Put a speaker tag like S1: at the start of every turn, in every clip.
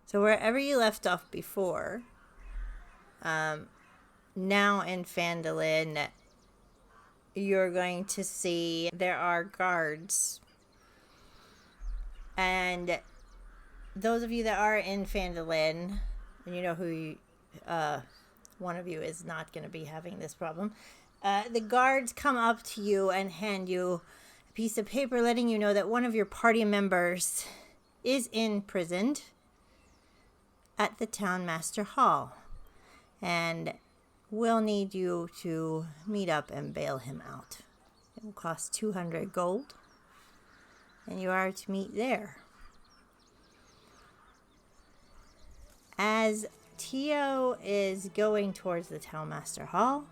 S1: So wherever you left off before, now in Phandalin, you're going to see there are guards. And those of you that are in Phandalin, and you know who one of you is not going to be having this problem, the guards come up to you and hand you a piece of paper letting you know that one of your party members is imprisoned at the Town Master Hall. And we'll need you to meet up and bail him out. It will cost 200 gold. And you are to meet there. As Tio is going towards the Town Master Hall,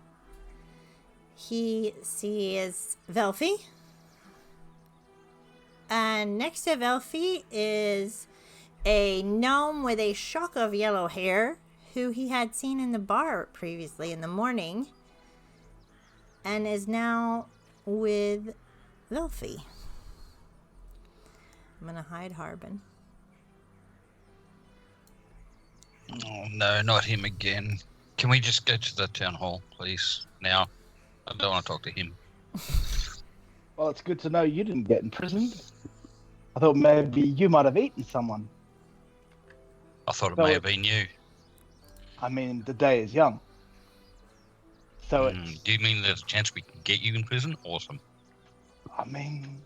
S1: he sees Velfi. And next to Velfi is a gnome with a shock of yellow hair, who he had seen in the bar previously in the morning, and is now with Velfi. I'm going to hide Harbin.
S2: Oh no, not him again. Can we just go to the town hall, please, now? I don't want to talk to him.
S3: Well, it's good to know you didn't get imprisoned. I thought maybe you might have eaten someone.
S2: I thought it may have been you.
S3: I mean, the day is young. So it's...
S2: Do you mean there's a chance we can get you in prison? Awesome.
S3: I mean...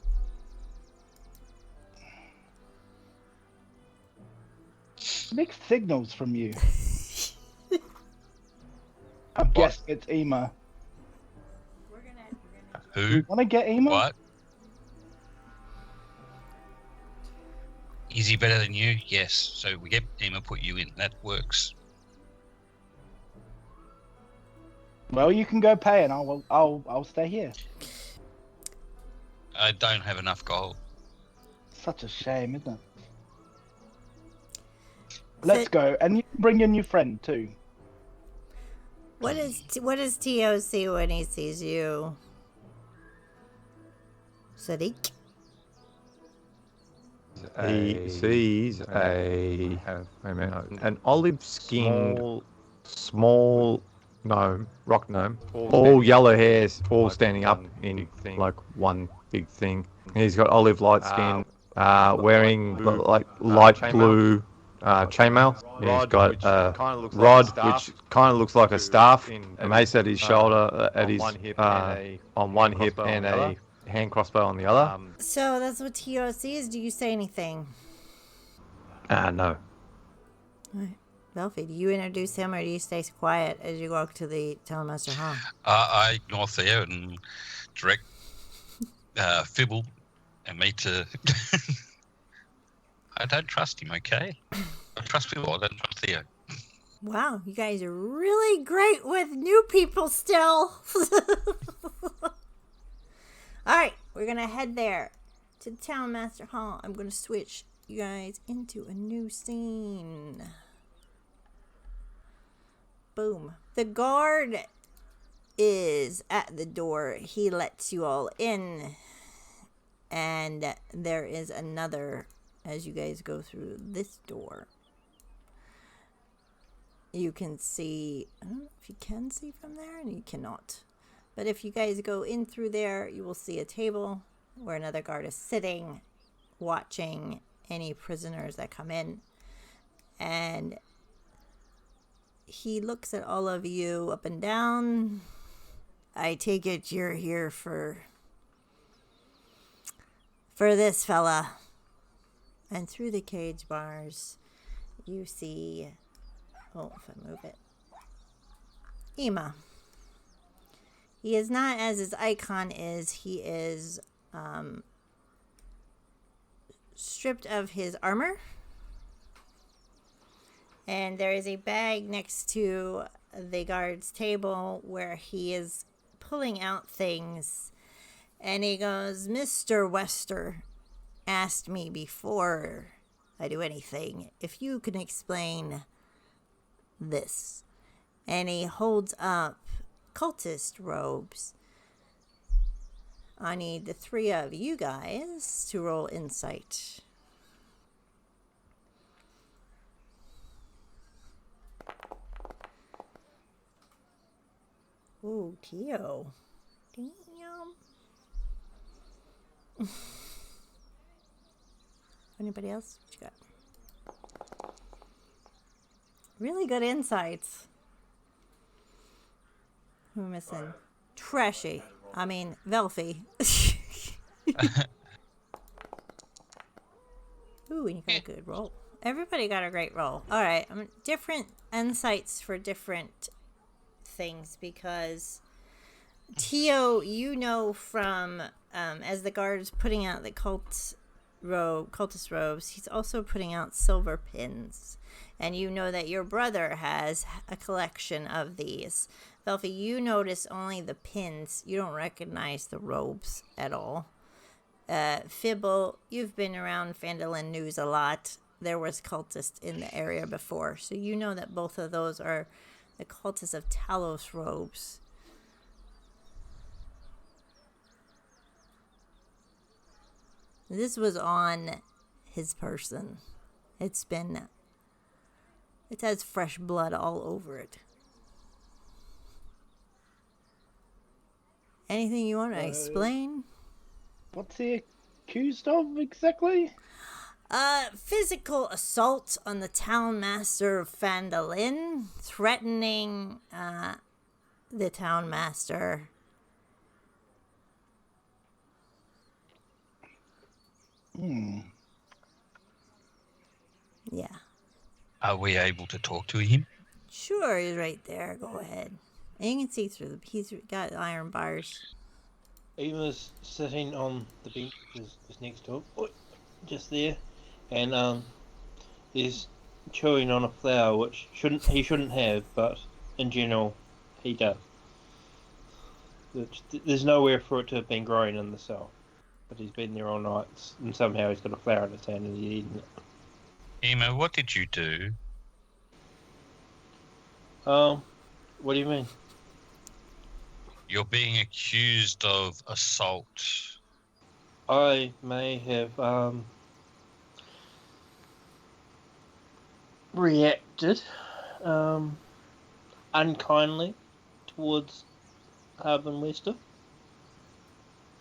S3: Mixed signals from you. I guess it's Ema.
S2: Who?
S3: You want to get Ema?
S2: What? Is he better than you? Yes. So we get Ema, put you in. That works.
S3: Well, you can go pay, and I'll stay here.
S2: I don't have enough gold.
S3: Such a shame, isn't it? Let's go, and you can bring your new friend too.
S1: What does Tio see when he sees you, Sadiq?
S4: He sees an olive-skinned, small gnome, rock gnome, all yellow hairs, all standing up in like one big thing. He's got olive light skin, wearing like light blue chainmail. He's got a rod which kind of looks like a staff, a mace at his shoulder, on one hip, and a hand crossbow on the other.
S1: So that's what Tio sees. Do you say anything?
S4: No.
S1: Right. Velfi, do you introduce him, or do you stay quiet as you walk to the Town Master Hall?
S2: I ignore Theo and direct Fibble and me to... I don't trust him, okay? I trust Fibble, I don't trust Theo.
S1: Wow, you guys are really great with new people still. Alright, we're going to head there to the Town Master Hall. I'm going to switch you guys into a new scene. Boom. The guard is at the door. He lets you all in. And there is another as you guys go through this door. You can see, I don't know if you can see from there, and you cannot. But if you guys go in through there, you will see a table where another guard is sitting, watching any prisoners that come in. And he looks at all of you up and down. I take it you're here for this fella. And through the cage bars, you see, oh, if I move it, Ema. He is not as his icon is. He is stripped of his armor. And there is a bag next to the guard's table where he is pulling out things. And he goes, Mr. Wester asked me before I do anything if you can explain this. And he holds up cultist robes. I need the three of you guys to roll insight. Ooh, Tio. Damn. Anybody else? What you got? Really good insights. Who am I missing? Trashy. I mean, Velfie. Ooh, and you got a good roll. Everybody got a great roll. All right. Different insights for different things because Tio, you know from as the guard's putting out the cultist robes, he's also putting out silver pins. And you know that your brother has a collection of these. Velfie, you notice only the pins. You don't recognize the robes at all. Fibble, you've been around Phandalin news a lot. There was cultists in the area before. So you know that both of those are the cultists of Talos robes. This was on his person. It has fresh blood all over it. Anything you want to explain?
S3: What's he accused of exactly?
S1: Physical assault on the town master of Phandalin, threatening the town master. Yeah.
S2: Are we able to talk to him?
S1: Sure, he's right there. Go ahead. And you can see through he's got iron bars.
S5: Eva's sitting on the bench just next to him, just there, and he's chewing on a flower which he shouldn't have, but in general he does. There's nowhere for it to have been growing in the cell, but he's been there all night, and somehow he's got a flower in his hand and he's eating it.
S2: Ema, what did you do?
S5: What do you mean?
S2: You're being accused of assault.
S5: I may have reacted unkindly towards Harbin Wester.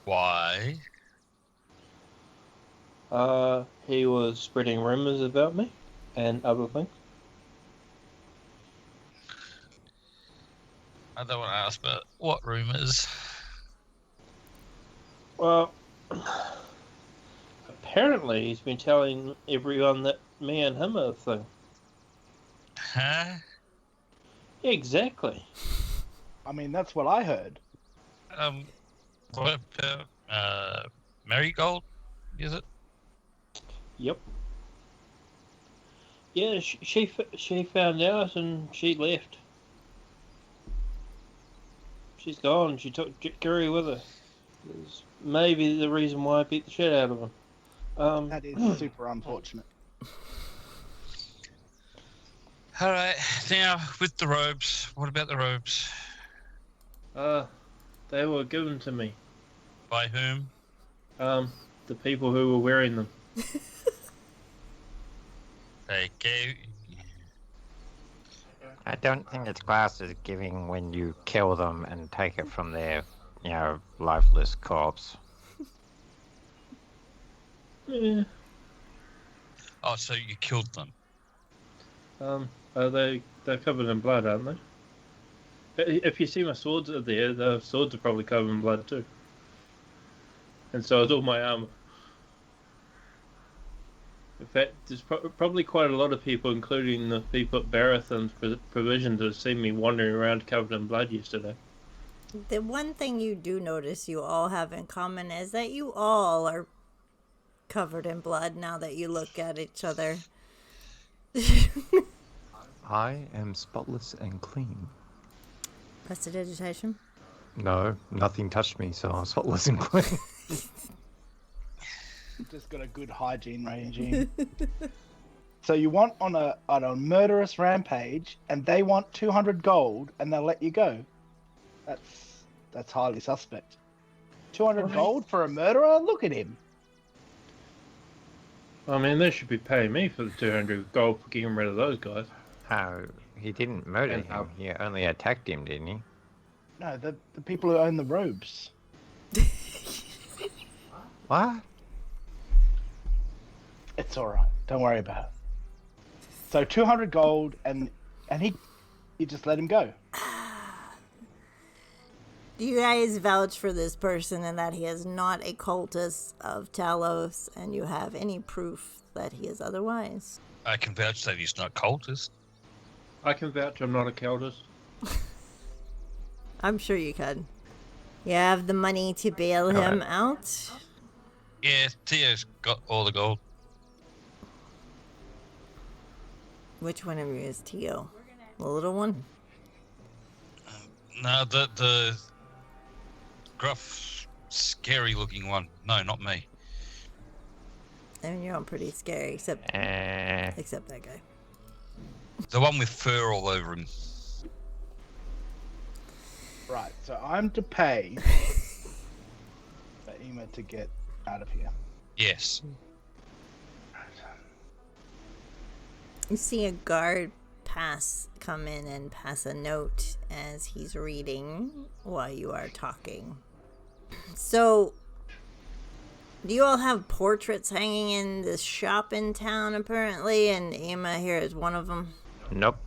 S2: Why?
S5: He was spreading rumors about me and other things.
S2: I don't want to ask, but what rumours?
S5: Well, apparently he's been telling everyone that me and him are a thing.
S2: Huh?
S5: Exactly.
S3: I mean, that's what I heard.
S2: What about, Marigold, is it?
S5: Yep. Yeah, she found out and she left. She's gone. She took Gary with her. It's maybe the reason why I beat the shit out of him.
S3: That is super unfortunate.
S2: Alright, now, with the robes, what about the robes?
S5: They were given to me.
S2: By whom?
S5: The people who were wearing them.
S2: They gave...
S4: I don't think it's classed as giving when you kill them and take it from their, lifeless corpse.
S5: Yeah.
S2: Oh, so you killed them?
S5: They're covered in blood, aren't they? If you see my swords are there, the swords are probably covered in blood too. And so is all my armor. In fact, there's probably quite a lot of people, including the people at Barathon's Provision, that have seen me wandering around covered in blood yesterday.
S1: The one thing you do notice you all have in common is that you all are covered in blood now that you look at each other.
S4: I am spotless and clean.
S1: Prestidigitation?
S4: No, nothing touched me, so I'm spotless and clean.
S3: Just got a good hygiene regime. So you want on a murderous rampage, and they want 200 gold, and they'll let you go. That's highly suspect. 200 gold for a murderer? Look at him.
S5: I mean, they should be paying me for the 200 gold for getting rid of those guys.
S4: How? He didn't murder him. He only attacked him, didn't he?
S3: No, the people who own the robes.
S4: What?
S3: It's all right. Don't worry about it. So 200 gold, and you just let him go.
S1: Do you guys vouch for this person and that he is not a cultist of Talos, and you have any proof that he is otherwise?
S2: I can vouch that he's not cultist.
S5: I can vouch I'm not a cultist.
S1: I'm sure you could. You have the money to bail him out?
S2: Yeah, Theo's got all the gold.
S1: Which one of you is Tio? The little one?
S2: No, the gruff, scary-looking one. No, not me.
S1: I mean, you're all pretty scary, except that guy.
S2: The one with fur all over him.
S3: Right, so I'm to pay for Ema to get out of here.
S2: Yes.
S1: You see a guard come in and pass a note as he's reading while you are talking. So, do you all have portraits hanging in this shop in town, apparently? And Ema here is one of them?
S4: Nope.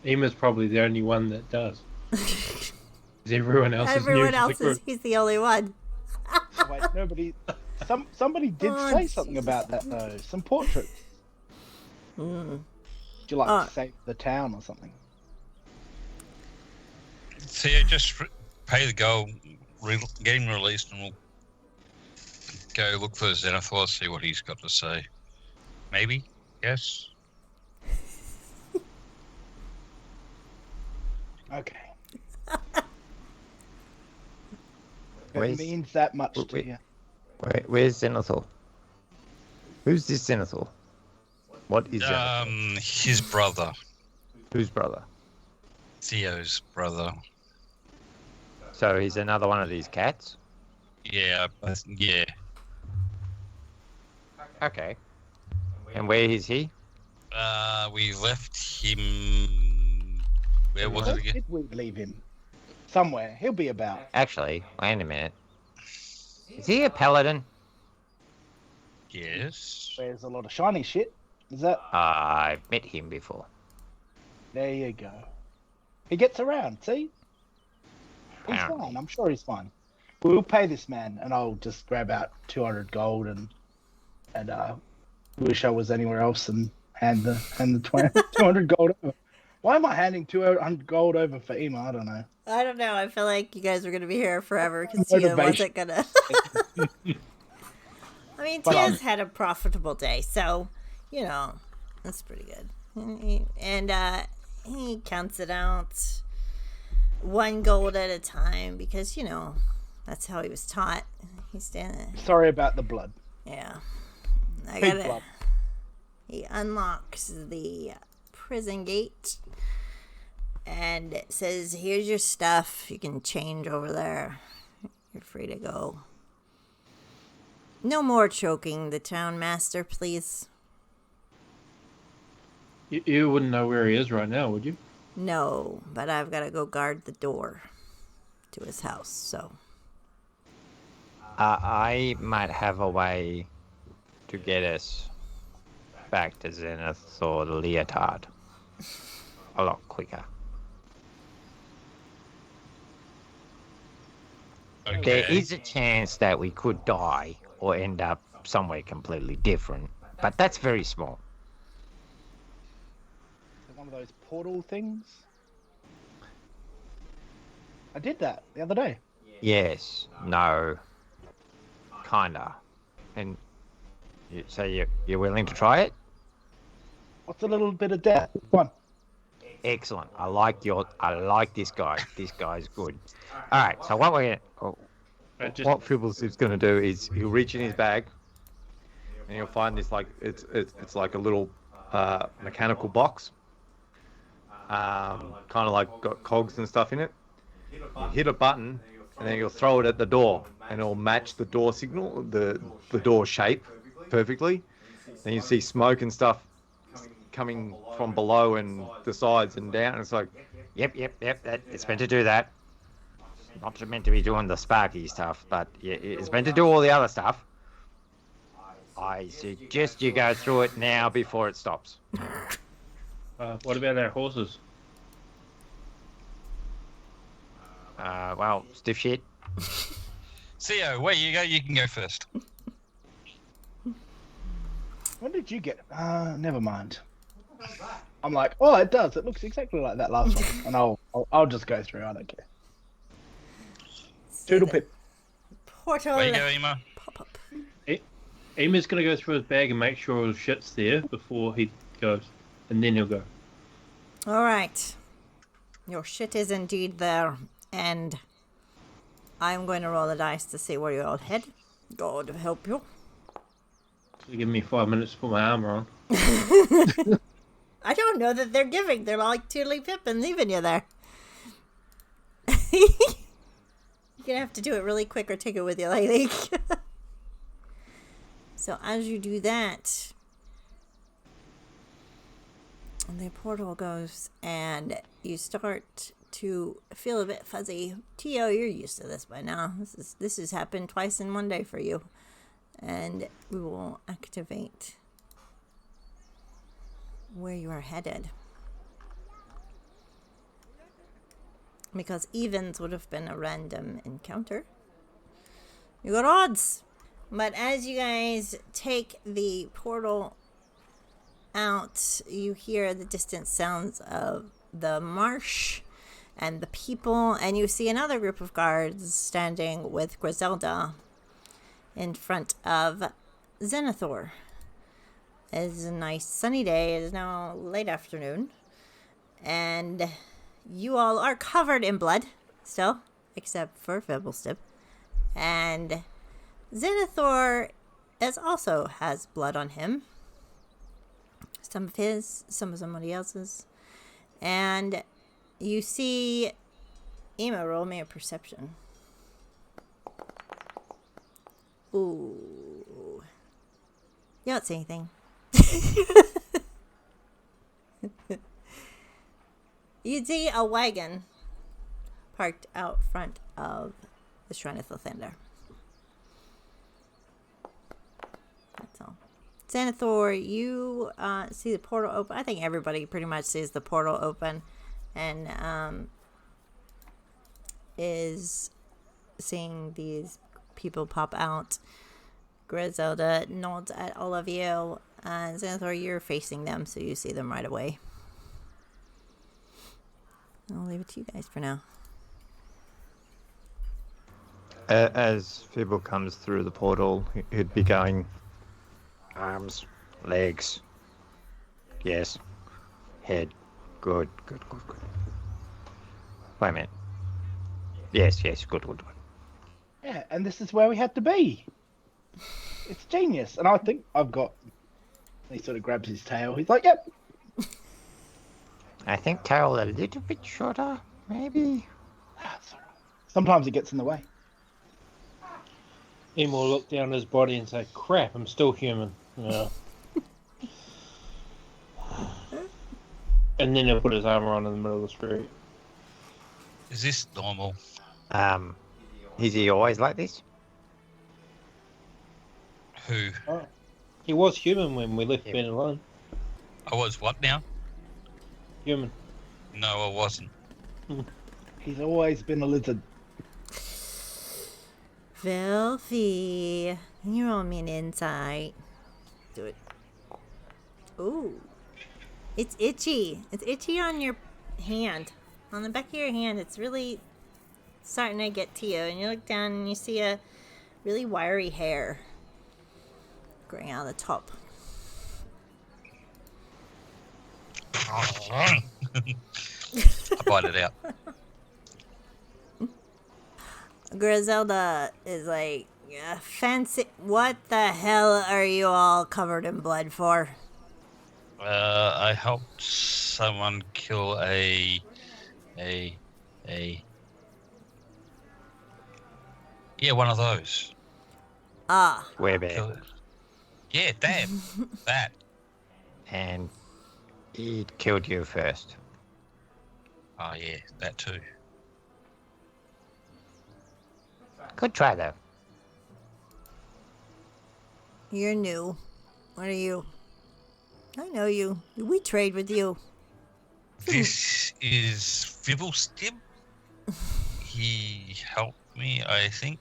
S5: Ema's probably the only one that does. Everyone else
S1: is he's the only one.
S3: Wait, somebody did say something about that, though. Some portraits. Would you like to save the town or something?
S2: Theo, just pay the gold, get him released, and we'll go look for Xenophor, see what he's got to say. Maybe? Yes?
S3: Okay.
S4: Where's-
S3: It means that much to
S4: wait.
S3: you.
S4: Wait, where's Xenothor? Who's this Xenothor? What is Xenothor?
S2: His brother.
S4: Whose brother?
S2: Theo's brother.
S4: So he's another one of these cats?
S2: Yeah, yeah.
S4: Okay. And where is he?
S2: We left him... Where was it
S3: Where
S2: again?
S3: did we leave him? Somewhere. He'll be about.
S4: Actually, wait a minute. Is he a paladin?
S2: Yes.
S3: There's a lot of shiny shit. Is that?
S4: I've met him before.
S3: There you go. He gets around, see? He's
S4: Apparently.
S3: fine. I'm sure he's fine. We'll pay this man, and I'll just grab out 200 gold and wish I was anywhere else and hand the 200 gold over. Why am I handing 200 gold over for Ema? I don't know.
S1: I don't know. I feel like you guys were going to be here forever because Tia wasn't going to. I mean, Tia's had a profitable day, so, that's pretty good. And he counts it out 1 gold at a time because, that's how he was taught. He's standing.
S3: Sorry about the blood.
S1: Yeah.
S3: Big blood.
S1: He unlocks the prison gate and says, "Here's your stuff. You can change over there. You're free to go. No more choking the town master, please."
S5: You wouldn't know where he is right now, would you?
S1: No, but I've got to go guard the door to his house, so.
S4: I might have a way to get us back to Zenith or the Leotard a lot quicker.
S2: Okay.
S4: There is a chance that we could die or end up somewhere completely different, but that's very small.
S3: One of those portal things. I did that the other day.
S4: Yes, no, kinda. And so you're willing to try it?
S3: What's a little bit of death? One.
S4: Excellent. I like this guy. This guy's good. All right. So what Fibbles is going to do is he'll reach in his bag, and he'll find this it's like a little mechanical box, kind of like got cogs and stuff in it. You hit a button, and then you'll throw it at the door, and it'll match the door signal, the door shape perfectly. Then you see smoke and stuff coming from below and the sides and down. It's like Yep. It's meant to do that. Not meant to be doing the sparky stuff, but it's meant to do all the other stuff. I suggest you go through it now before it stops.
S5: What about our horses?
S4: Well, stiff shit.
S2: Theo, where you go, you can go first.
S3: When did you get? Never mind. I'm like, oh, it does. It looks exactly like that last one, and I'll just go through. I don't care. Toodle pip.
S1: Portal.
S2: Where you go, Ema?
S1: Pop up.
S5: Ema's going to go through his bag and make sure his shit's there before he goes, and then he'll go.
S1: All right. Your shit is indeed there, and I'm going to roll the dice to see where you all head. God help you.
S5: So give me 5 minutes to put my armor on.
S1: I don't know that they're giving. They're like toodly pip and leaving you there. You're going to have to do it really quick or take it with you, lady. So as you do that, the portal goes and you start to feel a bit fuzzy. Tio, you're used to this by now. This has happened twice in one day for you. And we will activate where you are headed. Because evens would have been a random encounter. You got odds. But as you guys take the portal out, you hear the distant sounds of the marsh and the people, and you see another group of guards standing with Griselda in front of Zenithor. It is a nice sunny day. It is now late afternoon, and you all are covered in blood still, except for Fibblestip. And Zenithor also has blood on him. Some of his, some of somebody else's. And you see Ema, roll me a perception. Ooh. You don't see anything. You see a wagon parked out front of the Shrine of Thunder. That's all. Zenithor, you see the portal open. I think everybody pretty much sees the portal open and is seeing these people pop out. Griselda nods at all of you. Zenithor, you're facing them, so you see them right away. I'll leave it to you guys for now.
S4: As Fibble comes through the portal, he'd be going, arms, legs, yes, head, good. Wait a minute. Yes, good.
S3: Yeah, and this is where we had to be. It's genius. And I think I've got... He sort of grabs his tail. He's like, yep.
S4: I think tail a little bit shorter, maybe.
S3: That's all right. Sometimes it gets in the way.
S5: Ema will look down at his body and say, crap, I'm still human. Yeah. And then he'll put his armor on in the middle of the street.
S2: Is this normal?
S4: Is he always like this?
S2: Who?
S5: Oh. He was human when we left Ben alone.
S2: I was what now?
S5: Human.
S2: No, I wasn't.
S3: He's always been a lizard.
S1: Filthy. Can you roll me an insight? Do it. Ooh. It's itchy. It's itchy on your hand. On the back of your hand, it's really starting to get to you. And you look down and you see a really wiry hair growing out of the top.
S2: I bite it out.
S1: Griselda is like, yeah, fancy. What the hell are you all covered in blood for?
S2: I helped someone kill a yeah, one of those.
S1: Ah.
S4: Werebear.
S2: Yeah, damn. That.
S4: And he killed you first.
S2: Oh, yeah, that too.
S6: Good try, though.
S1: You're new. What are you? I know you. We trade with you.
S2: This is Fibblestib. He helped me, I think.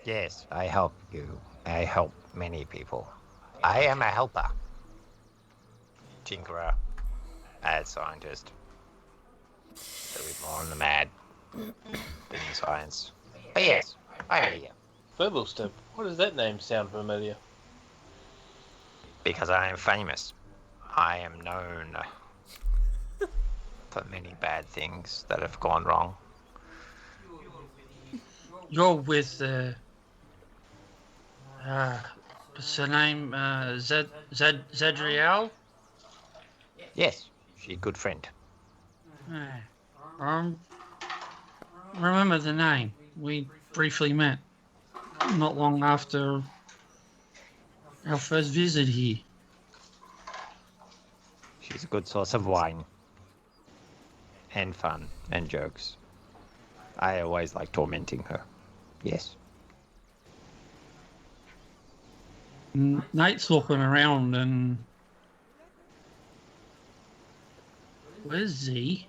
S6: Yes, I help you. I help many people. I am a helper. Tinkerer. Mad scientist. A bit more on the mad than science. But yes, I'm here.
S5: Fibblestip. What does that name sound familiar?
S6: Because I am famous. I am known for many bad things that have gone wrong.
S7: You're with what's her name? Zadriel?
S6: Yes, she's a good friend.
S7: Remember the name. We briefly met not long after our first visit here.
S6: She's a good source of wine. And fun and jokes. I always like tormenting her. Yes.
S7: Nate's looking around and... Where's Z?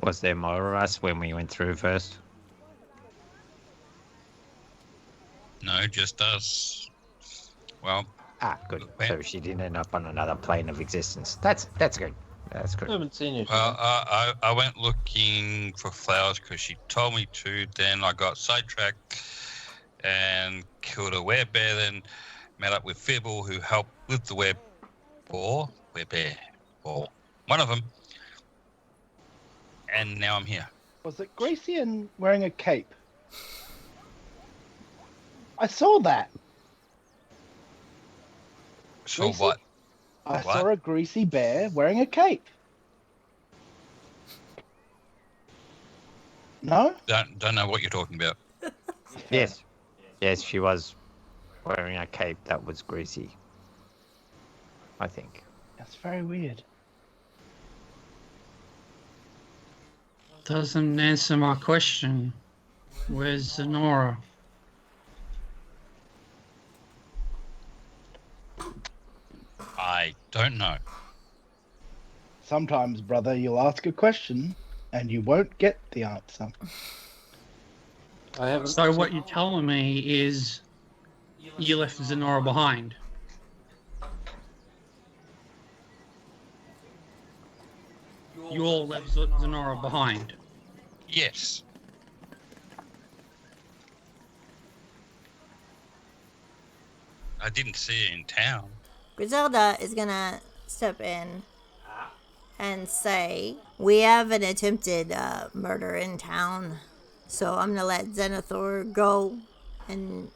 S6: Was there more of us when we went through first?
S2: No, just us. Well,
S6: Ah, good.
S2: Wait.
S6: So she didn't end up on another plane of existence. That's good. That's
S5: I
S6: good.
S5: haven't seen you.
S2: I went looking for flowers because she told me to. Then I got sidetracked and killed a werebear. Then met up with Fibble, who helped with the werebear, or one of them. And now I'm here.
S3: Was it Gracie and wearing a cape? I saw that.
S2: So
S3: Gracie?
S2: what?
S3: I
S2: What?
S3: saw a greasy bear wearing a cape. No?
S2: Don't know what you're talking about.
S6: Yes. Yes, she was wearing a cape that was greasy. I think.
S3: That's very weird.
S7: Doesn't answer my question. Where's Zenora?
S2: I don't know.
S3: Sometimes, brother, you'll ask a question and you won't get the answer.
S5: I haven't.
S7: So what you're telling me is you left Zenora behind. You all left Zenora behind.
S2: Yes. I didn't see her in town.
S1: Griselda is gonna step in and say, "We have an attempted murder in town, so I'm gonna let Zenithor go and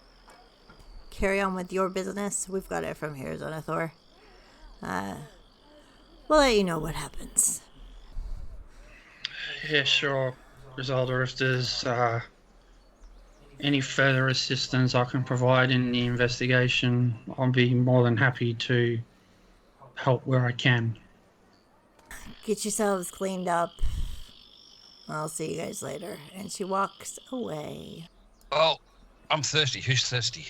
S1: carry on with your business. We've got it from here, Zenithor. We'll let you know what happens."
S7: Yeah, sure. Griselda, if there's any further assistance I can provide in the investigation, I'll be more than happy to help where I can.
S1: Get yourselves cleaned up. I'll see you guys later. And she walks away.
S2: Oh, I'm thirsty. Who's thirsty?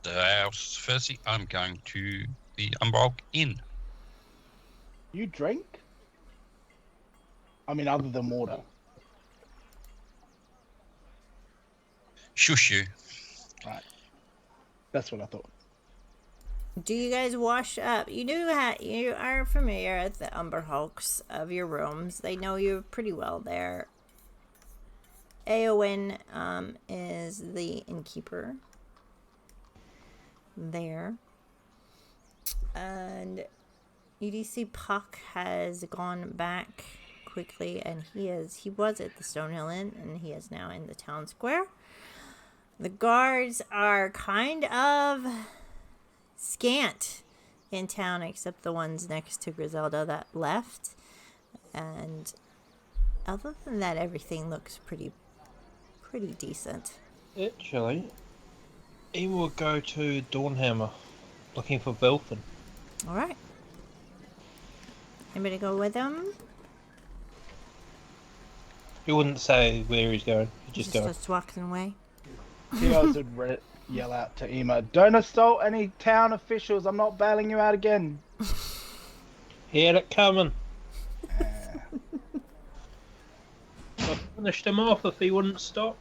S2: The house thirsty. I'm going to the Umbrok Inn.
S3: You drink? I mean, other than water.
S2: Shush you.
S3: Right. That's what I thought.
S1: Do you guys wash up? You are familiar with the Umberhawks of your rooms. They know you pretty well there. Eowyn is the innkeeper there. And EDC Puck has gone back quickly, and he was at the Stonehill Inn, and he is now in the town square. The guards are kind of scant in town, except the ones next to Griselda that left. And other than that, everything looks pretty decent.
S5: Actually, He will go to Dawnhammer, looking for Belfin.
S1: All right. Anybody go with him?
S5: He wouldn't say where he's going. He'd just go.
S1: Just walking away.
S3: Tios would yell out to Ema, "Don't assault any town officials. I'm not bailing you out again."
S5: He had it coming. I finished him off if he wouldn't stop.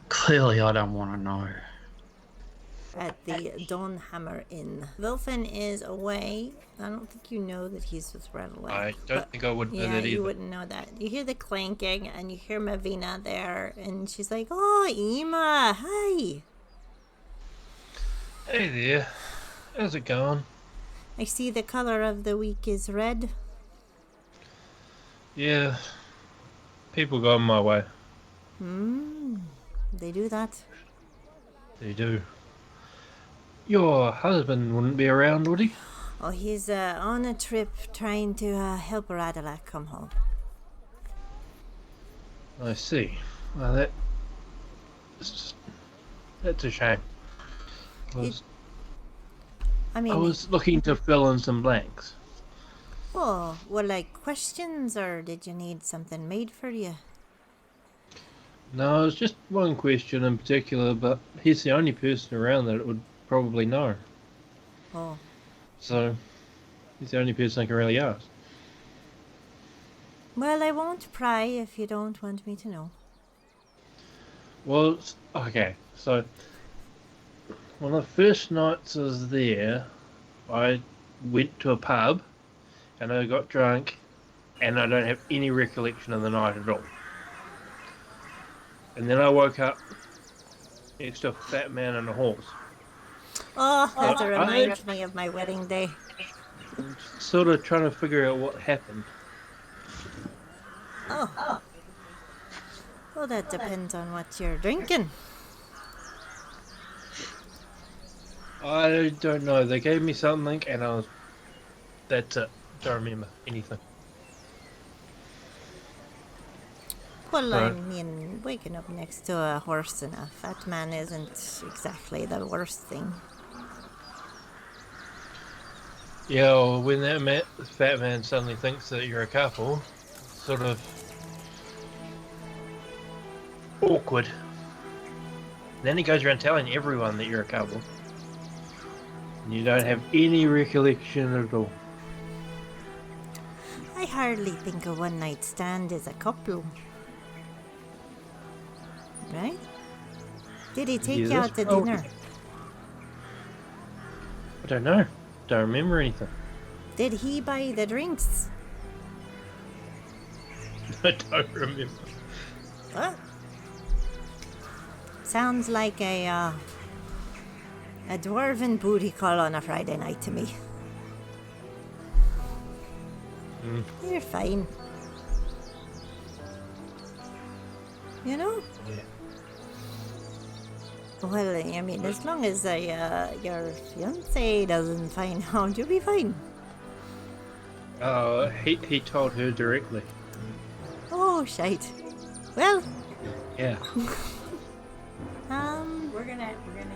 S7: Clearly, I don't want to know.
S1: At the Dawnhammer Inn. Wilfin is away. I don't think you know that he's with Redaway.
S5: I don't think I would know
S1: Yeah,
S5: that either.
S1: you wouldn't know that. You hear the clanking and you hear Mavina there and she's like, "Oh, Ema, hi.
S5: Hey there. How's it going?
S1: I see the color of the week is red."
S5: Yeah. People go my way.
S1: They do that.
S5: They do. Your husband wouldn't be around, would he?
S1: Oh, he's on a trip trying to help Radalak come home.
S5: I see. Well, that's a shame. I was looking to fill in some blanks.
S1: Oh, well, like questions, or did you need something made for you?
S5: No, it's just one question in particular, but he's the only person around that would probably know.
S1: Oh.
S5: So, he's the only person I can really ask.
S1: Well, I won't pry if you don't want me to know.
S5: Well, okay, so one of the first nights I was there, I went to a pub and I got drunk and I don't have any recollection of the night at all. And then I woke up next to a fat man on a horse.
S1: Oh, that reminds me of my wedding day.
S5: I'm sort of trying to figure out what happened.
S1: Oh. Well, that depends on what you're drinking.
S5: I don't know. They gave me something and that's it. Don't remember anything.
S1: Well, I mean, waking up next to a horse and a fat man isn't exactly the worst thing.
S5: Yeah, well, when that fat man suddenly thinks that you're a couple, it's sort of awkward. Then he goes around telling everyone that you're a couple. And you don't have any recollection at all.
S1: I hardly think a one-night stand is a couple. Right? Did he take you out to dinner?
S5: I don't know. Don't remember anything.
S1: Did he buy the drinks?
S5: I don't remember.
S1: What? Sounds like a dwarven booty call on a Friday night to me. You're fine. You know?
S5: Yeah.
S1: Well, I mean, as long as your fiance doesn't find out, you'll be fine.
S5: He told her directly.
S1: Oh, shite. Well.
S5: Yeah.
S1: We're gonna give.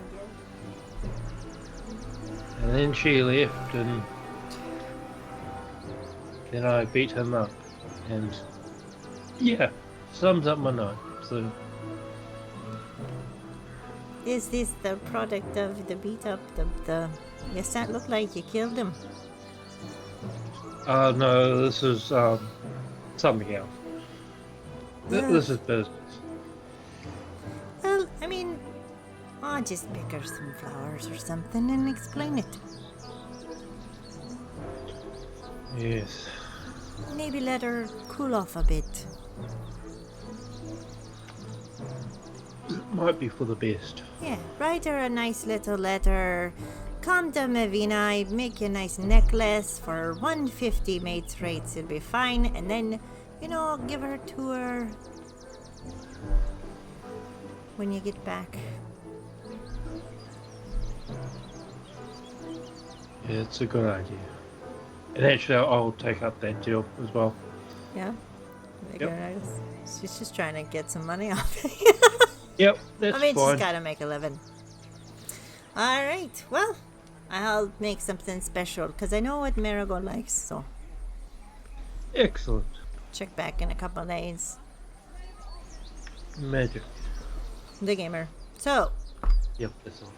S5: And then she left, and then I beat him up, and yeah, sums up my night. So.
S1: Is this the product of the beat up? The yes, that looked like you killed him.
S5: No, this is something else. This is business.
S1: Well, I mean, I'll just pick her some flowers or something and explain it.
S5: Yes.
S1: Maybe let her cool off a bit.
S5: It might be for the best.
S1: Yeah, write her a nice little letter. Come to Mavina, I make you a nice necklace for 150 mates rates, it'll be fine. And then, give her to her when you get back.
S5: Yeah, it's a good idea. And actually, I'll take up that deal as well.
S1: Yeah?
S5: Yep.
S1: She's just trying to get some money off.
S5: Yep, that's
S1: I mean,
S5: fine.
S1: she's got to make a living. All right. Well, I'll make something special because I know what Marigold likes. So
S5: Excellent.
S1: check back in a couple of days.
S5: Magic.
S1: The gamer. So
S5: Yep, that's all.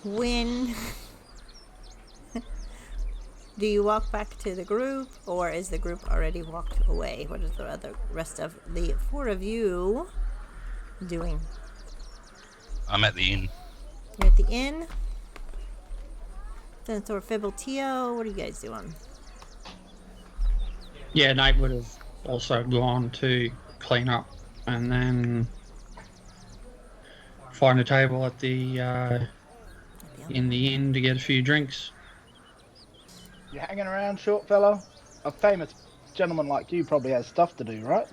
S1: when do you walk back to the group, or is the group already walked away? What is the rest of the four of you doing?
S2: I'm at the inn.
S1: You're at the inn. Senator Fibble Tio, what are you guys doing?
S7: Yeah, Nate would have also gone to clean up and then find a table at the in the inn to get a few drinks.
S3: You hanging around, short fellow? A famous gentleman like you probably has stuff to do, right?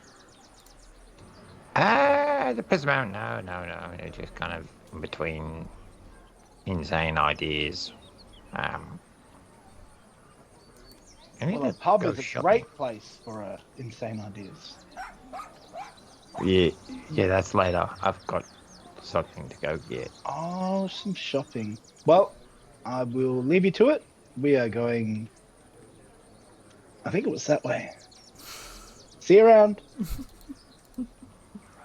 S6: The present moment, no. It's just kind of in between insane ideas. I need
S3: Well, the
S6: to
S3: pub
S6: go
S3: is a
S6: shopping.
S3: great place for insane ideas.
S6: Yeah, that's later. I've got something to go get.
S3: Oh, some shopping. Well, I will leave you to it. We are going... I think it was that way. See you around.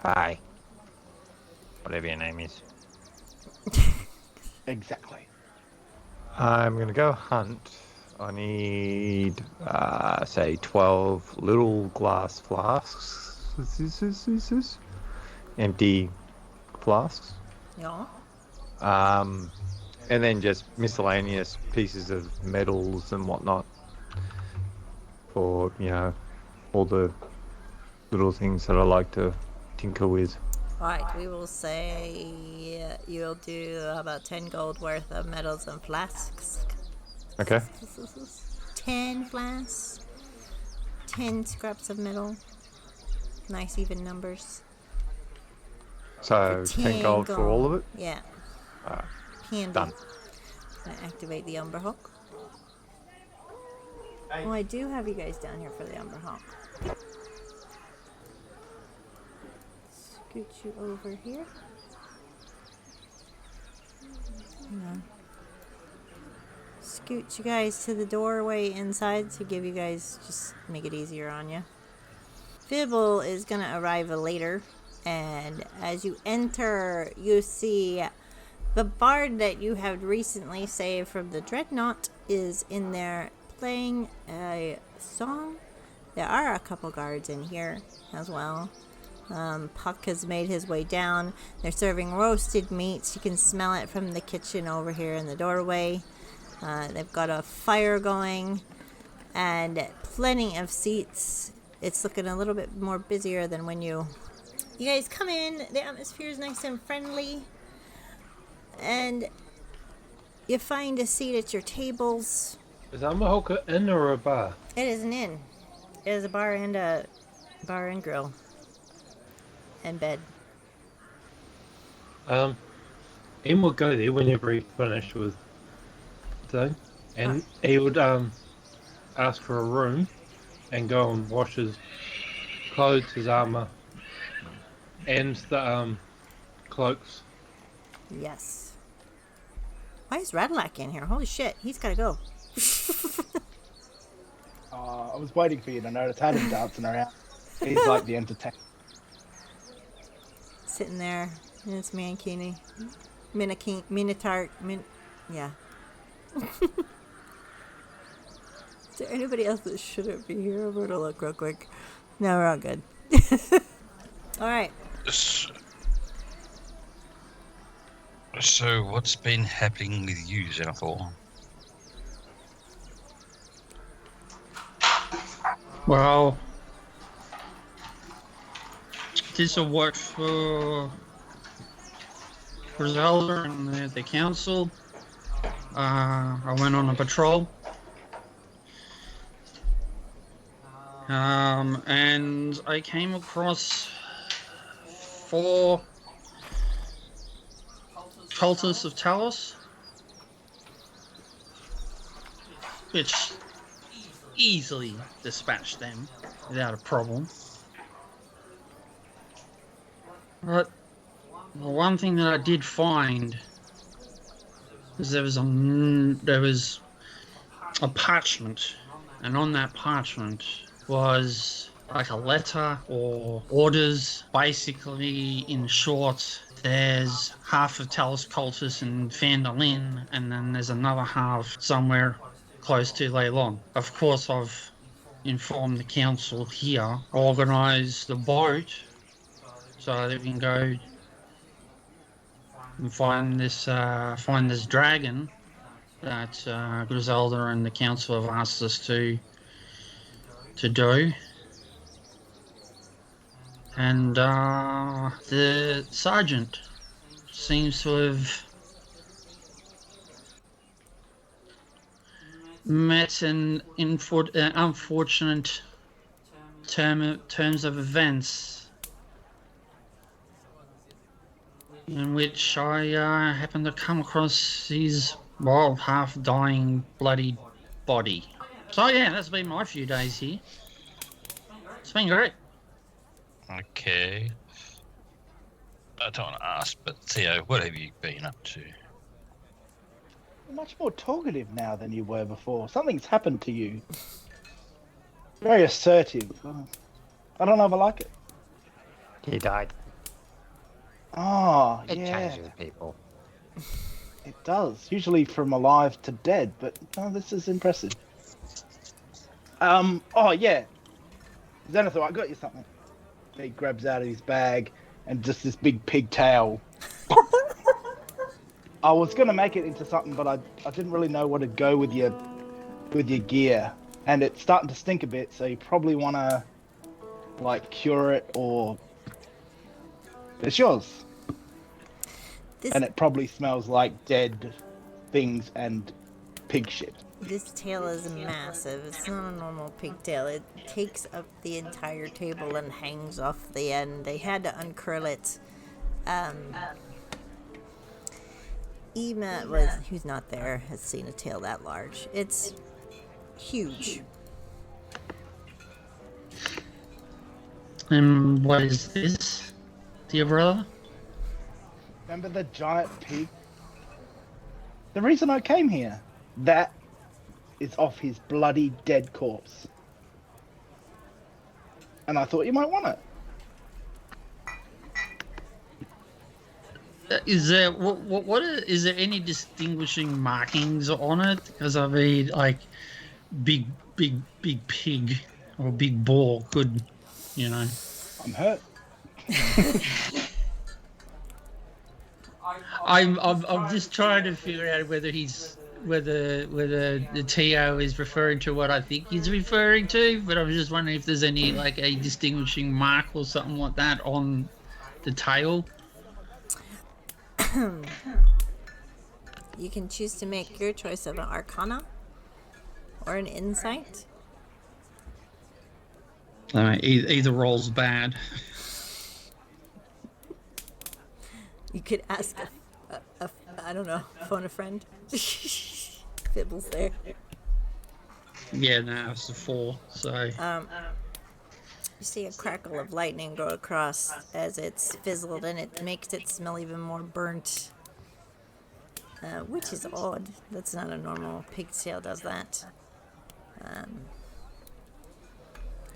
S6: Bye. Whatever your name is.
S3: Exactly.
S4: I'm going to go hunt. I need, say, 12 little glass flasks. Empty flasks.
S1: Yeah.
S4: And then just miscellaneous pieces of metals and whatnot for, all the little things that I like to tinker with.
S1: Alright, we will say you'll do about 10 gold worth of metals and flasks.
S4: Okay.
S1: 10 flasks. 10 scraps of metal. Nice even numbers.
S4: So 10 gold for all of it?
S1: Yeah.
S4: Alright,
S1: Handy.
S4: done.
S1: Gonna activate the Umber Hook. Oh, I do have you guys down here for the Umber Hook. Scoot you over here. Hang on. Scoot you guys to the doorway inside to give you guys, just make it easier on you. Fibble is gonna arrive later, and as you enter, you see the bard that you have recently saved from the Dreadnought is in there playing a song. There are a couple guards in here as well. Puck has made his way down. They're serving roasted meats. You can smell it from the kitchen over here in the doorway. They've got a fire going and plenty of seats. It's looking a little bit more busier than when you guys come in. The atmosphere is nice and friendly, and you find a seat at your tables.
S5: Is Amahoka an inn or a bar?
S1: It is an inn. It is a bar and grill and bed.
S5: Ian will go there whenever he finished with thing, and he would ask for a room and go and wash his clothes, his armor, and the cloaks.
S1: Yes. Why is Radlac in here? Holy shit, he's gotta go.
S3: I was waiting for you to notice. Had him dancing around. He's like the entertainer.
S1: Sitting there, and it's Mankini. Yeah. Is there anybody else that shouldn't be here? I'm gonna look real quick. No, we're all good. Alright.
S2: So, what's been happening with you, Xenophor?
S7: Well, did some work for Zelda and the council. I went on a patrol. And I came across 4 cultists of Talos, which easily dispatched them without a problem. But Well, one thing that I did find is there was a parchment, and on that parchment was like a letter or orders. Basically, in short, there's half of Talos Cultus and Fandolin, and then there's another half somewhere close to Leilon. Of course, I've informed the council here, organise the boat so that we can go and find this dragon that Griselda and the council have asked us to do. And the sergeant seems to have met an unfortunate terms of events in which I happened to come across his, well, half-dying, bloody body. So yeah, that's been my few days here. It's been great.
S2: Okay. I don't want to ask, but Theo, what have you been up to?
S3: You're much more talkative now than you were before. Something's happened to you. Very assertive. I don't know if I like it.
S6: He died.
S3: Oh,
S6: It
S3: yeah.
S6: changes people.
S3: It does. Usually from alive to dead, but this is impressive. Oh, yeah. Xanathar, I got you something. He grabs out of his bag and just this big pigtail. I was going to make it into something, but I didn't really know what to go with your gear. And it's starting to stink a bit, so you probably want to, like, cure it or... It's yours. And it probably smells like dead things and pig shit.
S1: This tail is massive. It's not a normal pigtail. It takes up the entire table and hangs off the end. They had to uncurl it. Ema, who's not there, has seen a tail that large. It's huge.
S7: And what is this, dear brother?
S3: Remember the giant pig? The reason I came here, that is off his bloody dead corpse. And I thought you might want it.
S7: Is there is there any distinguishing markings on it? Because I mean, like, big pig or big boar could, you know.
S3: I'm hurt.
S7: I'm just trying to figure out whether the TO is referring to what I think he's referring to, but I'm just wondering if there's any, like, a distinguishing mark or something like that on the tail.
S1: You can choose to make your choice of an arcana or an insight.
S7: Either roll's bad.
S1: You could ask I don't know, phone a friend. Fibble's there.
S7: Yeah, no, it's a 4, so...
S1: You see a crackle of lightning go across as it's fizzled, and it makes it smell even more burnt. Which is odd. That's not a normal pigtail does that. It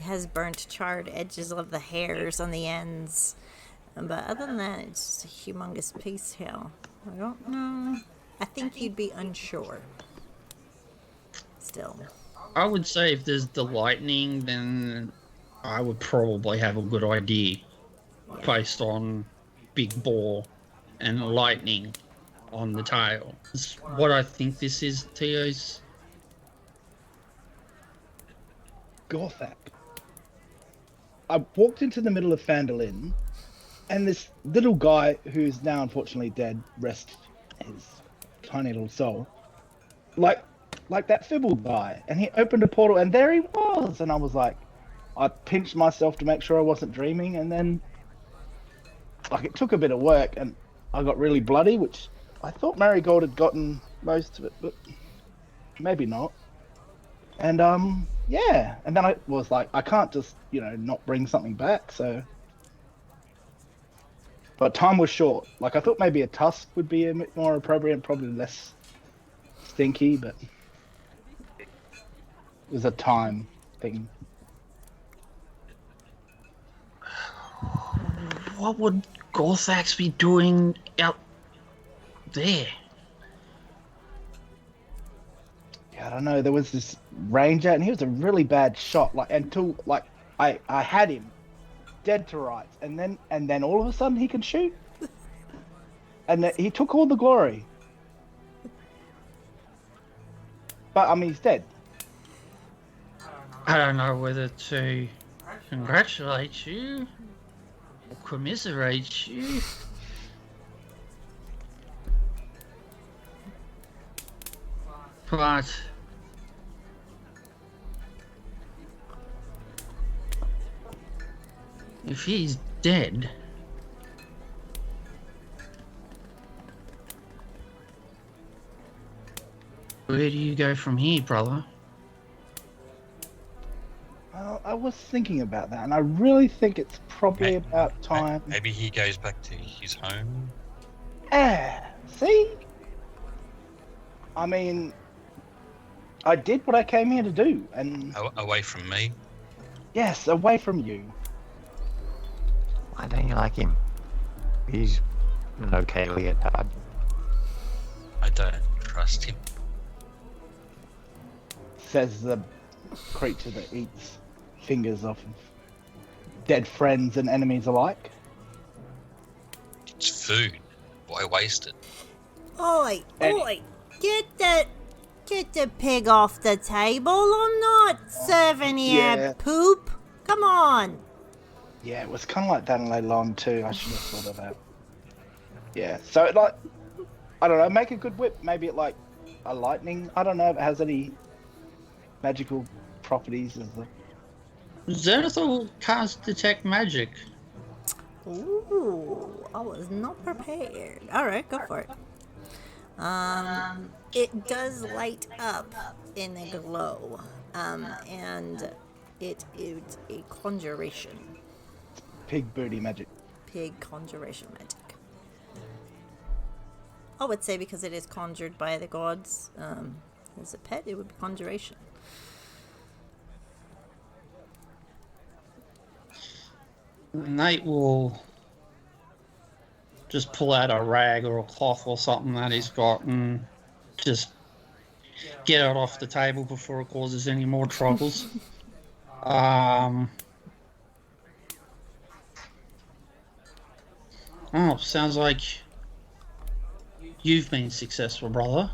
S1: has burnt, charred edges of the hairs on the ends. But other than that, it's just a humongous pigtail. I don't know. I think you'd be unsure. Still.
S7: I would say if there's the lightning, then I would probably have a good idea based on big boar and lightning on the tail. It's what I think this is, Teos.
S3: Gorthak. I walked into the middle of Fandolin, and this little guy, who's now unfortunately dead, rest his tiny little soul, like that Fibble guy, and he opened a portal, and there he was, and I was like, I pinched myself to make sure I wasn't dreaming, and then, like, it took a bit of work, and I got really bloody, which I thought Marigold had gotten most of it, but maybe not. And, yeah, and then I was like, I can't just, not bring something back, so... But time was short. Like, I thought maybe a tusk would be a bit more appropriate and probably less stinky, but it was a time thing.
S7: What would Gorthax be doing out there?
S3: Yeah, I don't know. There was this ranger, and he was a really bad shot. Like, until like I had him dead to rights, and then all of a sudden he could shoot, and he took all the glory. But I mean, he's dead.
S7: I don't know whether to congratulate you or commiserate you. But if he's dead, where do you go from here, brother?
S3: Well, I was thinking about that, and I really think it's probably about time.
S2: Maybe he goes back to his home.
S3: See? I mean, I did what I came here to do, and
S2: Away from me.
S3: yes, away from you.
S4: Why don't you like him? He's an okay leotard.
S2: I don't trust him.
S3: Says the creature that eats fingers off of dead friends and enemies alike.
S2: It's food. Why waste it?
S1: Oi, oi, get the pig off the table. I'm not serving you
S3: Yeah.
S1: poop. Come on.
S3: Yeah, it was kind of like that in Leilon too. I should have thought of that. Yeah, so like, I don't know, make a good whip. Maybe it like a lightning. I don't know if it has any magical properties as the.
S7: Zenithal can't detect magic.
S1: Ooh, I was not prepared. All right, go for it. It does light up in a glow, and it is a conjuration.
S3: Pig booty magic.
S1: Pig conjuration magic. I would say because it is conjured by the gods, as a pet, it would be conjuration.
S7: Nate will just pull out a rag or a cloth or something that he's got and just get it off the table before it causes any more troubles. Oh, sounds like you've been successful, brother.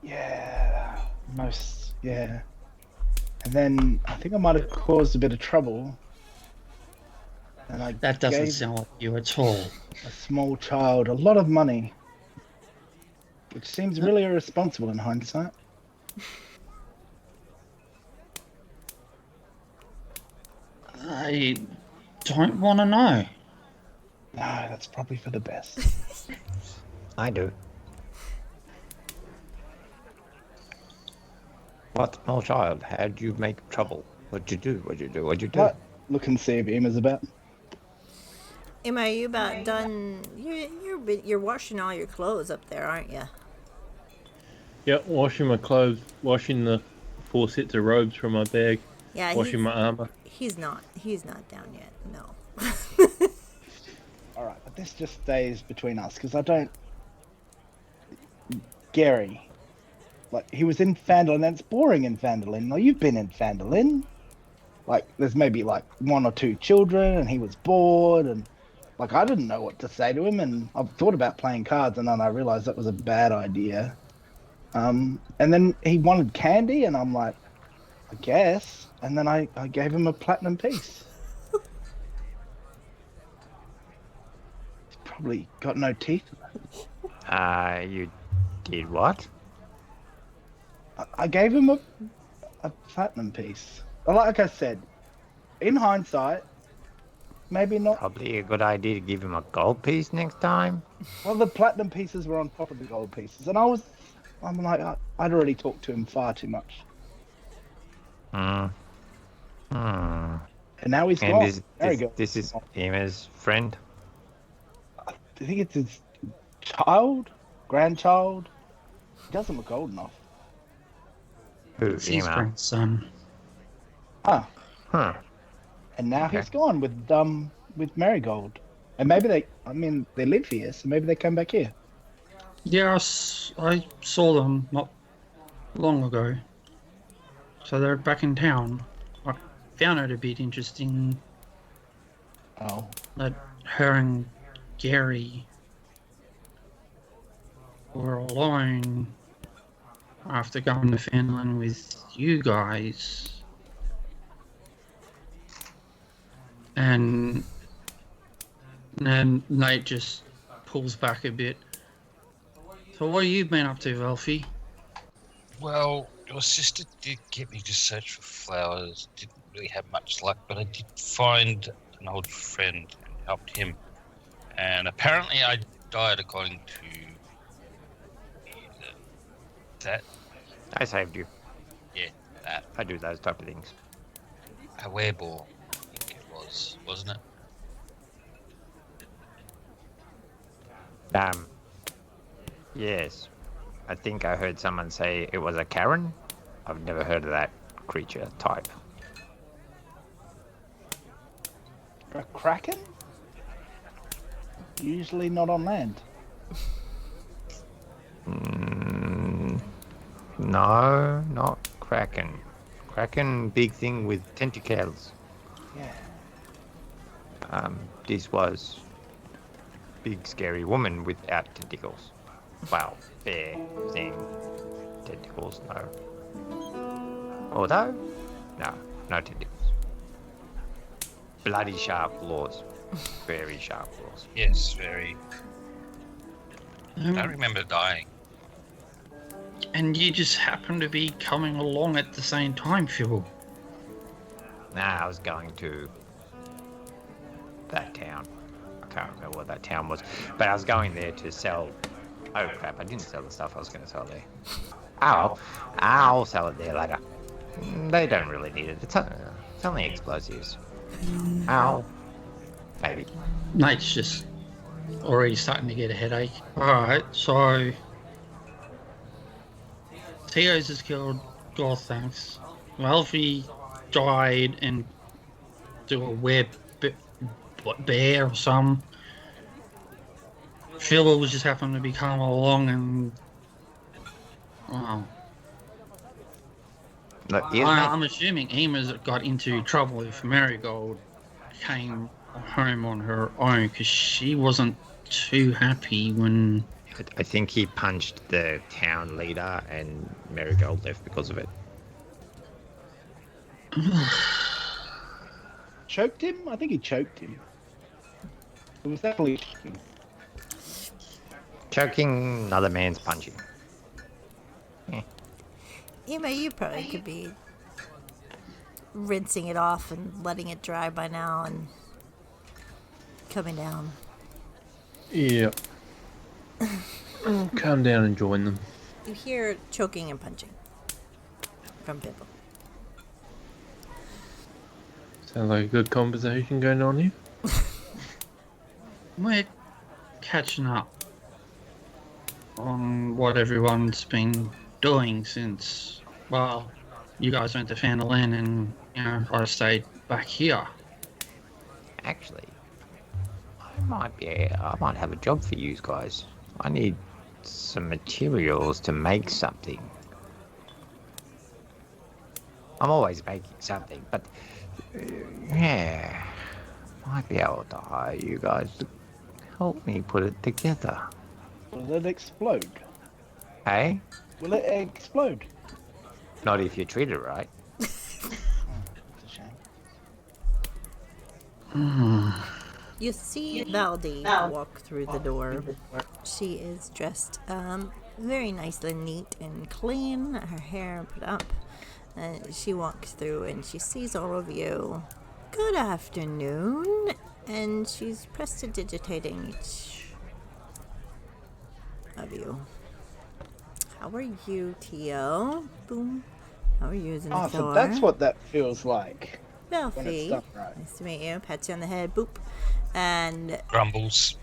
S3: Yeah, yeah. And then I think I might have caused a bit of trouble. And I
S7: That doesn't
S3: gave
S7: sound like you at all.
S3: a small child a lot of money, which seems really irresponsible in hindsight.
S7: I don't want to know.
S3: No, that's probably for the best.
S4: I do. What small child? How'd you make trouble? What'd you do? What'd you do? What'd you do?
S3: But look and see if Emma's about.
S1: Emma, are you about done? You're washing all your clothes up there, aren't you?
S5: Yep, washing my clothes, washing the 4 sets of robes from my bag,
S1: Yeah,
S5: washing my armor.
S1: he's not down yet. No.
S3: All right, but this just stays between us because I don't. Gary, like he was in Phandalin, and it's boring in Phandalin. Now you've been in Phandalin. Like there's maybe like 1 or 2 children, and he was bored, and like I didn't know what to say to him, and I've thought about playing cards, and then I realized that was a bad idea. And then he wanted candy, and I'm like, I guess. And then I gave him a platinum piece. He's probably got no teeth.
S4: You did what?
S3: I gave him a platinum piece. Like I said, in hindsight, maybe not.
S4: Probably a good idea to give him a gold piece next time.
S3: Well, the platinum pieces were on top of the gold pieces, and I'm like, I'd already talked to him far too much. And now he's
S4: And
S3: gone. There we go.
S4: this is Emma's friend.
S3: I think it's his grandchild. He doesn't look old enough.
S4: Who,
S7: It's his
S4: Ema?
S7: grandson.
S3: Ah,
S4: Huh.
S3: and now
S4: Okay.
S3: he's gone with Marigold. And maybe they live here, so maybe they come back here.
S7: Yeah, I saw them not long ago. So they're back in town. I found it a bit interesting
S3: Oh,
S7: that her and Gary were alone after going to Finland with you guys. And then Nate just pulls back a bit. So what have you been up to, Alfie?
S2: Well, your sister did get me to search for flowers. Didn't really have much luck, but I did find an old friend and helped him. And apparently I died according to that.
S4: I saved you.
S2: Yeah, that.
S4: I do those type of things.
S2: A wereball, I think it was, wasn't it?
S4: Yes. I think I heard someone say it was a Karen. I've never heard of that creature type.
S3: a kraken? Usually not on land.
S4: No, not Kraken. Kraken, big thing with tentacles.
S3: Yeah.
S4: This was big scary woman without tentacles. Well, bear thing. Tentacles, no. Although, no tentacles. Bloody sharp claws. Very sharp claws.
S2: Yes, very. I remember dying.
S7: And you just happen to be coming along at the same time, Phil.
S4: Nah, I was going to that town. I can't remember what that town was. But I was going there to sell... Oh crap, I didn't sell the stuff I was going to sell there. I'll sell it there later. They don't really need it. It's only explosives. Maybe.
S7: Nate's just already starting to get a headache. Alright, so Theo's has killed Gorthax. Alfie died and do a bear or some. Phil was just happened to be coming along and
S4: Look,
S7: I'm assuming Ema's got into trouble if Marigold came home on her own because she wasn't too happy when...
S4: I think he punched the town leader and Marigold left because of it.
S3: Choked him? I think he choked him. It was definitely choking.
S4: Choking, another man's punching.
S1: Ema, you probably could be rinsing it off and letting it dry by now and coming down.
S5: Yeah. I'll calm down and join them.
S1: You hear choking and punching from Pipple.
S5: Sounds like a good conversation going on here.
S7: We're catching up on what everyone's been doing since, well, you guys went to Fandolin and, I stayed back here.
S4: Actually, I might have a job for you guys. I need some materials to make something. I'm always making something, but yeah, might be able to hire you guys to help me put it together.
S3: Will it explode?
S4: Hey?
S3: Will it explode?
S4: Not if you treat it right.
S3: It's a shame.
S1: You see Valdi walk through the door. She is dressed very nicely neat and clean, her hair put up. She walks through and she sees all of you. Good afternoon. And she's prestidigitating each of you. How are you, Tio? Boom. How are you, Zanathor?
S3: Oh, so that's what that feels like. When it's
S1: Belfie.
S3: done right.
S1: Nice to meet you. Pat you on the head. Boop. And
S2: Grumbles.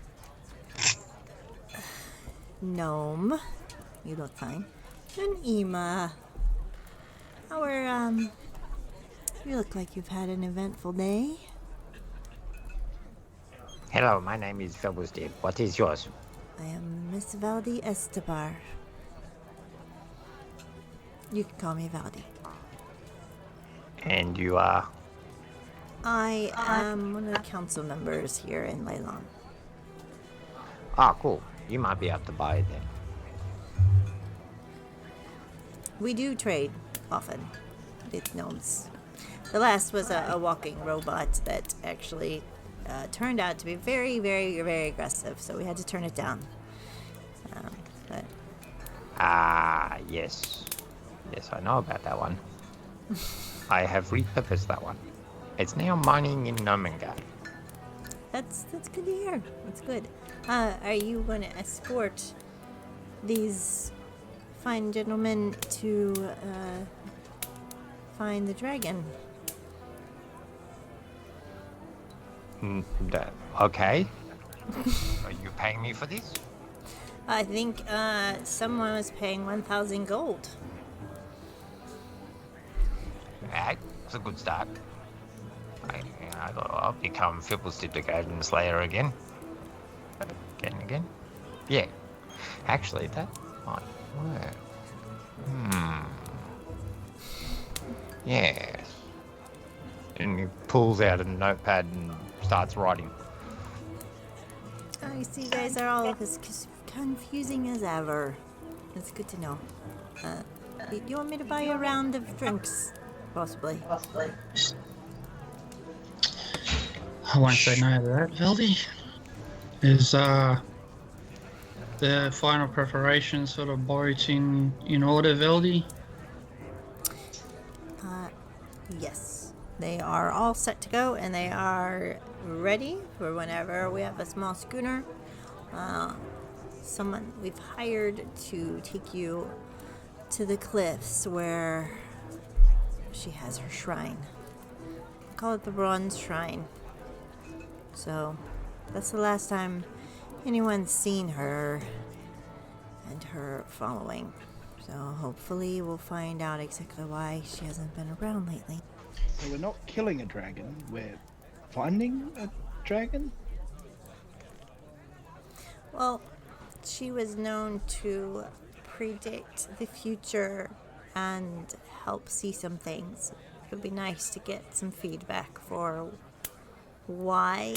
S1: gnome. You look fine. And Ema. You look like you've had an eventful day.
S6: Hello, my name is Felbusted. What is yours?
S1: I am Miss Valdi Estebar. You can call me Valdi.
S6: And you are?
S1: I am one of the council members here in Leilon.
S6: Ah, cool. You might be able to buy it then.
S1: We do trade often with gnomes. The last was a walking robot that actually turned out to be very, very, very aggressive, so we had to turn it down. But
S6: Ah, yes. Yes, I know about that one. I have repurposed that one. It's now mining in Nomenga.
S1: that's good to hear. That's good. Are you going to escort these fine gentlemen to find the dragon?
S6: Okay. Are you paying me for this?
S1: I think someone was paying 1,000 gold.
S6: Alright, it's a good start. I'll become Fibblestick the Golden Slayer again. Again. Yeah. Actually, that might work. Yes. And he pulls out a notepad and starts writing.
S1: I see you guys are all as confusing as ever. It's good to know. Do you want me to buy you a round of drinks? Possibly.
S7: I won't say no to that, Valdi. Is the final preparations for the boat in order, Valdi?
S1: Yes. They are all set to go, and they are ready for whenever we have a small schooner. Someone we've hired to take you to the cliffs where she has her shrine. We call it the Bronze Shrine. So that's the last time anyone's seen her and her following. So hopefully we'll find out exactly why she hasn't been around lately.
S3: So we're not killing a dragon, we're finding a dragon?
S1: Well, she was known to predict the future and help see some things. It would be nice to get some feedback for why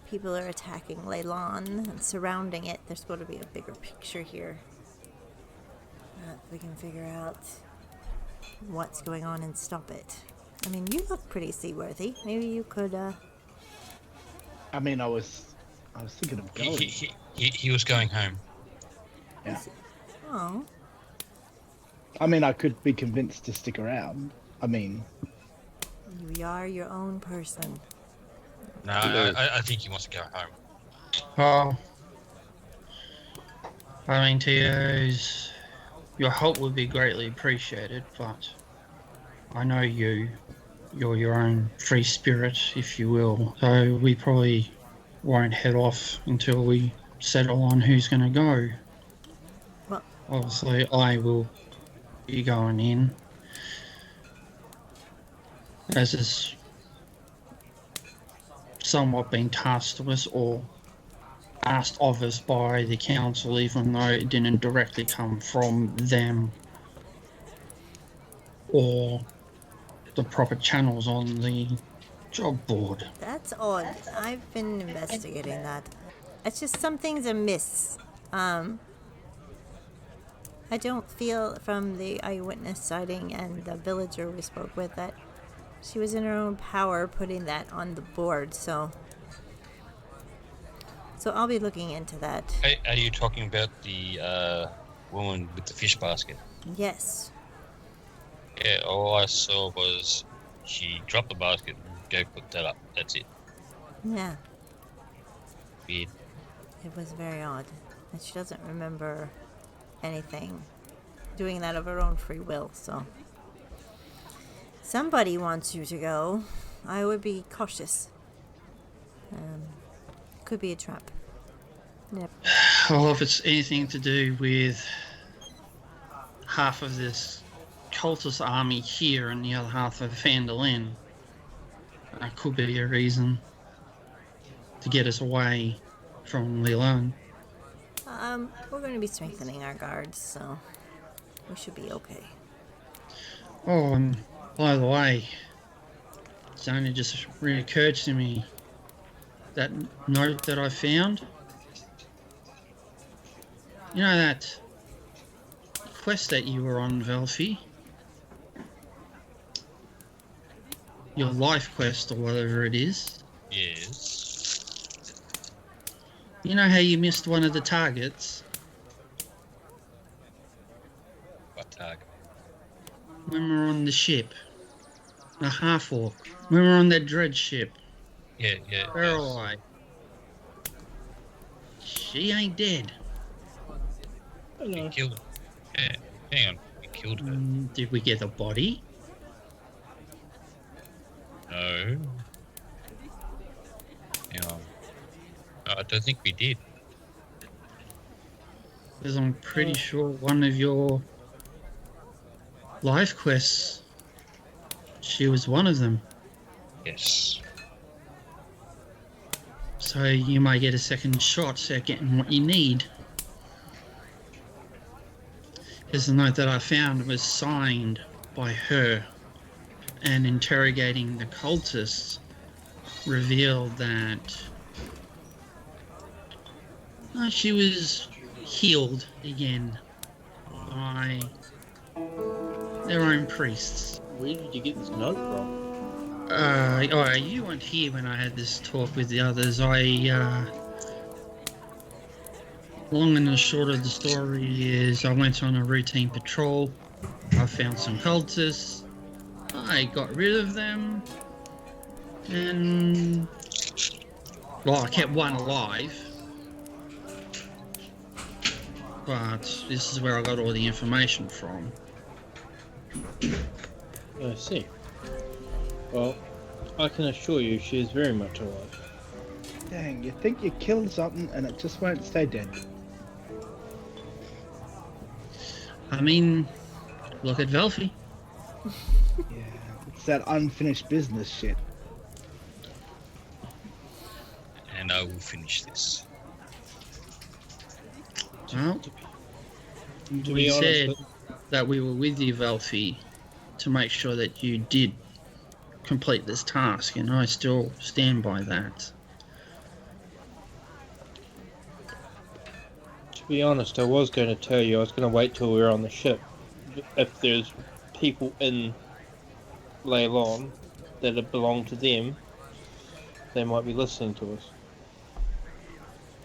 S1: people are attacking Leilon and surrounding it. There's got to be a bigger picture here. If we can figure out what's going on and stop it. I mean, you look pretty seaworthy. Maybe you could,
S3: I mean, I was thinking of going.
S2: He was going home.
S3: Yeah.
S1: Oh,
S3: I mean, I could be convinced to stick around. I mean,
S1: you are your own person.
S2: No, I think he wants to go home.
S7: Well, I mean, TOs, your help would be greatly appreciated, but I know you're your own free spirit, if you will. So we probably won't head off until we settle on who's going to go.
S1: Well,
S7: Obviously, I will be going in, as is somewhat been tasked to us or asked of us by the council, even though it didn't directly come from them or the proper channels on the job board.
S1: that's odd. I've been investigating that. It's just something's amiss. I don't feel from the eyewitness sighting and the villager we spoke with that she was in her own power putting that on the board, so I'll be looking into that.
S2: Are you talking about the woman with the fish basket?
S1: Yes.
S2: Yeah, all I saw was she dropped the basket and go put that up. That's it.
S1: Yeah,
S2: Weird.
S1: it was very odd. And she doesn't remember anything doing that of her own free will, so somebody wants you to go. I would be cautious. Could be a trap. Yep.
S7: Well, if it's anything to do with half of this cultist army here and the other half of Fandolin, that could be a reason to get us away from Leilon.
S1: We're going to be strengthening our guards, so we should be okay.
S7: Oh, and by the way, it's only just reoccurred to me, that note that I found. You know that quest that you were on, Velfie? Your life quest or whatever it is.
S2: Yes.
S7: You know how you missed one of the targets?
S2: What target?
S7: When we were on the ship. The half-orc. When we were on that dread ship.
S2: Yeah.
S7: Where are I? She ain't dead.
S2: You killed her. Yeah. Hang on. You killed her.
S7: Did we get a body?
S2: No. Hang on. I don't think we did.
S7: Because I'm pretty sure one of your life quests, she was one of them.
S2: Yes.
S7: So you might get a second shot at getting what you need. Because the note that I found was signed by her, and interrogating the cultists revealed that she was healed again by their own priests.
S5: Where did you get this note from?
S7: You weren't here when I had this talk with the others. Long and the short of the story is I went on a routine patrol. I found some cultists. I got rid of them. And... well, I kept one alive. But this is where I got all the information from.
S5: I see. Well, I can assure you she is very much alive.
S3: Dang, you think you killed something and it just won't stay dead.
S7: I mean, look at Velfie.
S3: Yeah, it's that unfinished business shit.
S2: And I will finish this.
S7: Well,
S5: To
S7: we
S5: be honest,
S7: said that we were with you, Velfie, to make sure that you did complete this task, and I still stand by that.
S5: to be honest, I was going to tell you, I was going to wait till we were on the ship. If there's people in Leilon that belong to them, they might be listening to us.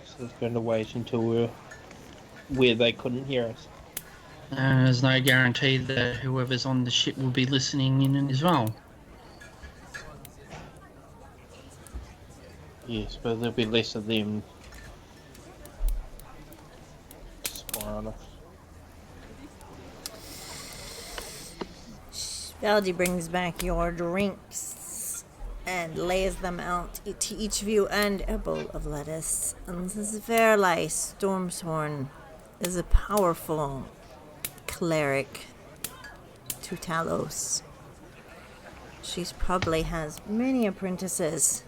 S5: So I was going to wait until we were where they couldn't hear us.
S7: And there's no guarantee that whoever's on the ship will be listening in as well.
S5: Yes, but there'll be less of them to spy on us.
S1: Valdi brings back your drinks and lays them out to each of you and a bowl of lettuce. And this is Verlai Stormshorn is a powerful cleric to Talos. She probably has many apprentices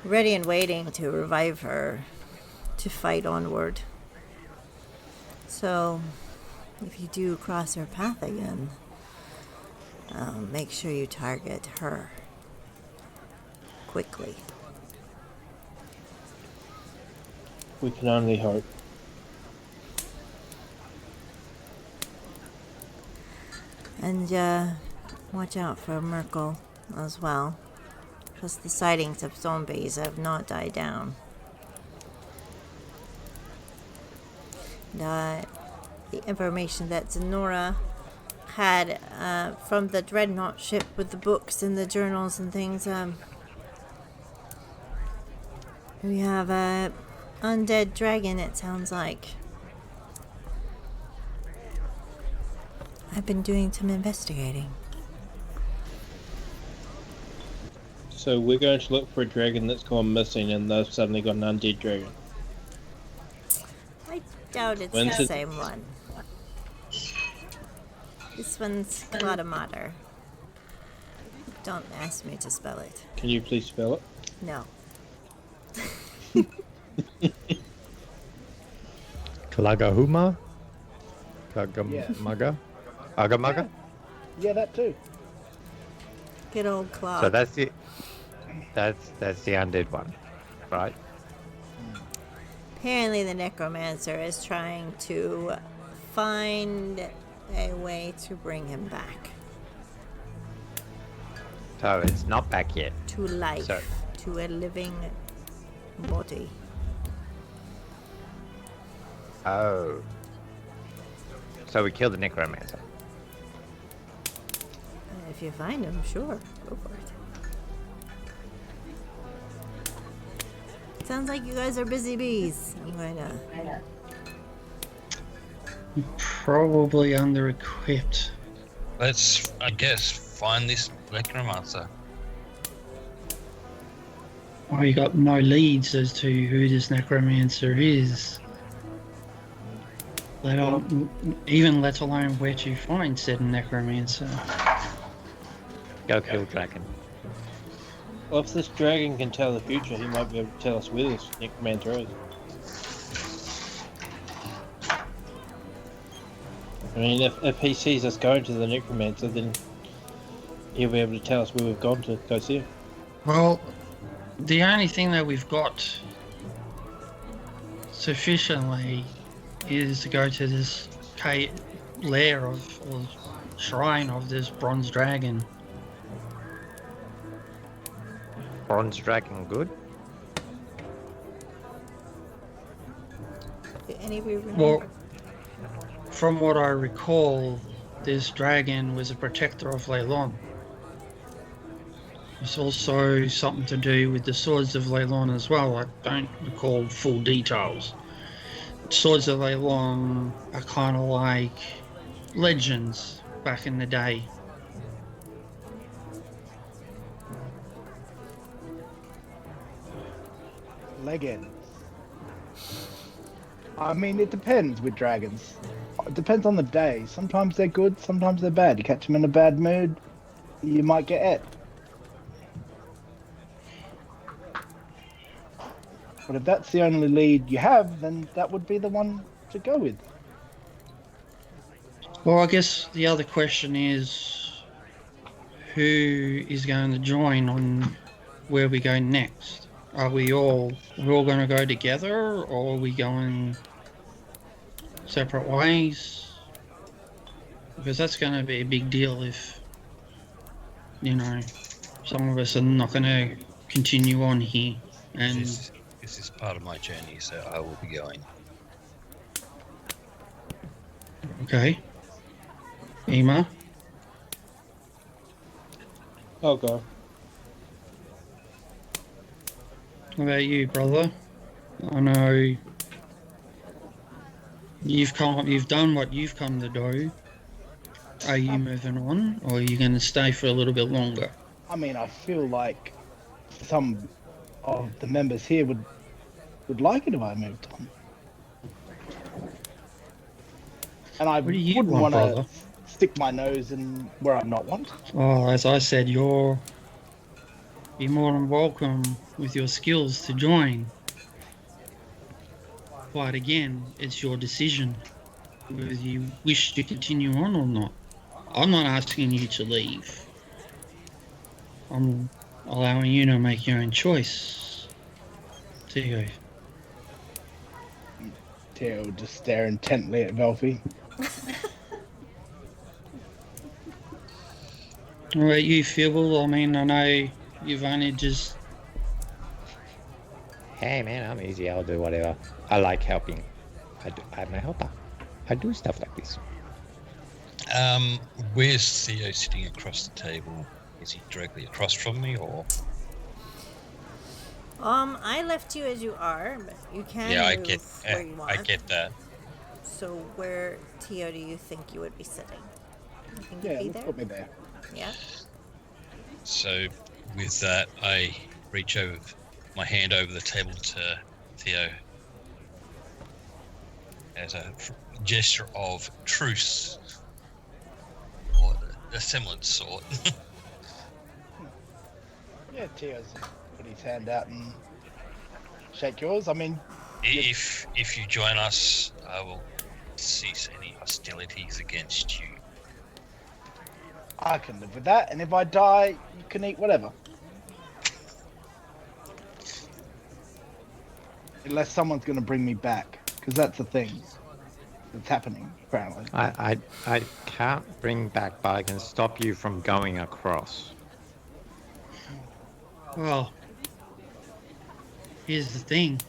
S1: ready and waiting to revive her to fight onward. So, if you do cross her path again, make sure you target her quickly.
S5: We can only hope.
S1: And watch out for Merkel as well, because the sightings of zombies have not died down. And, the information that Zenora had from the Dreadnought ship with the books and the journals and things, we have a undead dragon, it sounds like. I've been doing some investigating.
S5: So we're going to look for a dragon that's gone missing and they've suddenly got an undead dragon.
S1: Doubt it's
S5: When's
S1: the
S5: it?
S1: same one. This one's Claudamater. Don't ask me to spell it.
S5: Can you please spell it?
S1: No.
S4: Klagahuma?
S3: Yeah.
S4: Kagamaga? Agamaga?
S3: Yeah, that too.
S1: Good old Claude.
S4: So that's it. That's the undead one, right?
S1: Apparently the necromancer is trying to find a way to bring him back
S4: So it's not back yet.
S1: to life,
S4: So-
S1: to a living body.
S4: Oh. So we killed the necromancer.
S1: And if you find him, sure, go for it. Sounds like you guys are busy bees. I'm going to...
S7: Probably under-equipped.
S2: Let's, I guess, find this necromancer.
S7: Well, you got no leads as to who this necromancer is. They don't, even let alone where to find said necromancer.
S4: Go kill dragon.
S5: Well, if this dragon can tell the future, he might be able to tell us where this necromancer is. I mean, if he sees us going to the necromancer, then he'll be able to tell us where we've gone to go see him.
S7: Well, the only thing that we've got sufficiently is to go to this lair of, or shrine of this bronze dragon.
S4: Bronze dragon good?
S1: Do any of you remember?
S7: Well, from what I recall, this dragon was a protector of Leilon. It's also something to do with the swords of Leilon as well. I don't recall full details. Swords of Leilon are kind of like legends back in the day.
S3: Legends. I mean, it depends with dragons. It depends on the day. Sometimes they're good, sometimes they're bad. You catch them in a bad mood, you might get it. But if that's the only lead you have, then that would be the one to go with.
S7: Well, I guess the other question is, who is going to join on where we go next? We're all going to go together, or are we going separate ways? Because that's going to be a big deal if, you know, some of us are not going to continue on here. And
S2: This is part of my journey, so I will be going.
S7: okay, Ema.
S5: I'll go.
S7: What about you, brother? I know you've done what you've come to do. Are you moving on, or are you going to stay for a little bit longer?
S3: I mean, I feel like some of the members here would like it if I moved on. And I
S7: What do you
S3: wouldn't
S7: want,
S3: want to
S7: brother?
S3: stick my nose in where I'm not wanted.
S7: Well, as I said, you're more than welcome with your skills to join. But again, it's your decision whether you wish to continue on or not. I'm not asking you to leave. I'm allowing you to make your own choice. To go.
S3: Teo would just stare intently at Velfie.
S7: What about you, Fibble? I mean, I know you've only just...
S4: Hey man, I'm easy. I'll do whatever. I like helping. I'm a helper. I do stuff like this.
S2: Where's Theo sitting across the table? Is he directly across from me, or?
S1: I left you as you are, but you can
S2: Yeah,
S1: move where you want.
S2: I get that.
S1: So where, Tio, do you think you would be sitting? You think
S3: Yeah,
S1: you'd be
S3: let's
S1: there?
S3: put me there.
S1: Yeah?
S2: So with that, I reach my hand over the table to Theo, as a gesture of truce, or a semblance sort.
S3: Yeah, Tio's put his hand out and shake yours. I mean,
S2: If you join us, I will cease any hostilities against you.
S3: I can live with that. And if I die, you can eat whatever. Unless someone's going to bring me back, because that's the thing that's happening, apparently.
S4: I can't bring back, but I can stop you from going across.
S7: Well, here's the thing.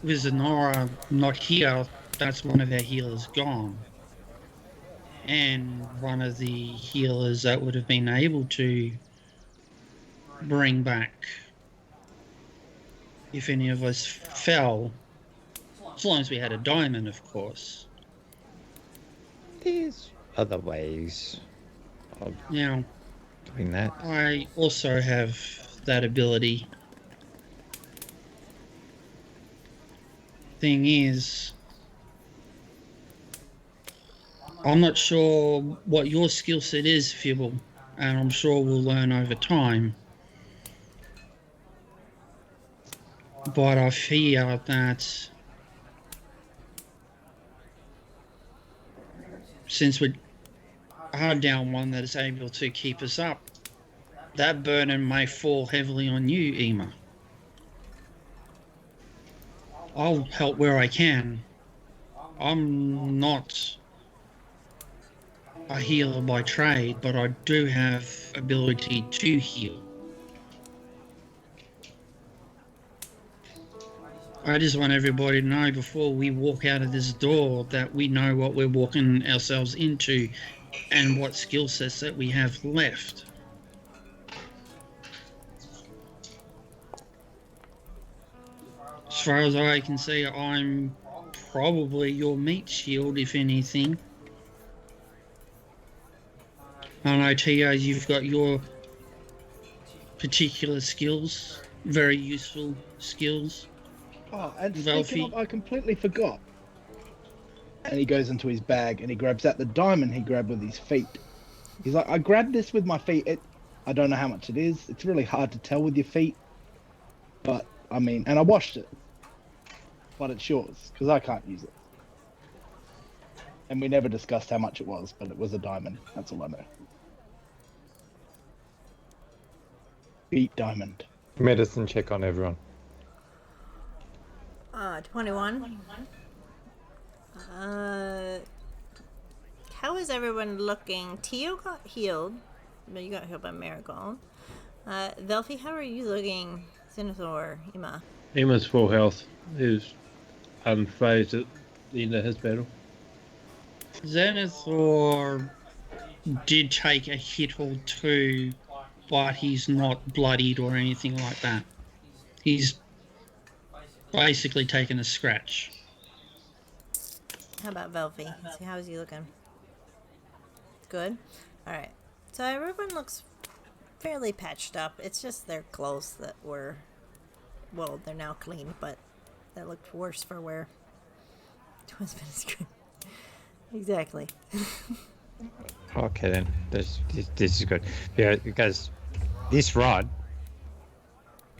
S7: With Zenora not here, that's one of our healers gone. And one of the healers that would have been able to bring back if any of us fell, as long as we had a diamond, of course.
S4: There's other ways of
S7: Now,
S4: doing that.
S7: I also have that ability. Thing is, I'm not sure what your skill set is, Fibble, and I'm sure we'll learn over time. But I fear that since we are down one that is able to keep us up, that burden may fall heavily on you, Ema. I'll help where I can. I'm not a healer by trade, but I do have ability to heal. I just want everybody to know before we walk out of this door that we know what we're walking ourselves into and what skill sets that we have left. As far as I can see, I'm probably your meat shield, if anything. I know, Tio, you've got your particular skills, very useful skills.
S3: Oh, and speaking of, I completely forgot. And he goes into his bag and he grabs out the diamond he grabbed with his feet. He's like, I grabbed this with my feet. I don't know how much it is. It's really hard to tell with your feet. But, I mean, and I washed it. But it's yours, because I can't use it. And we never discussed how much it was, but it was a diamond. That's all I know. Beat diamond.
S4: Medicine check on everyone.
S1: 21. How is everyone looking? Tio got healed. But you got healed by Marigold. Velfie, how are you looking? Sinithor, Ema.
S5: Ema's full health. He was unfazed at the end of his battle.
S7: Zenithor did take a hit or two, but he's not bloodied or anything like that. He's basically taken a scratch.
S1: How about Velfie? See, how is he looking? Good? Alright. So everyone looks fairly patched up. It's just their clothes that were... Well, they're now clean, but that looked worse for wear. Twisted good. Exactly.
S4: Okay then, this is good. Yeah, because this rod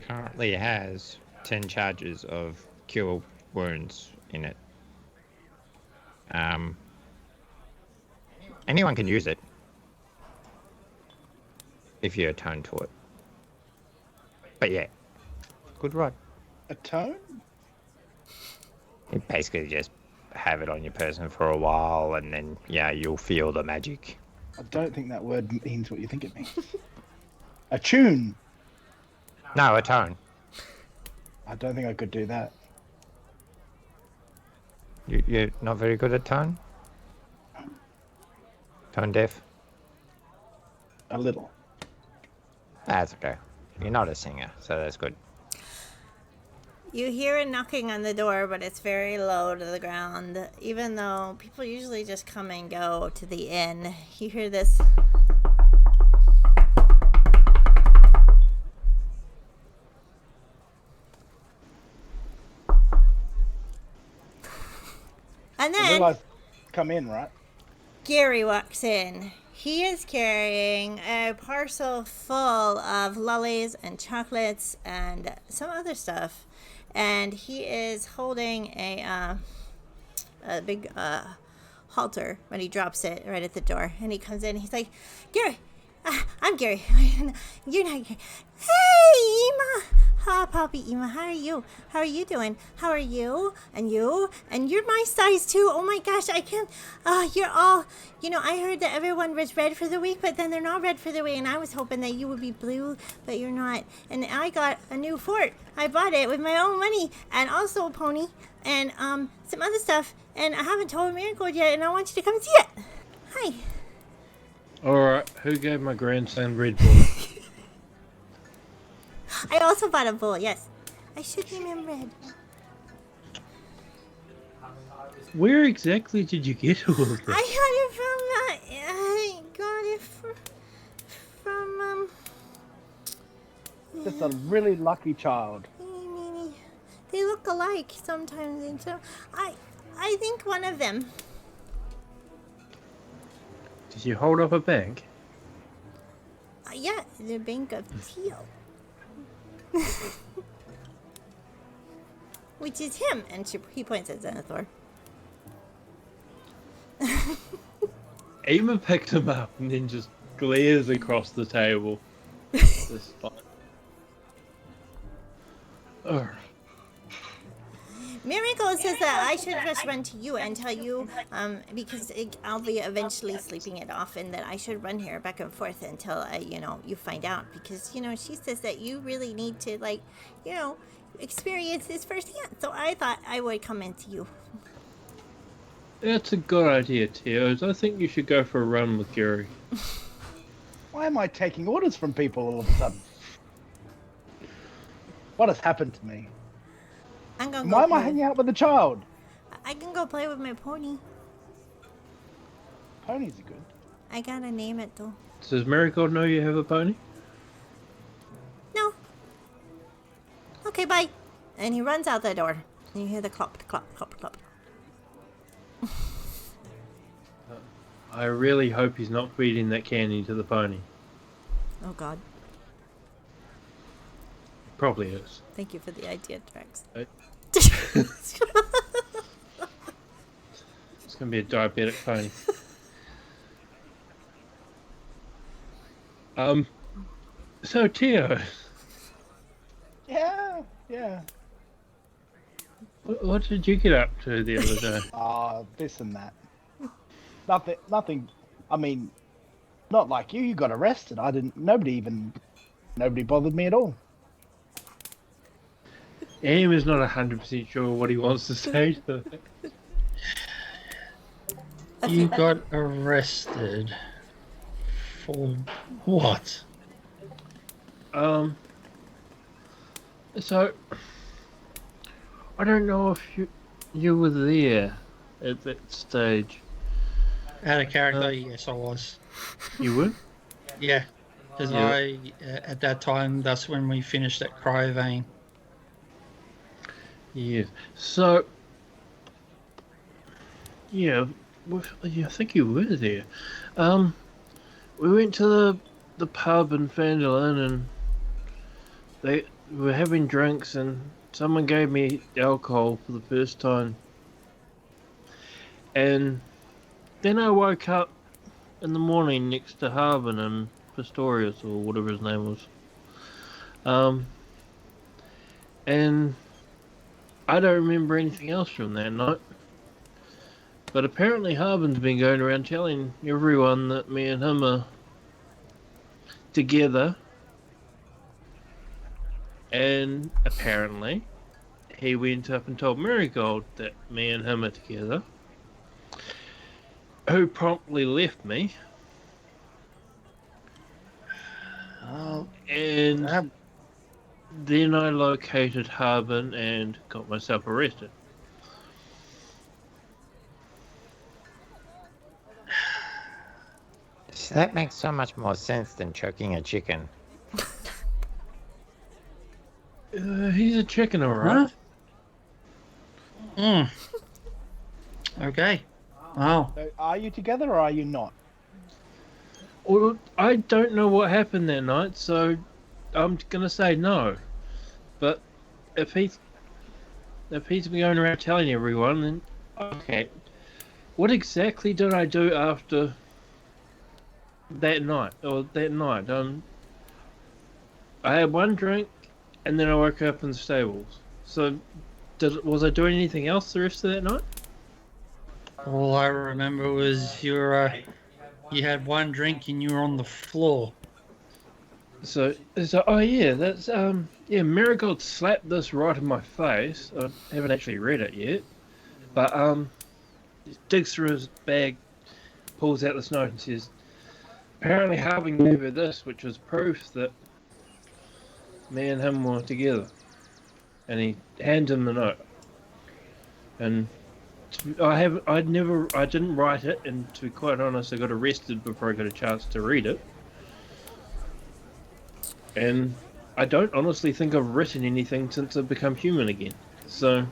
S4: currently has 10 charges of cure wounds in it. Anyone can use it if you attune to it. But yeah, good rod.
S3: Attune?
S4: You basically just have it on your person for a while, and then yeah, you'll feel the magic.
S3: I don't think that word means what you think it means. Attune.
S4: No, attune.
S3: I don't think I could do that.
S4: You're not very good at tone? Tone deaf?
S3: A little.
S4: That's okay. You're not a singer, so that's good.
S1: You hear a knocking on the door, but it's very low to the ground. Even though people usually just come and go to the inn, you hear this. And
S3: I
S1: then
S3: realized come in, right?
S1: Gary walks in. He is carrying a parcel full of lollies and chocolates and some other stuff. And he is holding a big halter when he drops it right at the door. And he comes in. He's like, Gary, I'm Gary. You're not Gary. Hey, Ema. Hi, Poppy Ema. How are you? How are you doing? How are you? And you? And you're my size too. Oh my gosh, I can't. You're all. I heard that everyone was red for the week, but then they're not red for the week. And I was hoping that you would be blue, but you're not. And I got a new fort. I bought it with my own money, and also a pony, and some other stuff. And I haven't told Marigold yet, and I want you to come see it. Hi.
S5: Alright, who gave my grandson Red Bull?
S1: I also bought a bull, yes. I should name him Red.
S5: Where exactly did you get all of this?
S1: I got it from
S3: Just a really lucky child.
S1: they look alike sometimes, and so I think one of them.
S5: Did you hold up a bank?
S1: Yeah, the Bank of Teal. Which is him, and he points at Zenithor.
S5: Ema picks him up and then just glares across the table. Just like, oh.
S1: Marigold says that I should just run to you and tell you, because I'll be eventually sleeping it off, and that I should run here back and forth until you find out, because she says that you really need to experience this firsthand. So I thought I would come into you.
S5: That's a good idea, Teos. I think you should go for a run with Gary.
S3: Why am I taking orders from people all of a sudden? What has happened to me?
S1: I'm gonna
S3: Why am I hanging out with a child?
S1: I can go play with my pony.
S3: Ponies are good.
S1: I gotta name it though.
S5: Does Marigold know you have a pony?
S1: No. Okay, bye. And he runs out the door. And you hear the clop, clop, clop, clop.
S5: I really hope he's not feeding that candy to the pony.
S1: Oh God.
S5: Probably is.
S1: Thank you for the idea, Drex.
S5: It's gonna be a diabetic pony. So Teo,
S3: Yeah.
S5: what did you get up to the other day?
S3: This and that. Nothing. I mean, not like you. You got arrested. Nobody bothered me at all.
S5: Aim is not 100% sure what he wants to say to that.
S7: You got arrested for what?
S5: So I don't know if you were there at that stage.
S7: Out of character, yes, I was.
S5: You were?
S7: Yeah, because
S5: Yeah.
S7: at that time, that's when we finished at Cryo Vein.
S5: Yes. So yeah, I think you were there. We went to the pub in Fandolin, and they were having drinks, and someone gave me alcohol for the first time. And then I woke up in the morning next to Harbin and Pistorius, or whatever his name was. And I don't remember anything else from that night. But apparently Harbin's been going around telling everyone that me and him are together. And apparently he went up and told Marigold that me and him are together, who promptly left me. And then I located Harbin and got myself arrested.
S6: So that makes so much more sense than choking a chicken.
S5: He's a chicken, alright.
S7: Okay. Wow.
S3: So are you together or are you not?
S5: Well, I don't know what happened that night, so I'm gonna say no. But if he's been going around telling everyone, then okay. What exactly did I do after that night? I had one drink, and then I woke up in the stables. So, was I doing anything else the rest of that night?
S7: All I remember was you had one drink and you were on the floor.
S5: So oh yeah, that's yeah. Marigold slapped this right in my face. I haven't actually read it yet, but he digs through his bag, pulls out this note, and says, "Apparently, Harbin gave her this, which was proof that me and him were together." And he hands him the note. And I didn't write it, and to be quite honest, I got arrested before I got a chance to read it. And I don't honestly think I've written anything since I've become human again. So,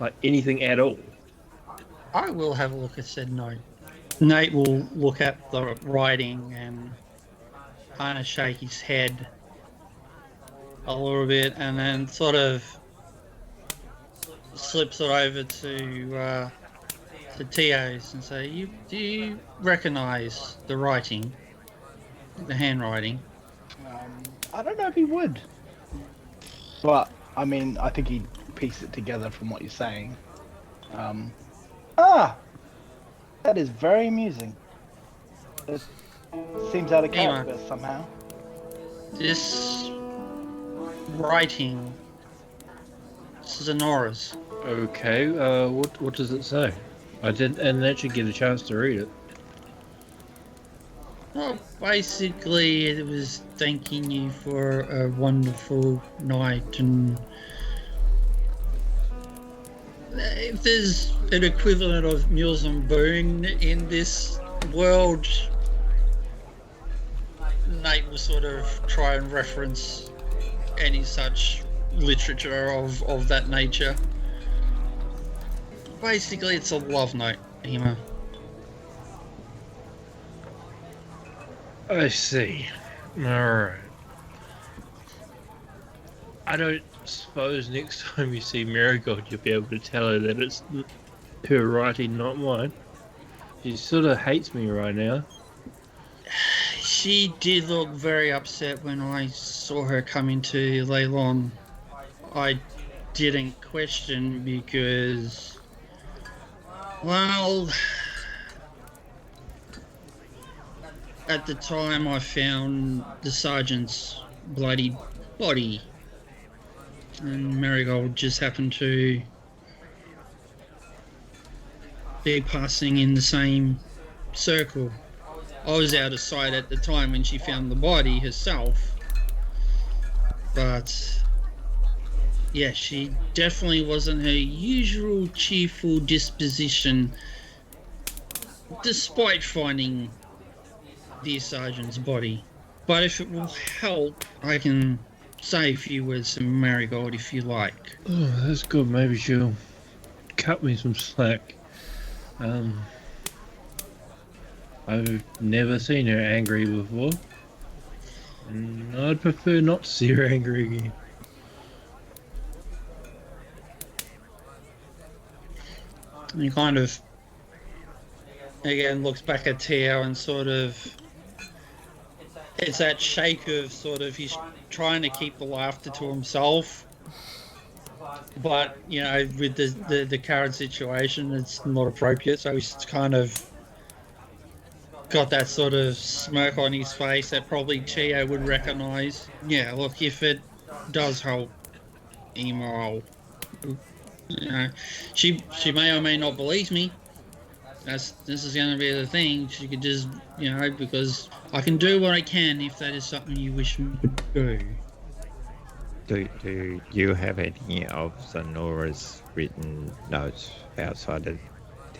S5: like anything at all.
S7: I will have a look at said note. Nate will look at the writing and kind of shake his head a little bit, and then sort of slips it over to Tio's and say, "Do you recognise the writing, the handwriting?"
S3: I don't know if he would. But, I mean, I think he'd piece it together from what you're saying. That is very amusing. It seems out of character somehow.
S7: This writing, Sonora's.
S5: Okay, what does it say? I didn't actually get a chance to read it.
S7: Well, basically, it was thanking you for a wonderful night, and if there's an equivalent of Mules and Boone in this world, Nate will sort of try and reference any such literature of that nature. Basically, it's a love note, Hema.
S5: I see. Alright. I don't suppose next time you see Marigold you'll be able to tell her that it's her writing, not mine. She sort of hates me right now.
S7: She did look very upset when I saw her come into Leilon. I didn't question because, well, at the time I found the sergeant's bloody body, and Marigold just happened to be passing in the same circle. I was out of sight at the time when she found the body herself, but yeah, she definitely wasn't her usual cheerful disposition, despite finding the sergeant's body. But if it will help, I can say a few words to Marigold if you like.
S5: Oh, that's good. Maybe she'll cut me some slack. I've never seen her angry before, and I'd prefer not to see her angry again.
S7: And he kind of, again, looks back at Tio and sort of, it's that shake of sort of, he's trying to keep the laughter to himself, but, you know, with the current situation, it's not appropriate, so he's kind of got that sort of smirk on his face that probably Tio would recognise. Yeah, look, if it does help Emo, you know, she may or may not believe me. This is going to be the thing. She could just, you know, because I can do what I can if that is something you wish me to do.
S4: Do you have any of Sonora's written notes outside of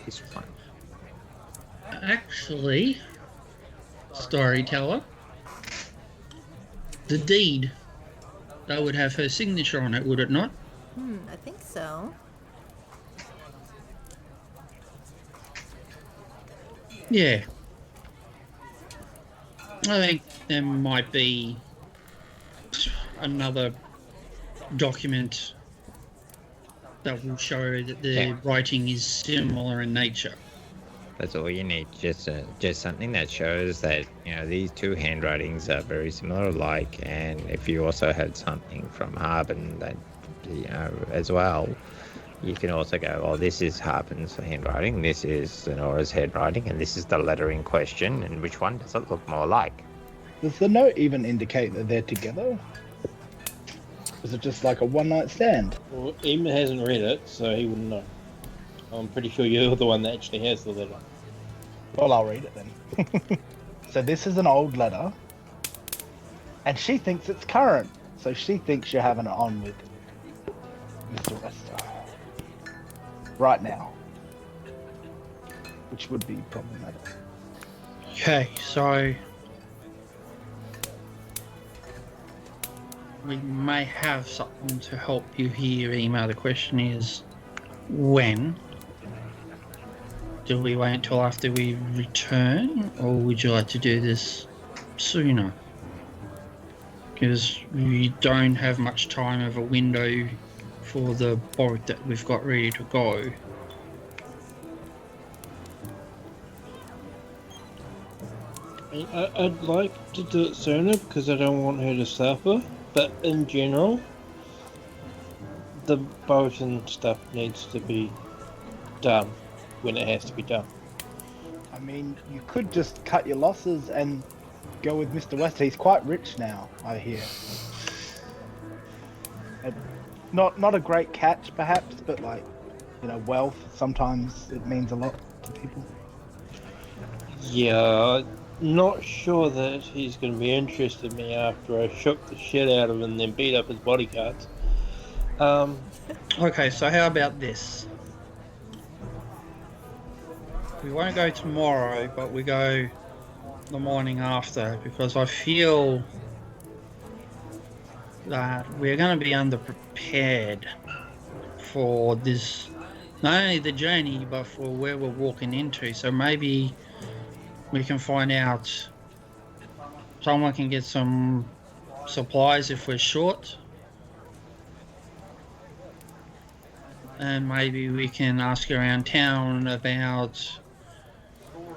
S4: this one?
S7: Actually, storyteller, the deed, that would have her signature on it, would it not?
S1: I think so.
S7: Yeah. I think there might be another document that will show that the
S6: Yeah.
S7: writing is similar in nature.
S6: That's all you need. Just something that shows that these two handwritings are very similar alike. And if you also had something from Harbin that as well, you can also go, oh, this is Harbin's handwriting, this is Sonora's handwriting, and this is the letter in question. And which one does it look more like?
S3: Does the note even indicate that they're together? Is it just like a one-night stand?
S5: Well, Eamon hasn't read it, so he wouldn't know. I'm pretty sure you're the one that actually has the letter.
S3: Well, I'll read it then. So this is an old letter, and she thinks it's current. So she thinks you're having it on with Mr. Wester right now, which would be problematic.
S7: Okay, so we may have something to help you here, Ema. The question is, when? Do we wait until after we return, or would you like to do this sooner? Because we don't have much time of a window for the boat that we've got ready to go.
S5: I'd like to do it sooner because I don't want her to suffer, but in general, the boat and stuff needs to be done when it has to be done.
S3: I mean, you could just cut your losses and go with Mr. Wester. He's quite rich now, I hear. And not a great catch, perhaps, but like, wealth, sometimes it means a lot to people.
S5: Yeah, not sure that he's going to be interested in me after I shook the shit out of him and then beat up his bodyguards.
S7: Okay, so how about this? We won't go tomorrow, but we go the morning after, because I feel that we're going to be underprepared for this, not only the journey, but for where we're walking into. So maybe we can find out, someone can get some supplies if we're short, and maybe we can ask around town about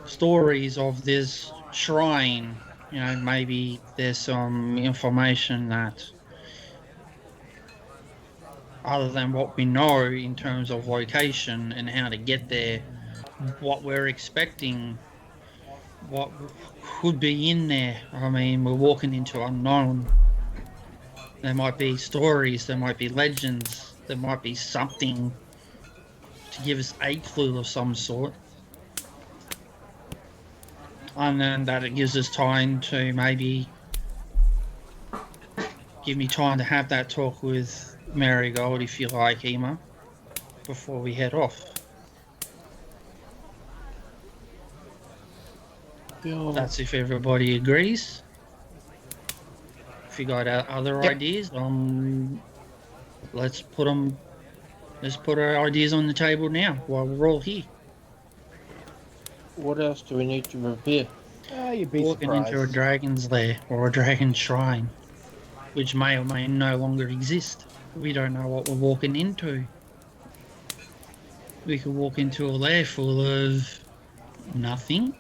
S7: stories of this shrine. Maybe there's some information that, other than what we know in terms of location and how to get there, what we're expecting, what could be in there. I mean, we're walking into unknown. There might be stories, there might be legends, there might be something to give us a clue of some sort. And then that it gives us time to maybe give me time to have that talk with Marigold, if you like, Ema, before we head off. That's if everybody agrees. If you got other ideas, let's put our ideas on the table now while we're all here.
S5: What else do we need to prepare?
S3: You'd be
S7: Walking
S3: surprised.
S7: into a dragon's lair or a dragon shrine, which may or may no longer exist. We don't know what we're walking into. We could walk into a lair full of nothing,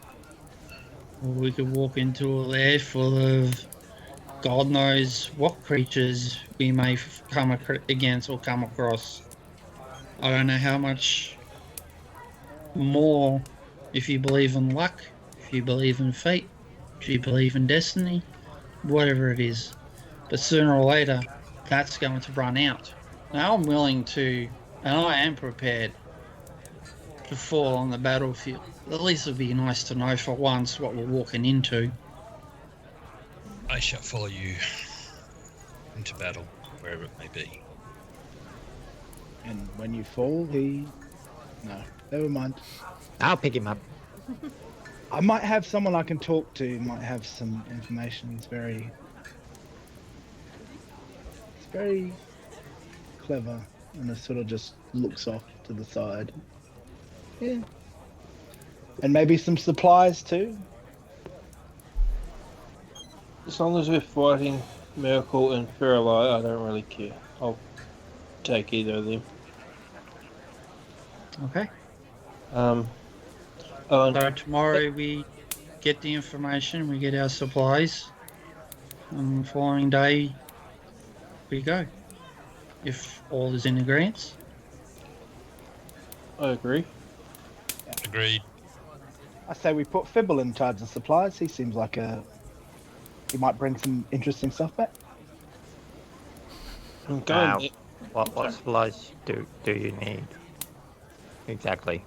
S7: or we could walk into a lair full of God knows what creatures we may come against or come across. I don't know how much more, if you believe in luck, if you believe in fate, if you believe in destiny, whatever it is. But sooner or later, that's going to run out. Now I'm willing to, and I am prepared to fall on the battlefield. At least it'd be nice to know for once what we're walking into.
S2: I shall follow you into battle, wherever it may be.
S3: And when you fall, No, never mind.
S6: I'll pick him up.
S3: I might have someone I can talk to, might have some information. It's very clever, and it sort of just looks off to the side. Yeah. And maybe some supplies too.
S5: As long as we're fighting Miracle and Feralite, I don't really care. I'll take either of them.
S7: Okay.
S5: Oh, and
S7: So tomorrow we get the information, we get our supplies, and the following day we go. If all is in agreement.
S5: I agree.
S2: Agreed.
S3: I say we put Fibble in charge of supplies. He seems like he might bring some interesting stuff back.
S5: I'm going
S4: Now,
S5: there.
S4: what supplies do you need? Exactly.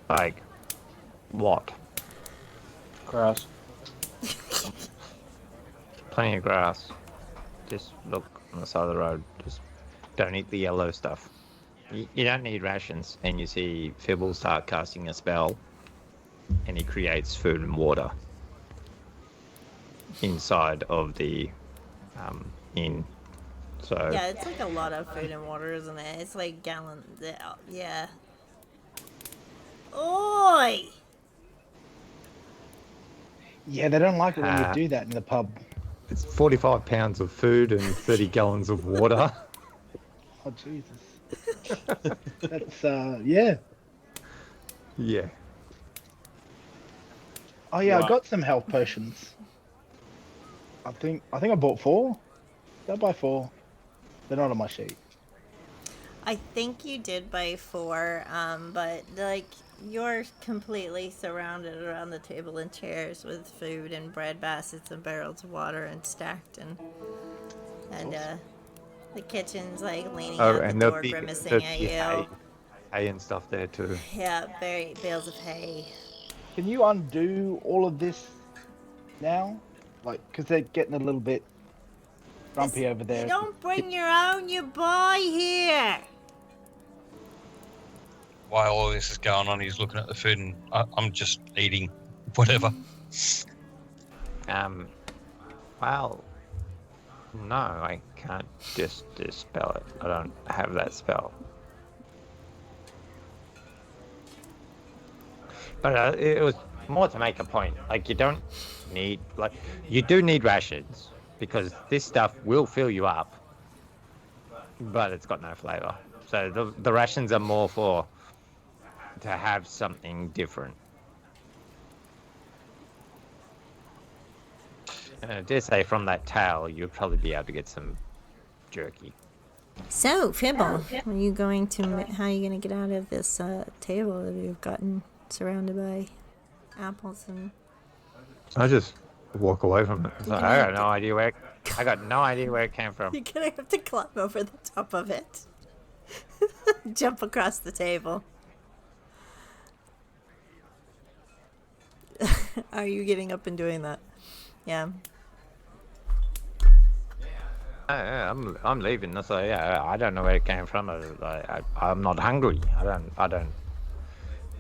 S4: Like, what?
S5: Grass.
S4: Plenty of grass. Just look on the side of the road. Just don't eat the yellow stuff. You don't need rations. And you see Fibble start casting a spell, and he creates food and water inside of the inn. So
S1: Yeah, it's like a lot of food and water, isn't it? It's like gallons. Yeah. Oi!
S3: Yeah, they don't like it when you do that in the pub.
S4: it's 45 pounds of food and 30 gallons of water.
S3: Oh Jesus. That's yeah.
S4: Yeah.
S3: Oh yeah,
S5: Right.
S3: I got some health potions. I think I bought 4. Did I buy 4? They're not on my sheet.
S1: I think you did buy 4, but like you're completely surrounded around the table in chairs with food and bread baskets and barrels of water and stacked and the kitchen's like leaning out the
S4: there'll
S1: door
S4: be
S1: grimacing at you.
S4: hay and stuff there too.
S1: Yeah, bales of hay.
S3: Can you undo all of this now? Like, because they're getting a little bit grumpy over there.
S1: You don't bring your own, you buy here.
S2: While all this is going on, he's looking at the food, and I'm just eating whatever.
S4: Well, no, I can't just dispel it. I don't have that spell. But it was more to make a point. Like, you don't need, like, you do need rations because this stuff will fill you up, but it's got no flavor. So the rations are more for to have something different. And I dare say from that tail, you'll probably be able to get some jerky.
S1: So, Fibble, are you going to? How are you going to get out of this table that you've gotten surrounded by apples and?
S4: I just walk away from it.
S1: You
S4: I
S1: can
S4: got
S1: have
S4: no idea where. I got no idea where it came from.
S1: You're gonna have to climb over the top of it. Jump across the table. Are you getting up and doing that? Yeah.
S4: Yeah, I'm leaving. So yeah, I don't know where it came from. I'm not hungry. I don't.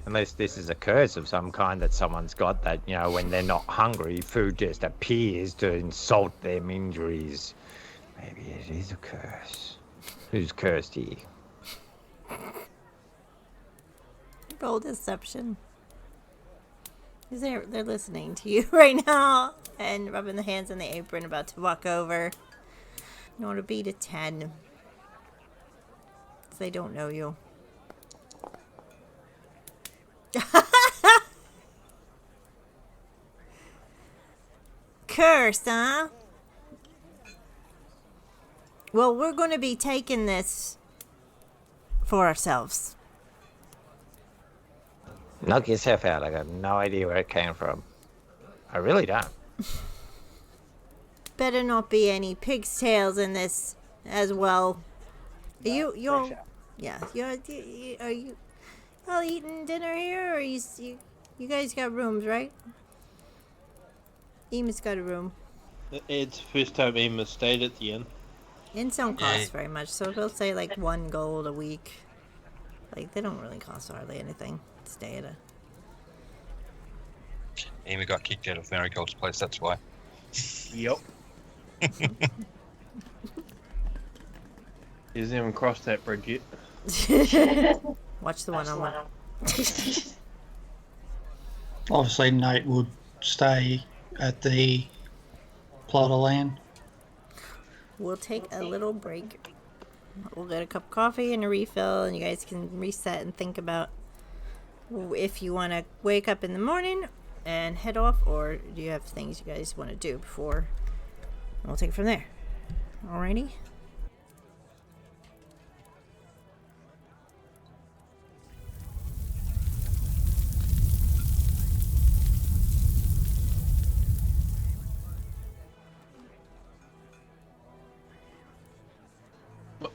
S4: Unless this is a curse of some kind that someone's got, that, you know, when they're not hungry, food just appears to insult their injuries. Maybe it is a curse. Who's cursed here?
S1: Roll deception. 'Cause they're listening to you right now and rubbing the hands on the apron, about to walk over. You want to beat a 10. 'Cause they don't know you. Cursed, huh? Well, we're going to be taking this for ourselves.
S4: Knock yourself out. I got no idea where it came from. I really don't.
S1: Better not be any pig's tails in this as well. You're are you all eating dinner here, or you guys got rooms, right? Emus got a room.
S5: It's the first time Emma stayed at the inn.
S1: Inns don't cost very much, so they'll say like 1 gold a week. Like, they don't really cost hardly anything to stay at a.
S2: Amy got kicked out of Marigold's place, that's why.
S3: Yep.
S5: He hasn't even crossed that bridge yet.
S1: Watch the one-on-one.
S7: Obviously, Nate would stay at the plot of land.
S1: We'll take a little break. We'll get a cup of coffee and a refill, and you guys can reset and think about if you want to wake up in the morning and head off, or do you have things you guys want to do before? We'll take it from there. Alrighty.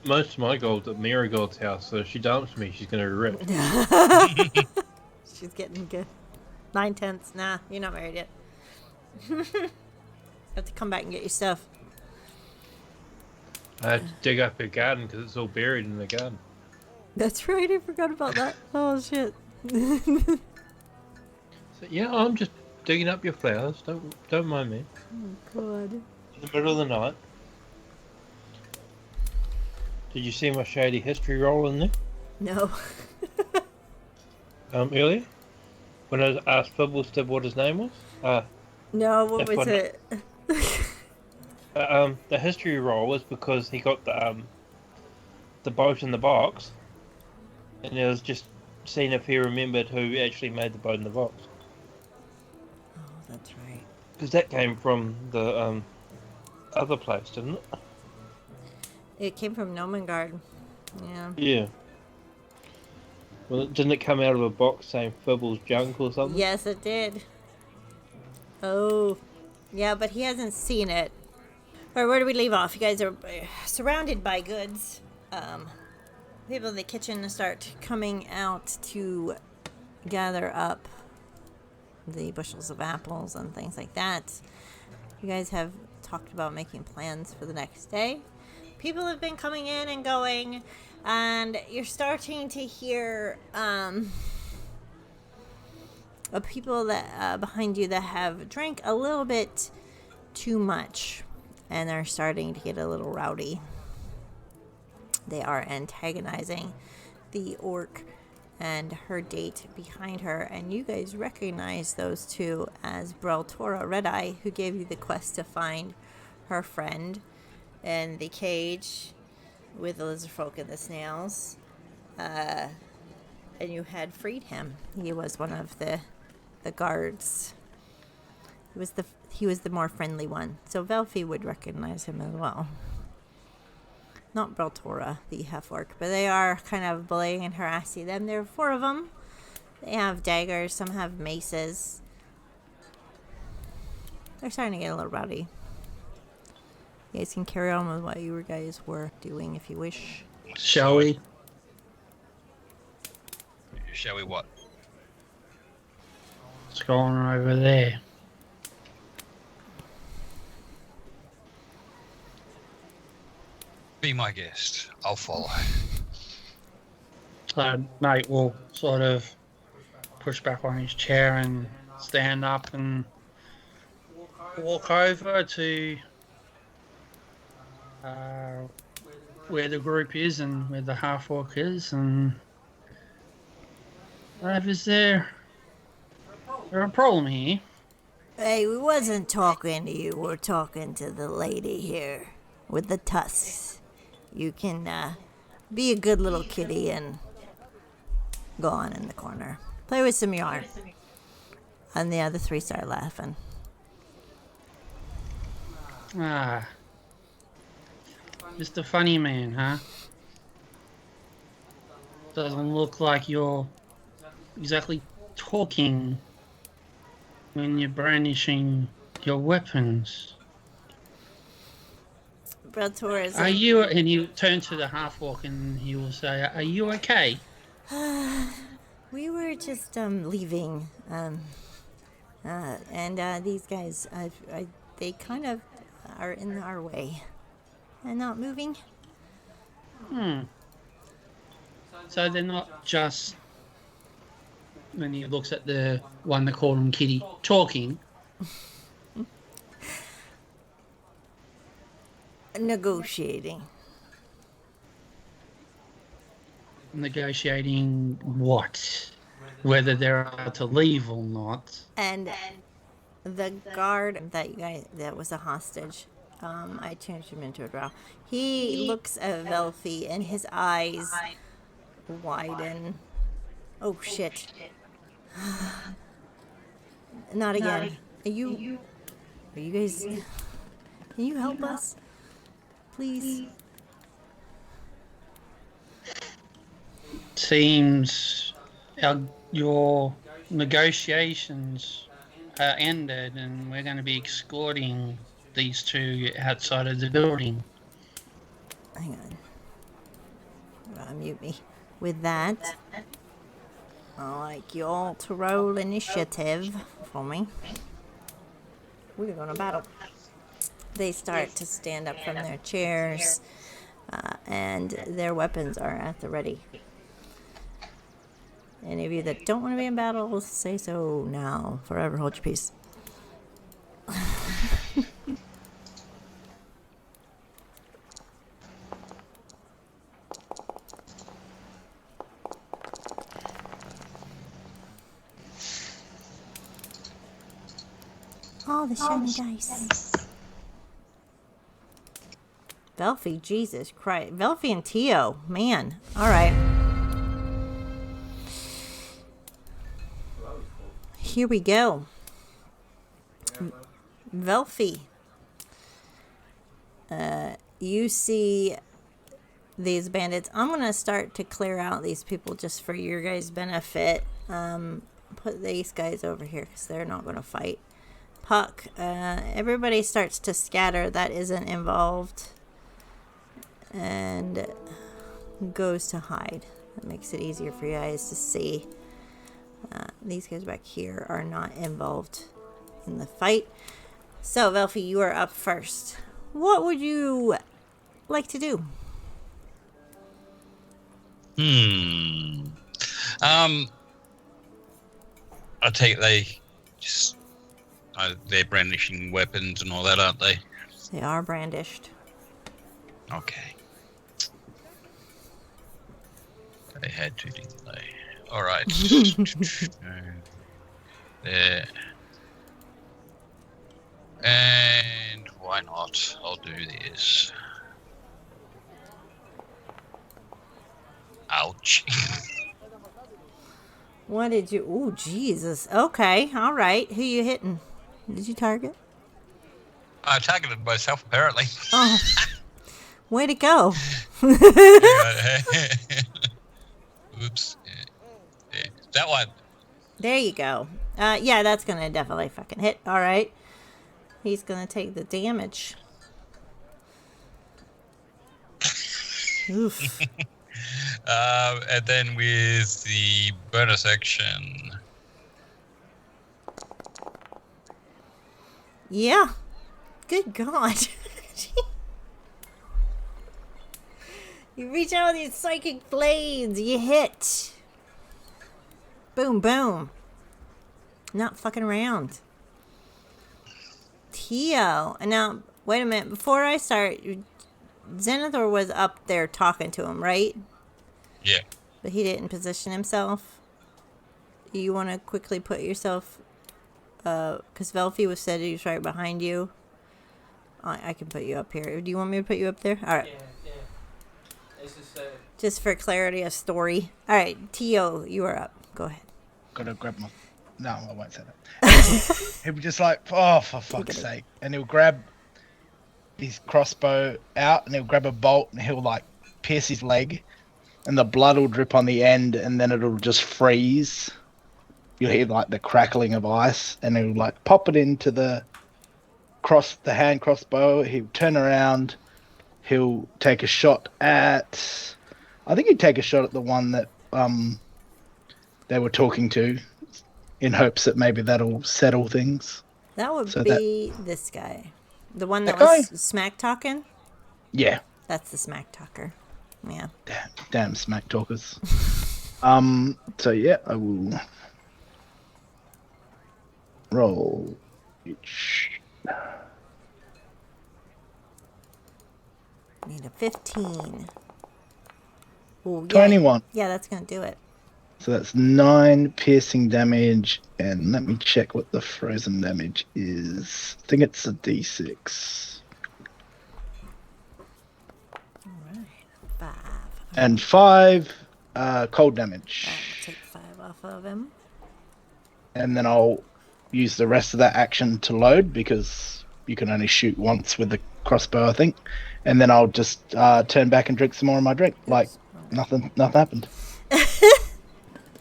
S5: Most of my gold's at Marigold's house, so if she dumps me, she's gonna rip.
S1: She's getting good. 9/10. Nah, you're not married yet. Have to come back and get your stuff.
S5: I had to dig up her garden because it's all buried in the garden.
S1: That's right, I forgot about that. Oh shit.
S5: So, yeah, I'm just digging up your flowers. Don't mind me.
S1: Oh god.
S5: In the middle of the night. Did you see my shady history roll in there?
S1: No.
S5: Earlier? When I asked Fibbles what his name was?
S1: No, what
S5: If
S1: was
S5: I-
S1: it?
S5: The history roll was because he got the boat in the box, and it was just seeing if he remembered who actually made the boat in the box.
S1: Oh, that's right.
S5: Because that came from the other place, didn't it?
S1: It came from Nomengard. Yeah.
S5: Yeah. Well, didn't it come out of a box saying Fibbles junk or something?
S1: Yes, it did. Oh. Yeah, but he hasn't seen it. Or where do we leave off? You guys are surrounded by goods. People in the kitchen start coming out to gather up the bushels of apples and things like that. You guys have talked about making plans for the next day. People have been coming in and going, and you're starting to hear people that behind you that have drank a little bit too much, and are starting to get a little rowdy. They are antagonizing the orc and her date behind her, and you guys recognize those two as Breltora Redeye, who gave you the quest to find her friend in the cage with the lizard folk and the snails, and you had freed him. He was one of the guards. He was the more friendly one, so Velfi would recognize him as well. Not Breltora, the half orc, but they are kind of bullying and harassing them. There are 4 of them. They have daggers, some have maces. They're starting to get a little rowdy. You guys can carry on with what you guys were doing if you wish.
S7: Shall we?
S2: Shall we what?
S7: Let's go on over there.
S2: Be my guest. I'll follow.
S7: So Nate will sort of push back on his chair and stand up and walk over to where the group is and where the half-orc is, and is there a problem here?
S1: Hey, we wasn't talking to you. We're talking to the lady here with the tusks. You can be a good little kitty and go on in the corner. Play with some yarn. And the other 3 start laughing.
S7: Ah, Mr. Funny Man, huh? Doesn't look like you're exactly talking when you're brandishing your weapons.
S1: Breltora is
S7: Are you? And he'll turn to the half-orc and he will say, "Are you okay?"
S1: We were just leaving, and these guys, they kind of are in our way and not moving.
S7: So they're not just, when he looks at the one that called him Kitty, talking.
S1: Negotiating.
S7: Negotiating what? whether they're allowed to leave or not.
S1: And the guard that was a hostage, I changed him into a drow. He looks at Velfie and his eyes widen. Oh shit. Not again. Are you guys, can you help us? Please?
S7: Seems your negotiations are ended and we're going to be escorting these two outside of the building.
S1: Hang on. Unmute me. With that, I'd like you all to roll initiative for me. We're going to battle. They start to stand up from their chairs, and their weapons are at the ready. Any of you that don't want to be in battle, say so now. Forever hold your peace. Oh, the shiny dice. Velfie, Jesus Christ. Velfie and Tio, man. All right. Here we go. Velfie. You see these bandits. I'm going to start to clear out these people just for your guys' benefit. Put these guys over here because they're not going to fight. Puck, everybody starts to scatter that isn't involved and goes to hide. That makes it easier for you guys to see. These guys back here are not involved in the fight. So, Velfie, you are up first. What would you like to do?
S2: I take they just they're brandishing weapons and all that, aren't they?
S1: They are brandished.
S2: Okay. They had to, didn't they? All right. There. And why not? I'll do this. Ouch.
S1: What did you... Oh, Jesus. Okay. All right. Who you hitting? Did you target?
S2: I targeted myself, apparently.
S1: Oh. Way to go.
S2: Oops. Yeah. That one.
S1: There you go. Yeah, that's going to definitely fucking hit. All right. He's going to take the damage. Oof.
S2: And then with the bonus action.
S1: Yeah. Good God. You reach out with your psychic blades. You hit. Boom, boom. Not fucking around. Tio. Now, wait a minute. Before I start, Zenithor was up there talking to him, right?
S2: Yeah.
S1: But he didn't position himself. You want to quickly put yourself... because Velfie was said he was right behind you. I can put you up here. Do you want me to put you up there? All right.
S5: Yeah. It's
S1: just for clarity of story. All right, Tio, you are up. Go ahead.
S3: Gotta grab my... No, I won't say that. He'll be just like, oh, for fuck's sake. And he'll grab his crossbow out and he'll grab a bolt and he'll like pierce his leg and the blood will drip on the end and then it'll just freeze. You'll hear like the crackling of ice and he'll like pop it into the hand crossbow. He'll turn around. He'll take a shot at... I think he'd take a shot at the one that they were talking to in hopes that maybe that'll settle things.
S1: That would be this guy. The one that
S3: guy?
S1: was smack talking?
S3: Yeah.
S1: That's the smack talker. Yeah.
S3: Damn smack talkers. So yeah, I will roll each.
S1: Need a 15. Ooh, yeah.
S3: 21.
S1: Yeah, that's going to do it.
S3: So that's 9 piercing damage, and let me check what the frozen damage is. I think it's a d6.
S1: All right. 5.
S3: And 5 cold
S1: We'll
S3: damage.
S1: take 5 off of him.
S3: And then I'll use the rest of that action to load, because you can only shoot once with the crossbow, I think. And then I'll just turn back and drink some more of my drink. Like nothing happened.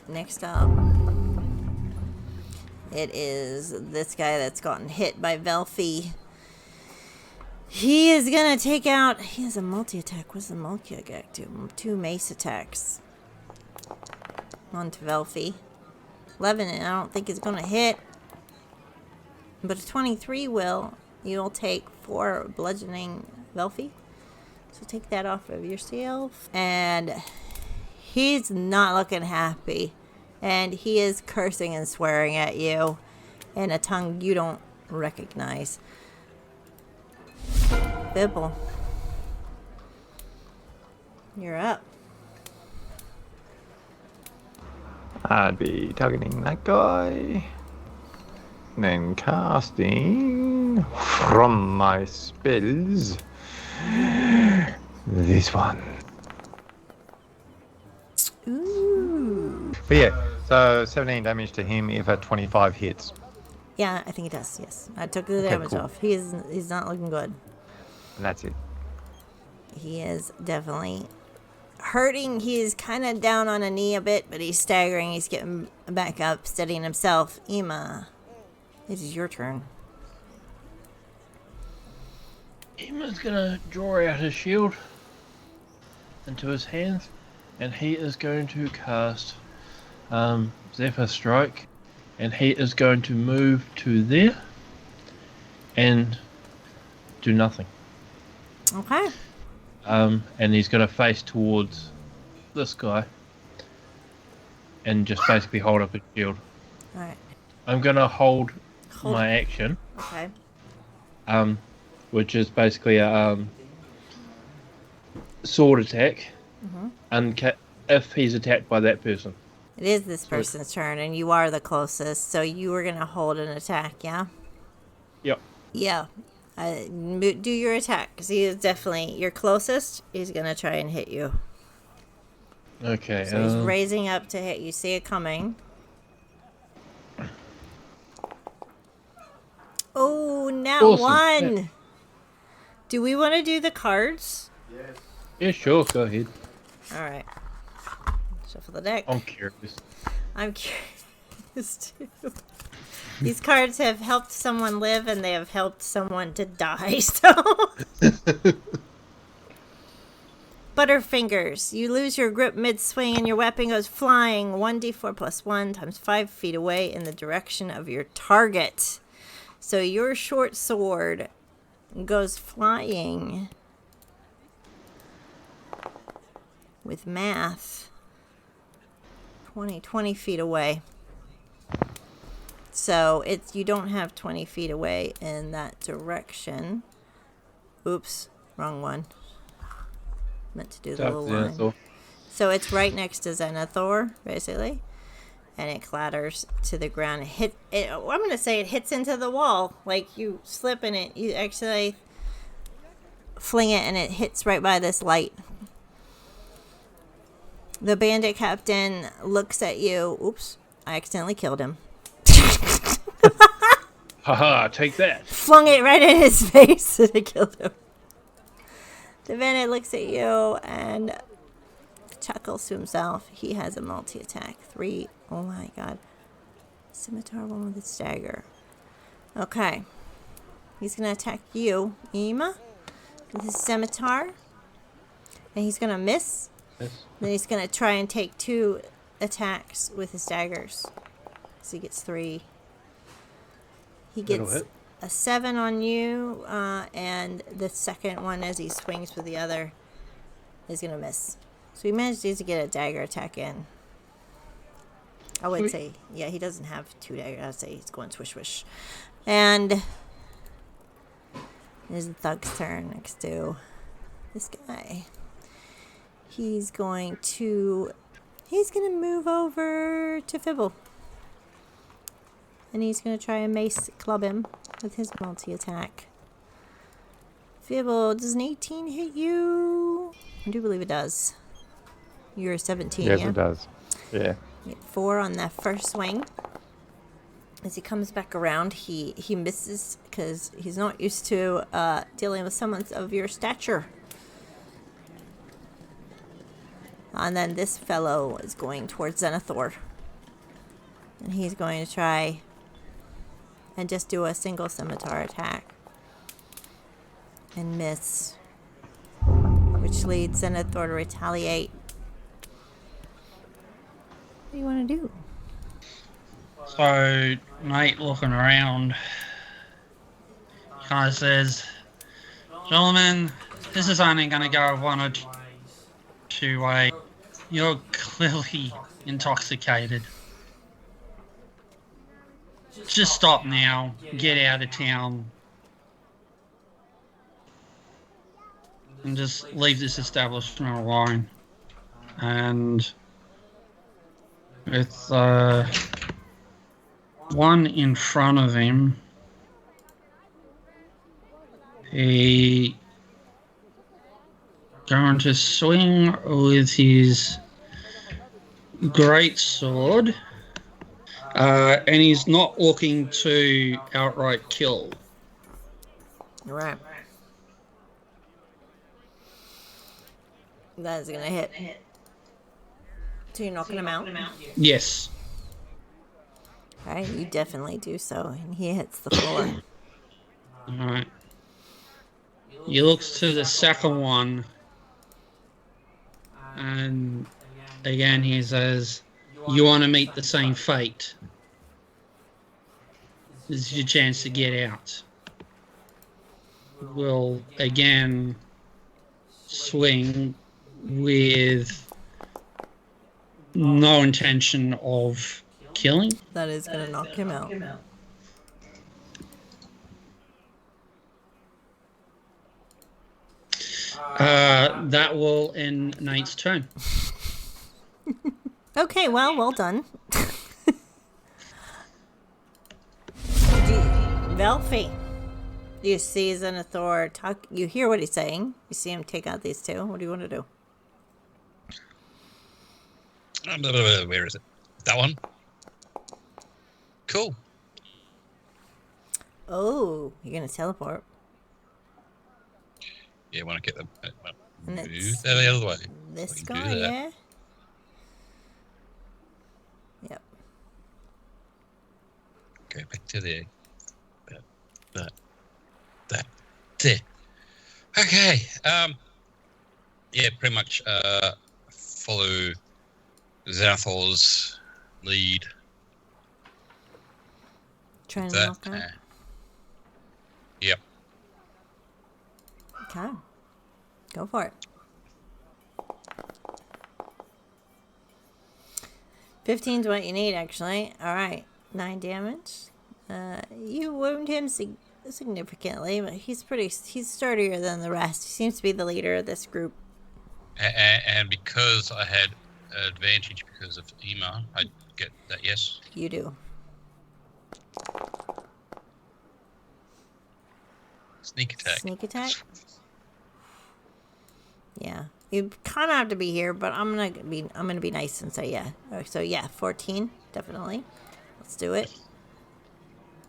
S1: Next up, it is this guy that's gotten hit by Velfie. He is gonna take out. He has a multi-attack. What's the multi-attack do? 2 mace attacks onto Velfie. 11, and I don't think it's gonna hit, but a 23 will. You'll take 4 bludgeoning, Velfie. So take that off of yourself, and he's not looking happy, and he is cursing and swearing at you in a tongue you don't recognize. Bibble, you're up.
S4: I'd be targeting that guy. Then casting from my spells this one.
S1: Ooh.
S4: But yeah, so 17 damage to him if at 25 hits.
S1: Yeah, I think it does. Yes, I took the
S4: Okay,
S1: damage
S4: cool.
S1: off. He's not looking good.
S4: And that's it.
S1: He is definitely hurting. He is kind of down on a knee a bit, but he's staggering. He's getting back up, steadying himself. Ema, it is your turn.
S5: Emma's gonna draw out his shield into his hands, and he is going to cast Zephyr Strike, and he is going to move to there and do nothing.
S1: Okay.
S5: And he's going to face towards this guy and just basically hold up his shield.
S1: All right.
S5: I'm going to hold
S1: Hold.
S5: my action,
S1: Okay.
S5: which is basically a sword attack, if he's attacked by that person.
S1: It is this person's turn, and you are the closest, so you were gonna hold an attack, yeah?
S5: Yep.
S1: Yeah. Do your attack, because he is definitely your closest. He's gonna try and hit you.
S5: Okay.
S1: So he's raising up to hit you. See it coming. Oh, now
S5: Awesome.
S1: 1. Do we want to do the cards?
S5: Yeah, sure. Go ahead.
S1: All right. Shuffle the deck.
S5: I'm curious.
S1: I'm curious too. These cards have helped someone live, and they have helped someone to die. So, Butterfingers. You lose your grip mid-swing, and your weapon goes flying 1d4 plus 1 times 5 feet away in the direction of your target. So your short sword goes flying with math 20 feet away. So you don't have 20 feet away in that direction. Oops, wrong one. Meant to do the little line. So it's right next to Zenithor, basically. And it clatters to the ground. I'm going to say it hits into the wall. Like you slip in it. You actually fling it and it hits right by this light. The bandit captain looks at you. Oops, I accidentally killed him.
S5: Haha, take that.
S1: Flung it right in his face and it killed him. The bandit looks at you and chuckles to himself. He has a multi-attack. 3. Oh my god. Scimitar, one with a stagger. Okay. He's going to attack you, Ema, with his scimitar. And he's going to miss.
S5: Yes.
S1: Then he's going to try and take 2 attacks with his daggers. So he gets 3. He
S5: That'll
S1: gets
S5: hit.
S1: a 7 on you, and the second one, as he swings with the other, is going to miss. So he manages to get a dagger attack in. I would say, yeah, he doesn't have 2 daggers. I'd say he's going swish swish. And there's the thug's turn next to this guy. He's going to He's going to move over to Fibble. And he's going to try and mace club him with his multi-attack. Fibble, does an 18 hit you? I do believe it does. You're 17,
S4: Yes,
S1: yeah?
S4: it does. Yeah.
S1: You get 4 on that first swing. As he comes back around, he misses because he's not used to dealing with someone of your stature. And then this fellow is going towards Zenithor. And he's going to try and just do a single scimitar attack. And miss. Which leads Zenithor to retaliate. What do you want to do?
S7: So, Nate looking around, kind of says, "Gentlemen, this is only going to go one or two ways. You're clearly intoxicated. Just stop now, get out of town, and just leave this establishment alone." And with one in front of him, he going to swing with his great sword, and he's not looking to outright kill.
S1: Right. That is going to hit. So you're knocking him out?
S7: Yes.
S1: Alright, you definitely do so. And he hits the floor.
S7: Alright. He looks to the second one, and again he says, "You want to meet the same fate. This is your chance to get out." Will again swing with no intention of killing.
S1: That is going to knock him out.
S7: That will end Nate's turn.
S1: Okay, well done. Velfie. You see Zenithor talk. You hear what he's saying. You see him take out these two. What do you want to do?
S2: Where is it? That one? Cool.
S1: Oh, you're going to teleport.
S2: Yeah, I want to get them.
S1: And
S2: Move
S1: it's
S2: that the other way.
S1: This
S2: We can do
S1: guy,
S2: that.
S1: yeah? Yep.
S2: Go back to there. That. There. Okay. Yeah, pretty much follow Zenithor's lead.
S1: Trying to
S2: That.
S1: knock out.
S2: Yep.
S1: Okay. Go for it. 15 is what you need, actually. Alright. 9 damage. You wound him significantly, but he's sturdier than the rest. He seems to be the leader of this group.
S2: And because I had advantage because of Ema, I get that, yes?
S1: You do.
S2: Sneak attack.
S1: Sneak attack? Yeah. You kind of have to be here, but I'm gonna be nice and say yeah. So yeah, 14, definitely. Let's do it.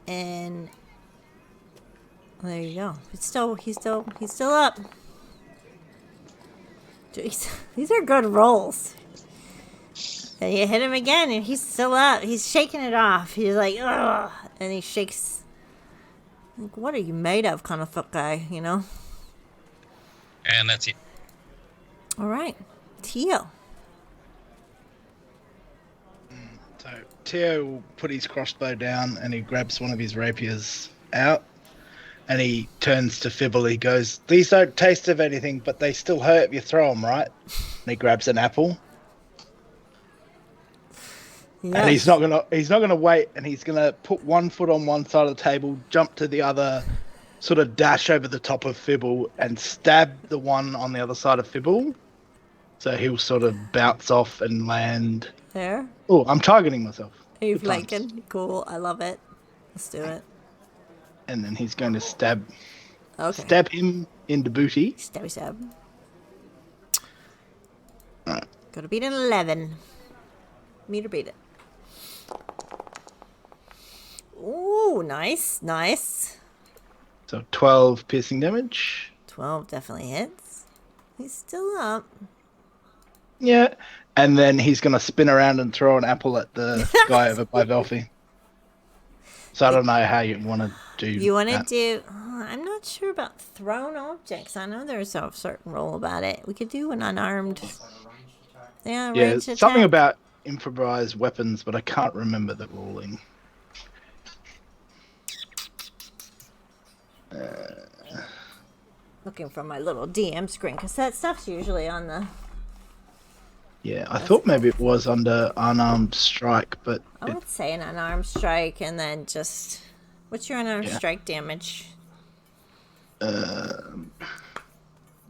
S1: And there you go. He's still up. Jeez, these are good rolls. And you hit him again, and he's still up. He's shaking it off. He's like, ugh, and he shakes. Like, what are you made of, kind of fuck guy, you know?
S2: And that's it.
S1: All right, Tio.
S3: So Tio will put his crossbow down and he grabs one of his rapiers out and he turns to Fibble. He goes, "These don't taste of anything, but they still hurt if you throw them, right?" And he grabs an apple.
S1: Yes.
S3: And he's not gonna wait, and he's gonna put one foot on one side of the table, jump to the other, sort of dash over the top of Fibble and stab the one on the other side of Fibble. So he'll sort of bounce off and land.
S1: There.
S3: Oh, I'm targeting myself.
S1: Are you
S3: Good times.
S1: flanking? Cool. I love it. Let's do it.
S3: And then he's going to stab
S1: Okay.
S3: him in the booty.
S1: Stabby stab.
S3: Right.
S1: Gotta beat an 11. Meter beat it. Ooh, nice. Nice.
S3: So 12 piercing damage.
S1: 12 definitely hits. He's still up.
S3: Yeah. And then he's going to spin around and throw an apple at the guy over by Velfie. So I don't know how you want to do
S1: You want to
S3: that.
S1: do... I'm not sure about thrown objects. I know there's a certain rule about it. We could do an unarmed... Yeah,
S3: Yeah,
S1: ranged attack.
S3: something about improvised weapons, but I can't remember the ruling.
S1: Looking for my little DM screen, because that stuff's usually on the...
S3: Yeah, I thought maybe it was under unarmed strike, but
S1: I would say an unarmed strike, and then just... What's your unarmed strike damage? Let's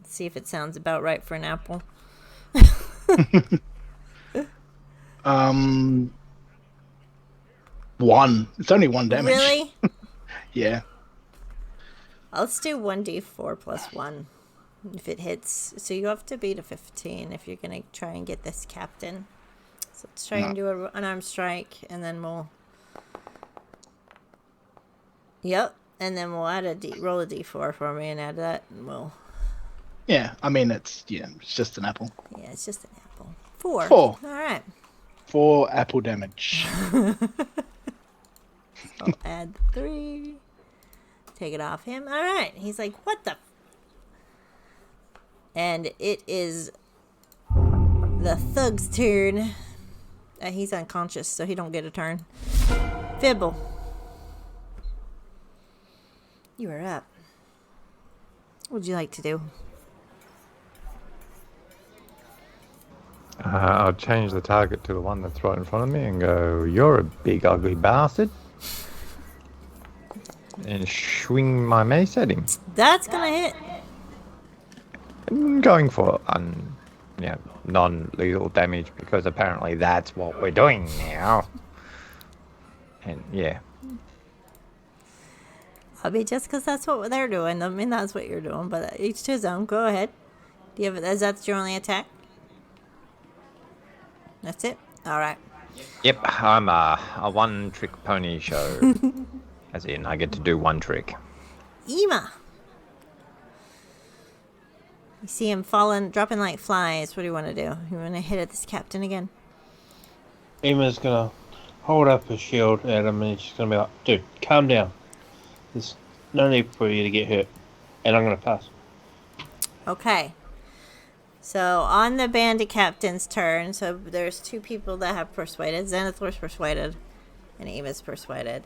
S1: see if it sounds about right for an apple.
S3: 1. It's only 1 damage.
S1: Really?
S3: Yeah.
S1: Let's do 1d4 plus 1 if it hits. So you have to beat a 15 if you're going to try and get this captain. So let's try and do an unarmed strike, and then we'll... Yep. And then we'll add roll a d4 for me and add that, and we'll...
S3: Yeah, I mean, it's just an apple.
S1: Yeah, it's just an apple. 4.
S3: 4.
S1: All right.
S3: 4 apple damage.
S1: I'll add 3. Take it off him. All right. He's like, what the... And it is the thug's turn. He's unconscious, so he don't get a turn. Fibble. You are up. What would you like to do?
S4: I'll change the target to the one that's right in front of me and go, "You're a big ugly bastard," and swing my mace at him.
S1: That's gonna hit.
S4: I'm going for non-lethal damage because apparently that's what we're doing now. And yeah.
S1: I mean, just because that's what they're doing, I mean, that's what you're doing, but each to his own. Go ahead. Do you have... Is that your only attack? That's it? All right.
S4: Yep, I'm a one-trick pony show. As in, I get to do one trick.
S1: Ema. You see him falling, dropping like flies. What do you want to do? You want to hit at this captain again?
S5: Emma's gonna hold up her shield at him and she's gonna be like, "Dude, calm down. There's no need for you to get hurt." And I'm gonna pass.
S1: Okay. So on the bandit captain's turn, so there's 2 people that have persuaded. Zenithor's persuaded, and Ema's persuaded.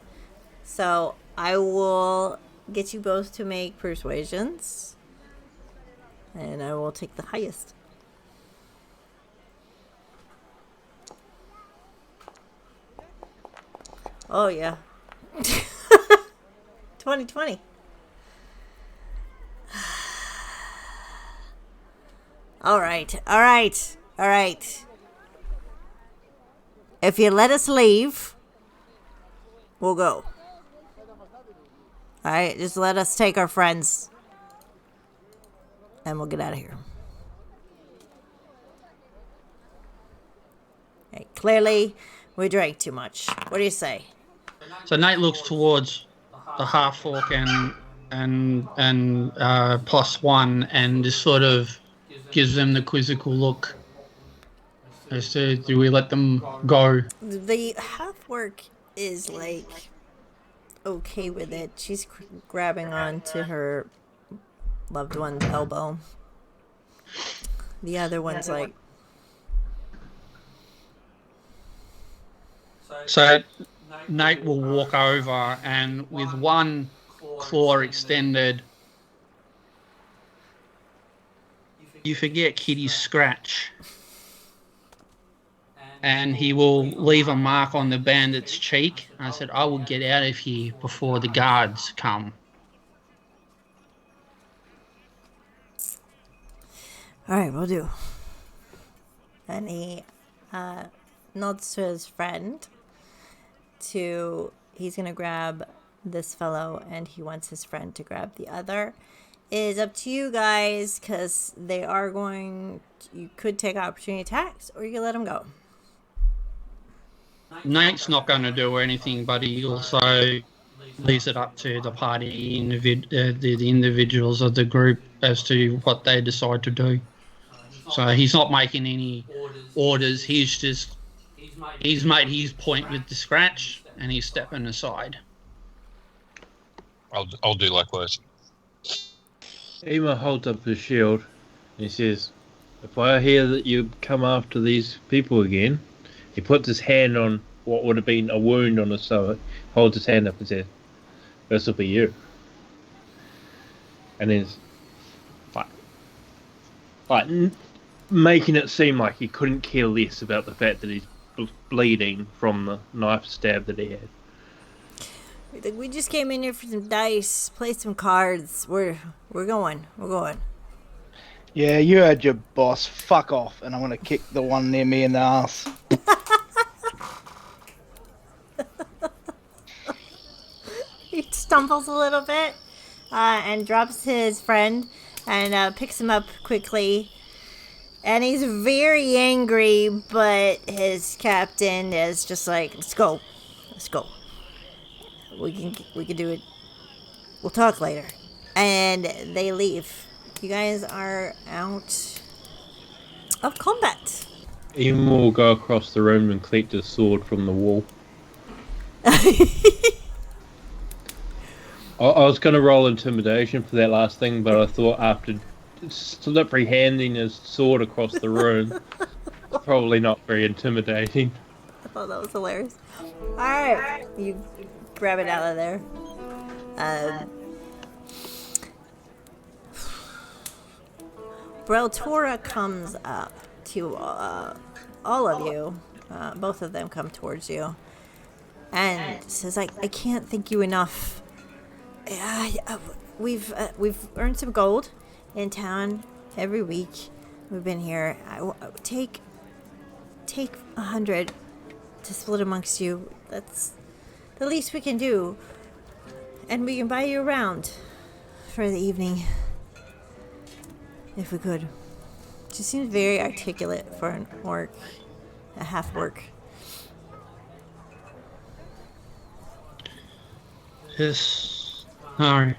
S1: So I will get you both to make persuasions, and I will take the highest. Oh yeah. 2020. All right. If you let us leave, we'll go. All right, just let us take our friends, and we'll get out of here. Okay, clearly, we drank too much. What do you say?
S7: So Nate looks towards the half orc and +1, and just sort of gives them the quizzical look as to, do we let them go?
S1: The half-orc is like okay with it. She's grabbing on to her loved one's elbow. The other one's like...
S7: So Nate will walk over and with one claw extended, you forget Kitty's scratch, and he will leave a mark on the bandit's cheek. I said, "I will get out of here before the guards come."
S1: All right, we'll do. And he nods to his friend he's going to grab this fellow, and he wants his friend to grab the other. It is up to you guys, because they are you could take opportunity attacks, or you can let them go.
S7: Nate's not going to do anything, but he also leaves it up to the party, the individuals of the group as to what they decide to do. So he's not making any orders. He's made his point with the scratch, and he's stepping aside.
S2: I'll do likewise.
S5: Ema holds up his shield and he says, "If I hear that you come after these people again," he puts his hand on what would have been a wound on his stomach, holds his hand up and says, "This will be you." And then making it seem like he couldn't care less about the fact that he's bleeding from the knife stab that he had.
S1: We just came in here for some dice, play some cards. We're going.
S3: Yeah, you heard your boss. Fuck off, and I'm gonna kick the one near me in the ass.
S1: He stumbles a little bit and drops his friend and picks him up quickly. And he's very angry, but his captain is just like, let's go. We can do it. We'll talk later. And they leave. You guys are out of combat.
S5: Ema will go across the room and collect his sword from the wall. I was going to roll intimidation for that last thing, but I thought after slippery handing his sword across the room, probably not very intimidating.
S1: I thought that was hilarious. Alright, you grab it out of there. Breltora comes up to all of you. Both of them come towards you. And says, I can't thank you enough. We've earned some gold in town every week. We've been here. Take 100 to split amongst you. That's the least we can do. And we can buy you around for the evening. If we could. She seems very articulate for an orc. A half-orc.
S7: Yes. No.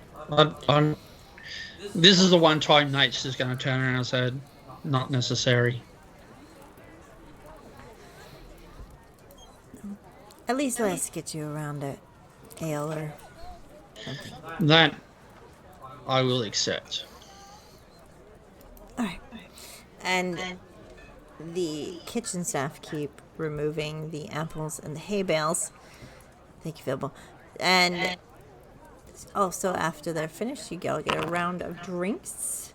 S7: This is the one time Nate's just going to turn around and say, not necessary.
S1: At least let's get you around a ale or something.
S7: That I will accept.
S1: Alright. And the kitchen staff keep removing the apples and the hay bales. Thank you, Fibble. And also, after they're finished, you all get a round of drinks.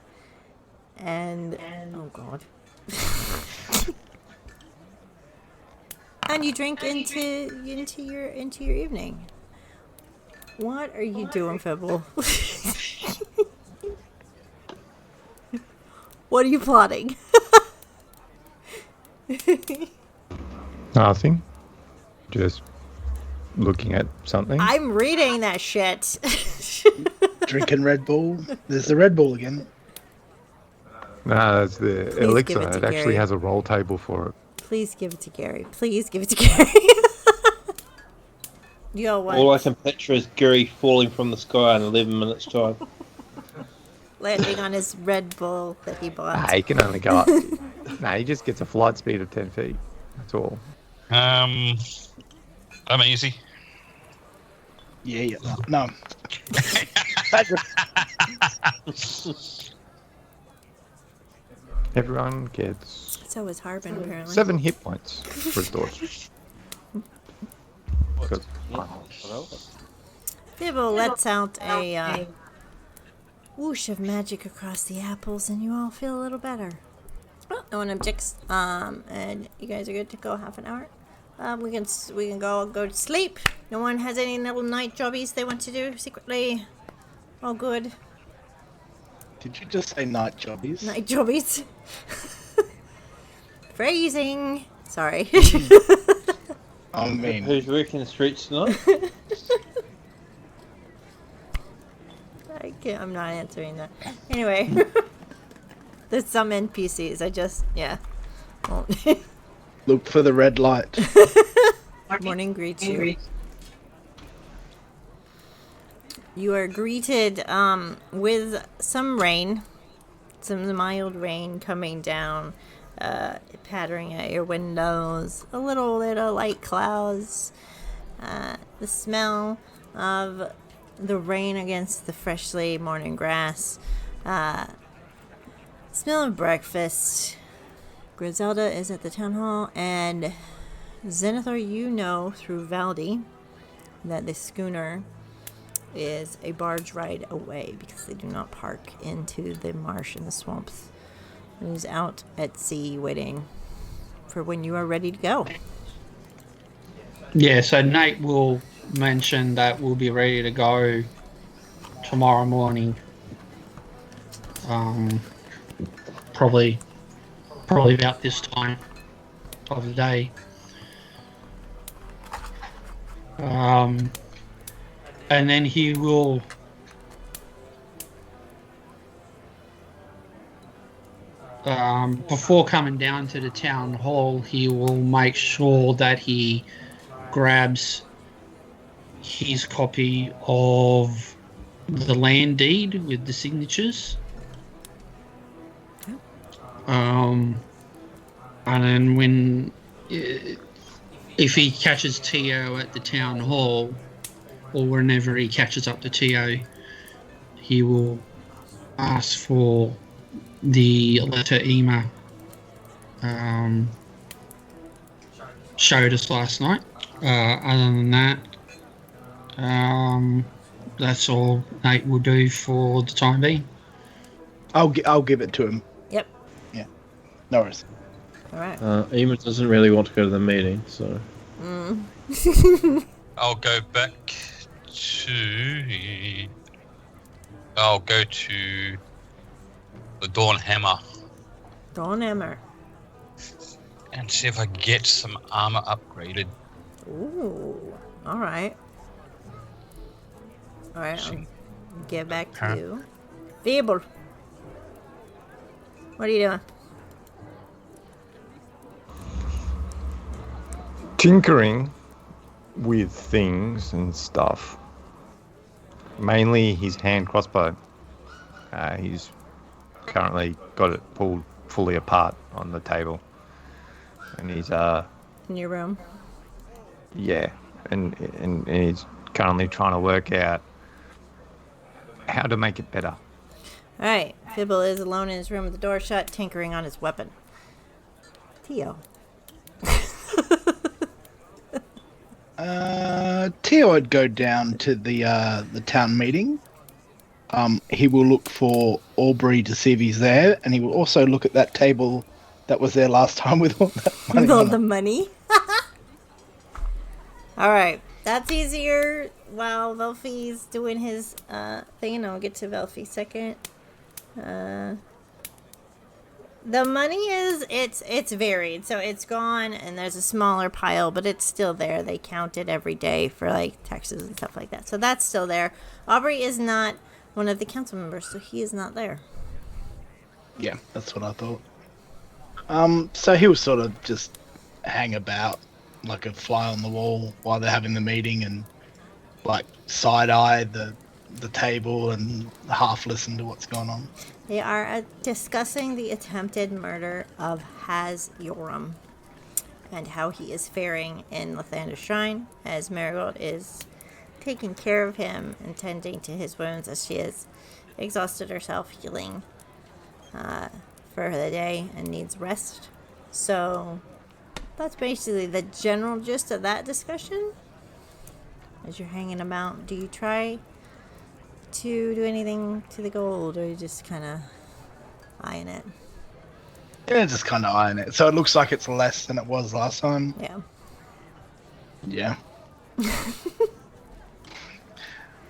S1: And oh god. And you drink into your evening. What are you doing, Fibble? What are you plotting?
S4: Nothing. Just looking at something.
S1: I'm reading that shit.
S3: Drinking Red Bull. There's the Red Bull again.
S4: That's the
S1: Please
S4: elixir.
S1: give it to
S4: It actually
S1: Gary.
S4: has a roll table for it.
S1: Please give it to Gary. Please give it to Gary. You all want
S5: All I can picture is Gary falling from the sky in 11 minutes' time.
S1: landing on his Red Bull that he bought.
S4: Nah, he can only go up. Nah, he just gets a flight speed of 10 feet. That's all.
S2: I'm easy.
S3: Yeah. No.
S4: Everyone gets
S1: So is Harbin, apparently.
S4: 7 hit points restored. Because
S1: Bibble lets out a whoosh of magic across the apples, and you all feel a little better. Well, no one objects. And you guys are good to go half an hour. We can go to sleep. No one has any little night jobbies they want to do secretly. All good.
S3: Did you just say night jobbies?
S1: Night jobbies. Phrasing. Sorry.
S3: I mean,
S5: Who's working the streets tonight?
S1: I'm not answering that. Anyway. There's some NPCs. Won't.
S3: look for the red light.
S1: Morning greets you. You are greeted with some rain, some mild rain coming down, pattering at your windows, a little light clouds, the smell of the rain against the freshly morning grass, smell of breakfast. Griselda is at the town hall, and Zenithor, you know through Valdi that the schooner is a barge ride away because they do not park into the marsh and the swamps. It is out at sea waiting for when you are ready to go.
S7: Yeah, so Nate will mention that we'll be ready to go tomorrow morning. Probably about this time of the day. And then he will before coming down to the town hall, he will make sure that he grabs his copy of the land deed with the signatures. And then if he catches Tio at the town hall, or whenever he catches up to Tio, he will ask for the letter Ema showed us last night. Other than that, that's all Nate will do for the time being.
S3: I'll give it to him.
S1: Yep.
S3: Yeah. No worries.
S1: All right.
S8: Ema doesn't really want to go to the meeting, so.
S2: I'll go back to. I'll go to the Dawn Hammer
S1: Dawn Hammer.
S2: and see if I can get some armor upgraded.
S1: Ooh. All right. All right. I'll get back to you. Feeble. What are you doing?
S4: Tinkering with things and stuff. Mainly his hand crossbow. He's currently got it pulled fully apart on the table. And he's
S1: In your room.
S4: yeah, and he's currently trying to work out how to make it better.
S1: All right. Fibble is alone in his room with the door shut, tinkering on his weapon. Tio.
S3: Tio would go down to the town meeting. He will look for Aubrey to see if he's there, and he will also look at that table that was there last time with all that money.
S1: With all
S3: on
S1: the
S3: it.
S1: money. All right. That's easier while Velfi's doing his thing, and I'll get to Velfi second. The money is it's varied, so it's gone, and there's a smaller pile, but it's still there. They count it every day for like taxes and stuff like that, so that's still there. Aubrey is not one of the council members, so he is not there.
S3: Yeah, that's what I thought. So he'll sort of just hang about like a fly on the wall while they're having the meeting, and like side-eye the table and half listen to what's going on.
S1: They are discussing the attempted murder of Haz Yoram and how he is faring in Lathander Shrine, as Marigold is taking care of him and tending to his wounds as she has exhausted herself healing for the day and needs rest. So that's basically the general gist of that discussion. As you're hanging about, do you try to do anything to the gold, or you just kind of eyeing it?
S3: Yeah, just kind of eyeing it. So it looks like it's less than it was last time.
S1: Yeah.
S3: Yeah.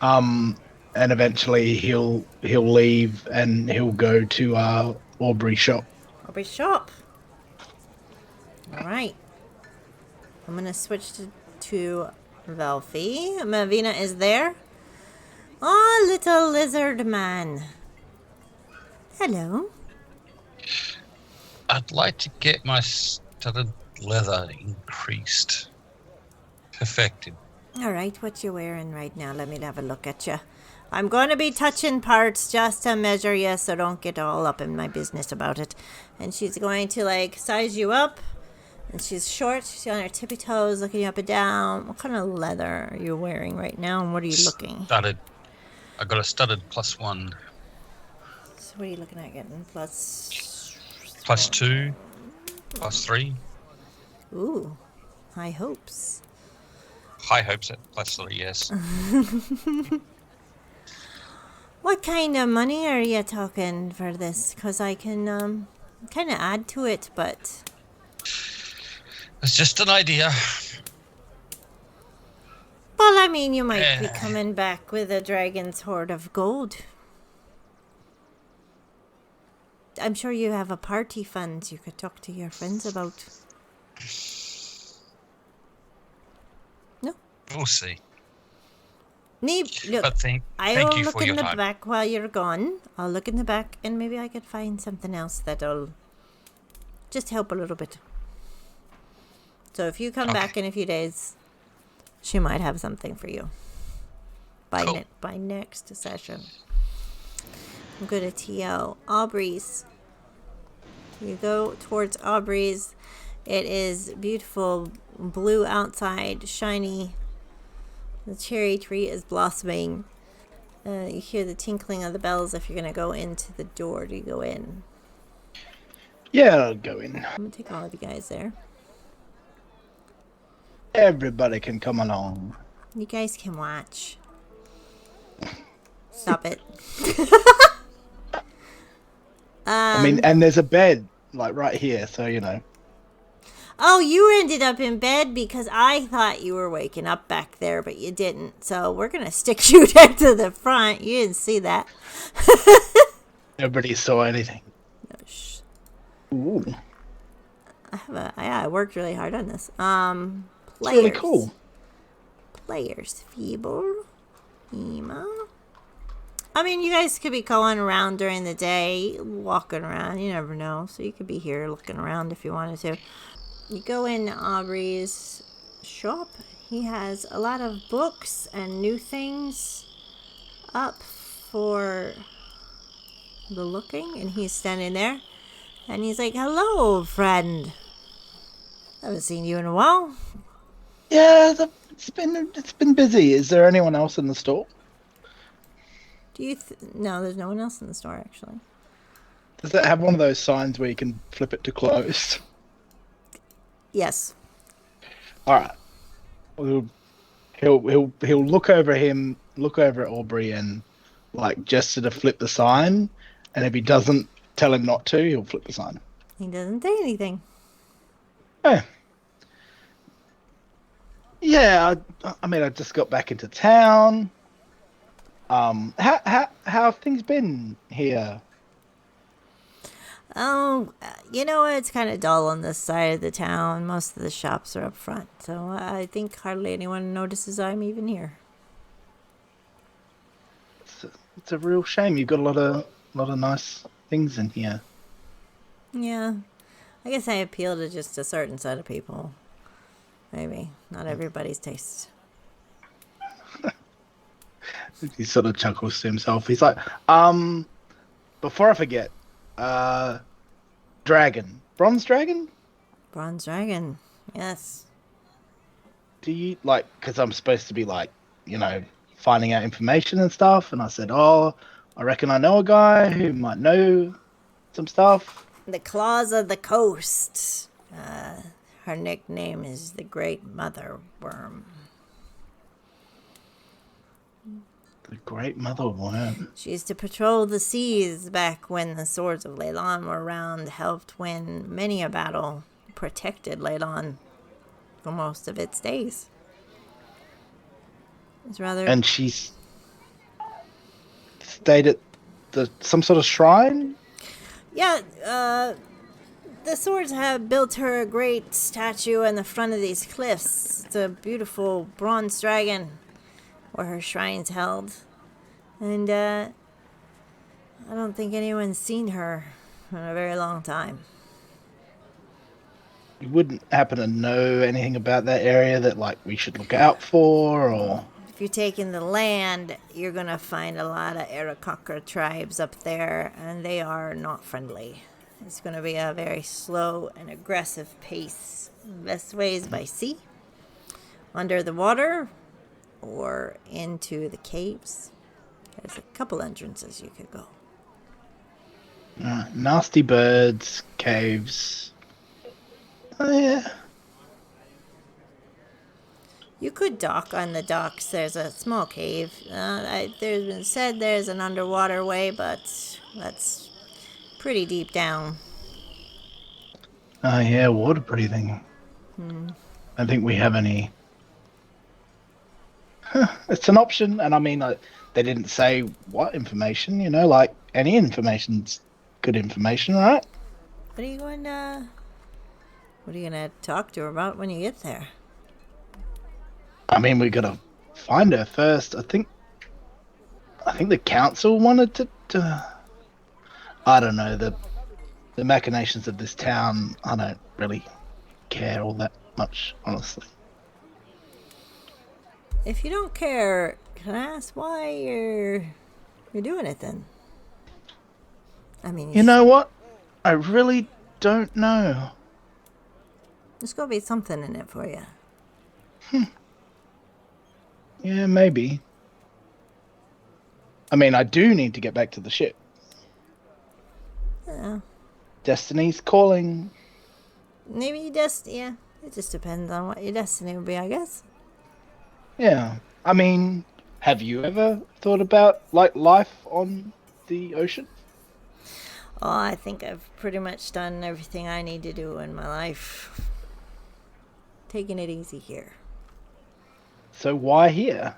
S3: And eventually he'll leave and he'll go to Aubrey's shop.
S1: Aubrey's shop. All right. I'm going to switch to Velfie. Mavina is there. Oh, little lizard man. Hello.
S2: I'd like to get my studded leather increased. Perfected.
S1: All right, what you wearing right now? Let me have a look at you. I'm going to be touching parts just to measure you, so don't get all up in my business about it. And she's going to, like, size you up. And she's short. She's on her tippy toes, looking you up and down. What kind of leather are you wearing right now, and what are you looking?
S2: Studded. I got a studded +1.
S1: So what are you looking at getting?
S2: +2. +3.
S1: Ooh, high hopes.
S2: High hopes at +3, yes.
S1: What kind of money are you talking for this? Because I can kind of add to it, but...
S2: It's just an idea.
S1: Well, I mean, you might be coming back with a dragon's hoard of gold. I'm sure you have a party fund you could talk to your friends about. No?
S2: We'll see.
S1: Look,
S2: But thank
S1: I'll
S2: you
S1: look
S2: for
S1: in
S2: your
S1: the
S2: time.
S1: back while you're gone. I'll look in the back, and maybe I could find something else that'll just help a little bit. So if you come back in a few days, she might have something for you. By next session. I'm going to TL. Aubrey's. You go towards Aubrey's. It is beautiful blue outside, shiny. The cherry tree is blossoming. You hear the tinkling of the bells if you're going to go into the door. Do you go in?
S3: Yeah, I'll go in.
S1: I'm going to take all of you guys there.
S3: Everybody can come along.
S1: You guys can watch. Stop it.
S3: I mean, and there's a bed, like, right here, so, you know.
S1: Oh, you ended up in bed because I thought you were waking up back there, but you didn't. So we're going to stick you there to the front. You didn't see that.
S3: Nobody saw anything.
S1: No, shh.
S3: Ooh.
S1: I worked really hard on this.
S3: It's
S1: Players.
S3: really cool.
S1: Players. Feeble. Ema. I mean, you guys could be going around during the day, walking around. You never know. So you could be here looking around if you wanted to. You go in Aubrey's shop. He has a lot of books and new things up for the looking. And he's standing there. And he's like, hello, friend. Haven't seen you in a while.
S3: Yeah, it's been busy. Is there anyone else in the store?
S1: No, there's no one else in the store, actually.
S3: Does it have one of those signs where you can flip it to closed?
S1: Yes.
S3: All right. Well, he'll look over at Aubrey, and like gesture to flip the sign. And if he doesn't tell him not to, he'll flip the sign.
S1: He doesn't say anything.
S3: Oh. Yeah, I mean, I just got back into town. How have things been here?
S1: Oh, it's kind of dull on this side of the town. Most of the shops are up front, so I think hardly anyone notices I'm even here.
S3: It's a real shame. You've got a lot of nice things in here.
S1: Yeah, I guess I appeal to just a certain set of people. Maybe not everybody's taste.
S3: He sort of chuckles to himself. He's like, before I forget, dragon, bronze dragon.
S1: Bronze dragon, yes.
S3: Do you like? Because I'm supposed to be like, finding out information and stuff. And I said, oh, I reckon I know a guy who might know some stuff.
S1: The Claws of the Coast. Her nickname is the Great Mother Worm.
S3: The Great Mother Worm.
S1: She used to patrol the seas back when the swords of Leilon were around, helped win many a battle, protected Leilon for most of its days. It's rather...
S3: And she's stayed at some sort of shrine?
S1: Yeah, the swords have built her a great statue in the front of these cliffs. It's a beautiful bronze dragon where her shrine's held. And I don't think anyone's seen her in a very long time.
S3: You wouldn't happen to know anything about that area that, like, we should look out for, or...
S1: If you're taking the land, you're going to find a lot of Arakocra tribes up there, and they are not friendly. It's going to be a very slow and aggressive pace. The best way is by sea, under the water, or into the caves. There's a couple entrances you could go.
S3: Nasty birds, caves. Oh, yeah.
S1: You could dock on the docks. There's a small cave. There's been said there's an underwater way, but that's pretty deep down.
S3: Oh, yeah, water breathing. I think we have any... It's an option, and I mean, they didn't say what information, you know, like, any information's good information, right?
S1: What are you going to talk to her about when you get there?
S3: I mean, we gotta find her first. I think the council wanted to I don't know, the machinations of this town, I don't really care all that much, honestly.
S1: If you don't care, can I ask why you're doing it then? I mean,
S3: You know what? I really don't know.
S1: there's got to be something in it for you.
S3: Yeah, maybe. I mean, I do need to get back to the ship.
S1: Yeah.
S3: Destiny's calling.
S1: Maybe yeah. It just depends on what your destiny will be, I guess.
S3: Yeah. I mean, have you ever thought about, like, life on the ocean?
S1: Oh, I think I've pretty much done everything I need to do in my life. Taking it easy here.
S3: So why here?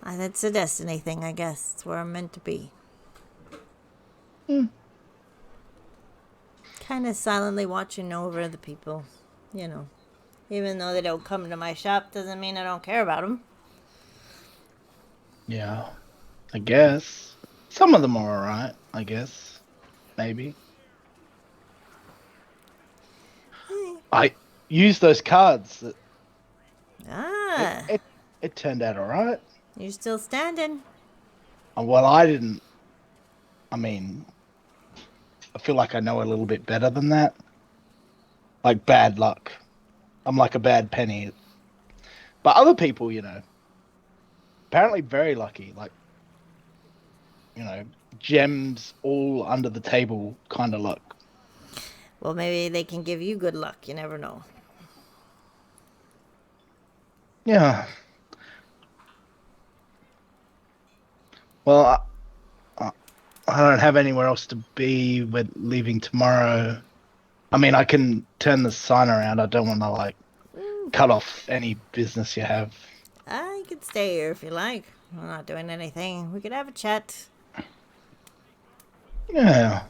S1: That's a destiny thing, I guess. It's where I'm meant to be. Kind of silently watching over the people, you know. Even though they don't come to my shop, doesn't mean I don't care about them.
S3: Yeah, I guess. Some of them are alright, I guess. Maybe. I used those cards. It turned out alright.
S1: You're still standing.
S3: Well, I didn't. I mean, I feel like I know a little bit better than that. Like bad luck. I'm like a bad penny. But other people, you know, apparently very lucky. Like, you know, gems all under the table kind of luck.
S1: Well, maybe they can give you good luck. You never know.
S3: Yeah. Well, I don't have anywhere else to be with leaving tomorrow. I mean, I can turn the sign around. I don't want to, like, cut off any business you have.
S1: You could stay here if you like. I'm not doing anything. We could have a chat.
S3: Yeah.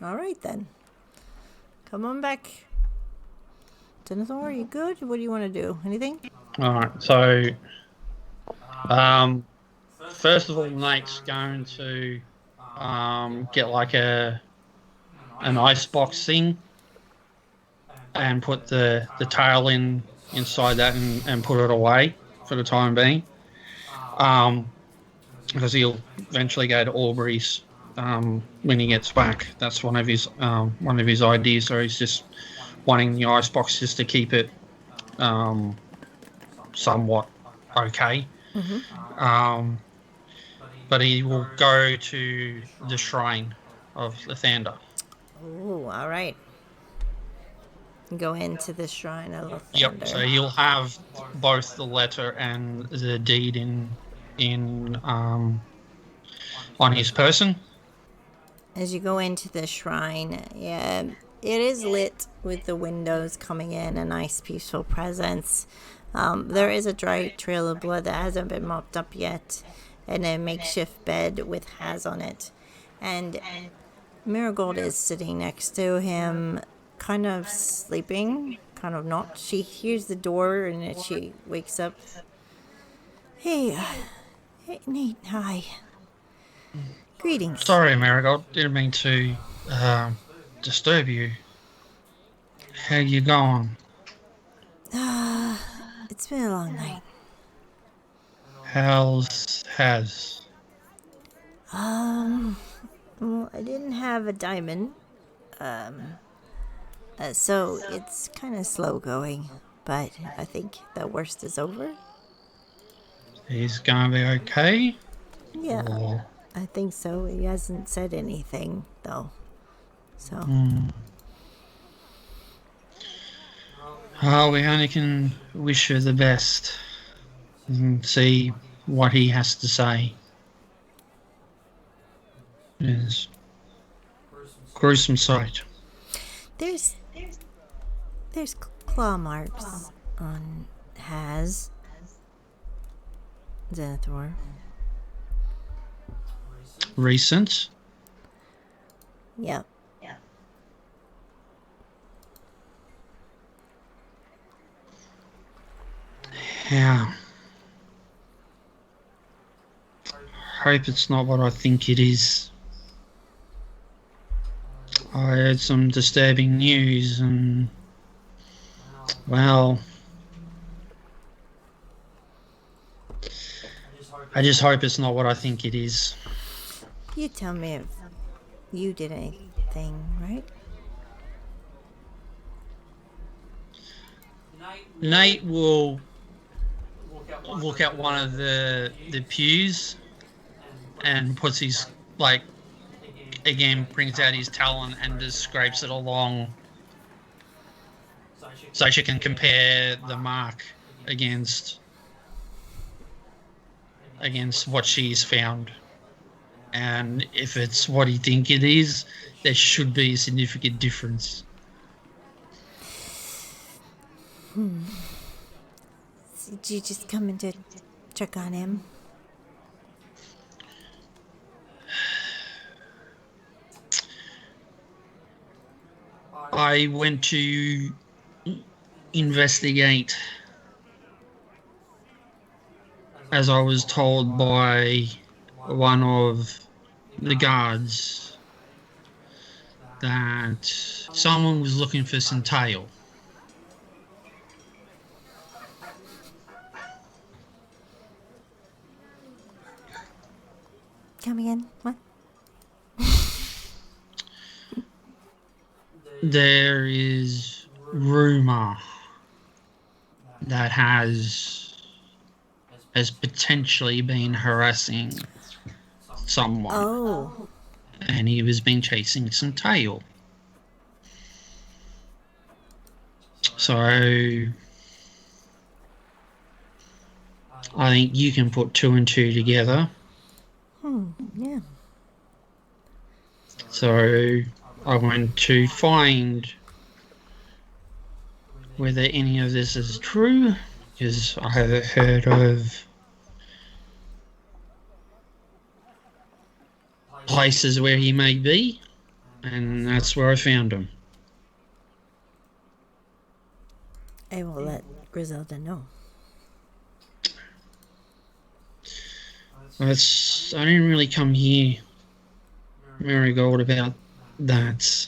S1: All right, then. Come on back. Denethor, are you good? What do you want to do? Anything?
S7: All right. So, first of all, Nate's going to get like an ice box thing and put the tail inside that and put it away for the time being. Because he'll eventually go to Aubrey's when he gets back. That's one of his ideas. So he's just wanting the ice box just to keep it somewhat okay.
S1: Mm-hmm.
S7: But he will go to the shrine of Lathander.
S1: Oh, all right. Go into the shrine of Lathander.
S7: Yep. So he'll have both the letter and the deed on his person.
S1: As you go into the shrine, yeah, it is lit with the windows coming in, a nice peaceful presence. There is a dry trail of blood that hasn't been mopped up yet, and a makeshift bed with Has on it. And Marigold is sitting next to him, kind of sleeping, kind of not. She hears the door and she wakes up. Hey, Nate, hi. Greetings.
S7: Sorry, Marigold. Didn't mean to disturb you. How you going?
S1: It's been a long night.
S7: How's Has?
S1: Well, I didn't have a diamond, so it's kind of slow going, but I think the worst is over.
S7: He's gonna be okay?
S1: Yeah,
S7: Or...
S1: I think so. He hasn't said anything, though, so...
S7: Oh, we only can wish you the best and see what he has to say. It's a gruesome sight.
S1: There's claw marks on Has. Xanathor.
S7: Recent?
S1: Yep.
S7: Yeah. Hope it's not what I think it is. I heard some disturbing news and, well, I just hope it's not what I think it is.
S1: You tell me if you did anything, right?
S7: Nate will look at one of the pews and puts his, like, again, brings out his talon and just scrapes it along so she can compare the mark against what she's found. And if it's what you think it is, there should be a significant difference.
S1: Did you just come in to check on him?
S7: I went to investigate, as I was told by one of the guards, that someone was looking for some tail.
S1: Come again? What?
S7: There is rumor that has potentially been harassing someone.
S1: Oh.
S7: And he was been chasing some tail. So I think you can put 2 and 2 together.
S1: Yeah.
S7: So I went to find whether any of this is true, because I have heard of places where he may be, and that's where I found him.
S1: I will let Griselda know.
S7: I didn't really come here, Marigold, about that.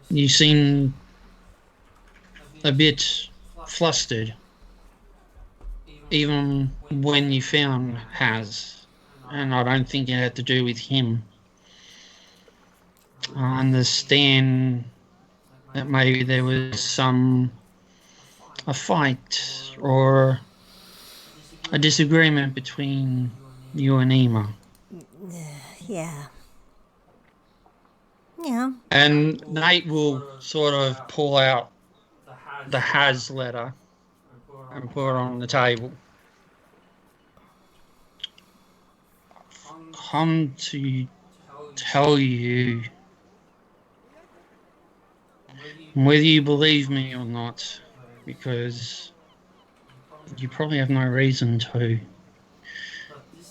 S7: You seem a bit flustered, even when you found Has, and I don't think it had to do with him. I understand that maybe there was a fight or a disagreement between you and Ema.
S1: Yeah. Yeah.
S7: And Nate will sort of pull out the Has letter and put it on the table. Come to tell you, whether you believe me or not, because you probably have no reason to,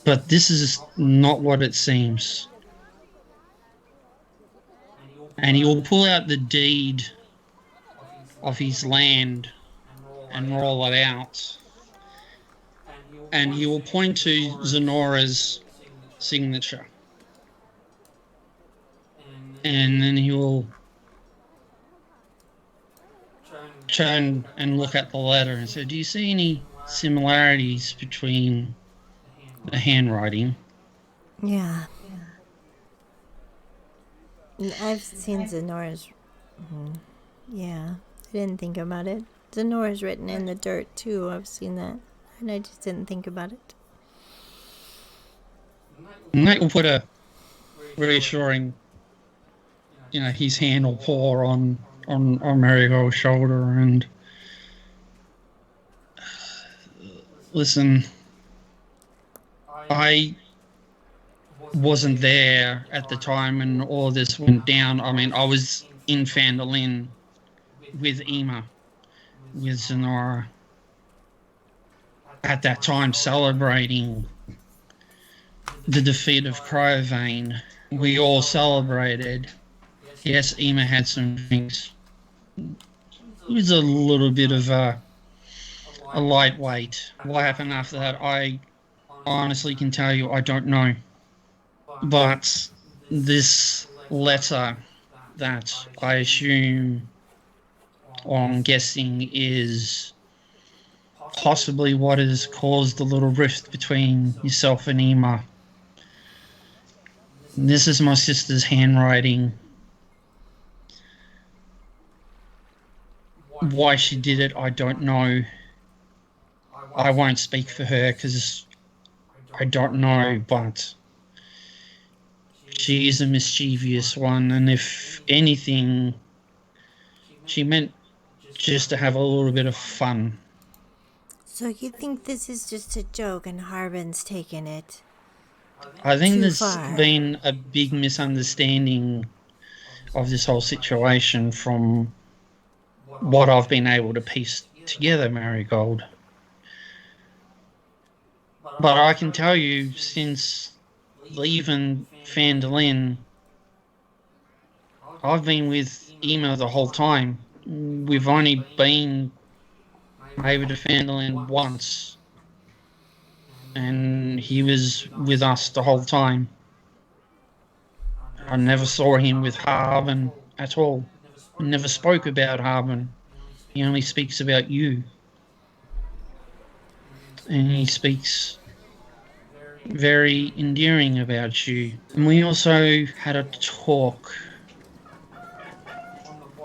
S7: But this is not what it seems. And he will pull out the deed of his land and roll it out. And he will point to Zenora's signature. And then he will turn and look at the letter and say, do you see any similarities between the handwriting?
S1: Yeah. I've seen Zenora's. Yeah, I didn't think about it. Zenora's written in the dirt too. I've seen that, and I just didn't think about it.
S7: Nate will put a reassuring, his hand or paw on Marigold's shoulder and listen. I wasn't there at the time when all this went down. I mean, I was in Fandolin with Ema, with Zenora, at that time celebrating the defeat of Cryovane. We all celebrated. Yes, Ema had some things. It was a little bit of a lightweight. What happened after that, I honestly can tell you I don't know. But this letter that I assume, or I'm guessing, is possibly what has caused the little rift between yourself and Ema. This is my sister's handwriting. Why she did it, I don't know. I won't speak for her because I don't know, but she is a mischievous one, and if anything, she meant just to have a little bit of fun.
S1: So you think this is just a joke and Harbin's taken it?
S7: I think
S1: too
S7: there's
S1: far.
S7: been a big misunderstanding of this whole situation from what I've been able to piece together, Marigold. But I can tell you, since leaving Fandolin, I've been with Ema the whole time. We've only been able to Fandolin once, and he was with us the whole time. I never saw him with Harbin at all. He never spoke about Harbin. He only speaks about you. And he speaks very endearing about you. And we also had a talk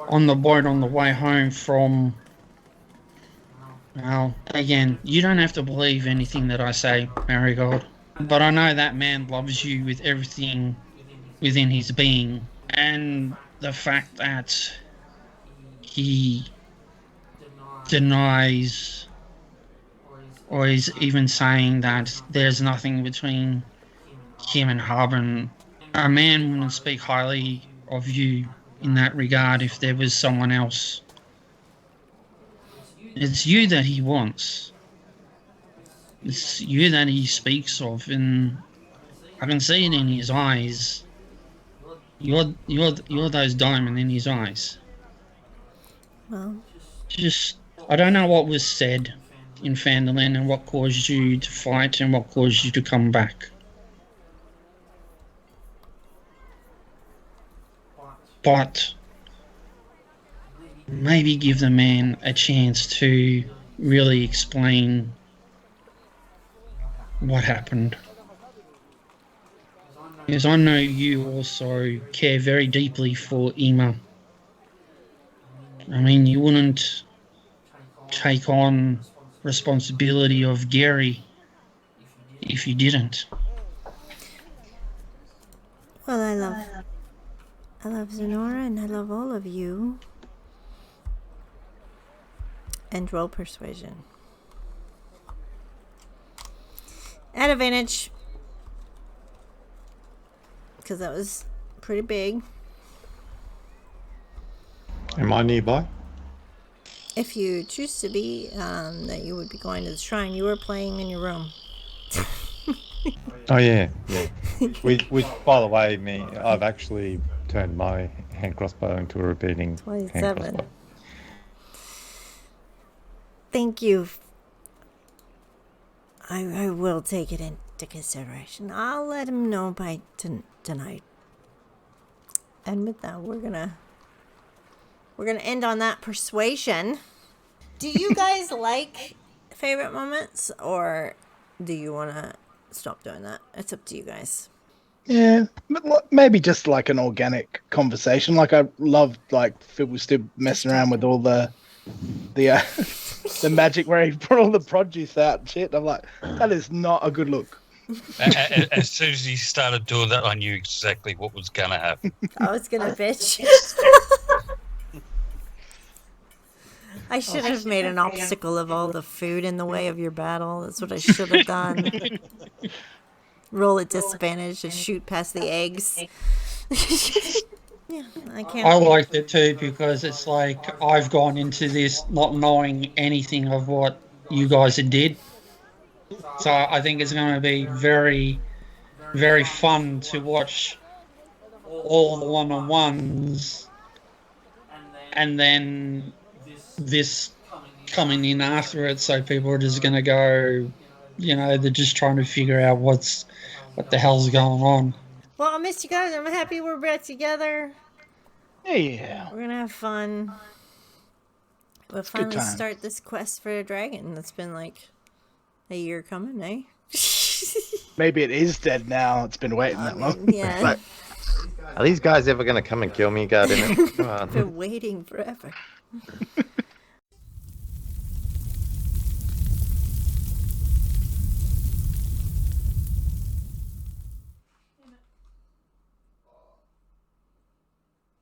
S7: on the boat on the way home from... Well, again, you don't have to believe anything that I say, Marigold. But I know that man loves you with everything within his being. And the fact that he denies, or is even saying that there's nothing between him and Harbin. A man wouldn't speak highly of you in that regard if there was someone else. It's you that he wants. It's you that he speaks of, and I can see it in his eyes. You're those diamonds in his eyes.
S1: Well,
S7: Just, I don't know what was said in Fandolin and what caused you to fight and what caused you to come back. But maybe give the man a chance to really explain what happened. Because I know you also care very deeply for Ema. I mean, you wouldn't take on responsibility of Gary if you didn't.
S1: well, I love Zenora and I love all of you. And roll persuasion. At advantage. Because that was pretty big.
S4: Am I nearby?
S1: If you choose to be, that you would be going to the shrine. You were playing in your room.
S4: Oh yeah, yeah. Which, by the way, I've actually turned my hand crossbow into a repeating hand
S1: 27.
S4: crossbow.
S1: Thank you. I will take it into consideration. I'll let him know by tonight. And with that, we're gonna end on that persuasion. Do you guys like favorite moments, or do you want to stop doing that? It's up to you guys.
S3: Yeah, maybe just like an organic conversation. Like I loved like Phil was still messing around with all the magic where he brought all the produce out and shit. I'm like, that is not a good look.
S2: As soon as he started doing that, I knew exactly what was gonna happen.
S1: I was gonna bitch. I should have made an obstacle of all the food in the way of your battle. That's what I should have done. Roll at disadvantage to shoot past the eggs. Yeah, I can't.
S7: I liked it too because it's like I've gone into this not knowing anything of what you guys did. So I think it's going to be very, very fun to watch all the one-on-ones and then this coming in after it. So people are just going to go, they're just trying to figure out what the hell's going on.
S1: Well, I missed you guys. I'm happy we're back together.
S3: Yeah.
S1: We're gonna have fun. We'll finally start this quest for a dragon that's been like a year coming, eh?
S3: Maybe it is dead now. It's been waiting that long.
S1: Yeah.
S4: Are these guys ever going to come and kill me, goddammit? Come on.
S1: Been waiting forever.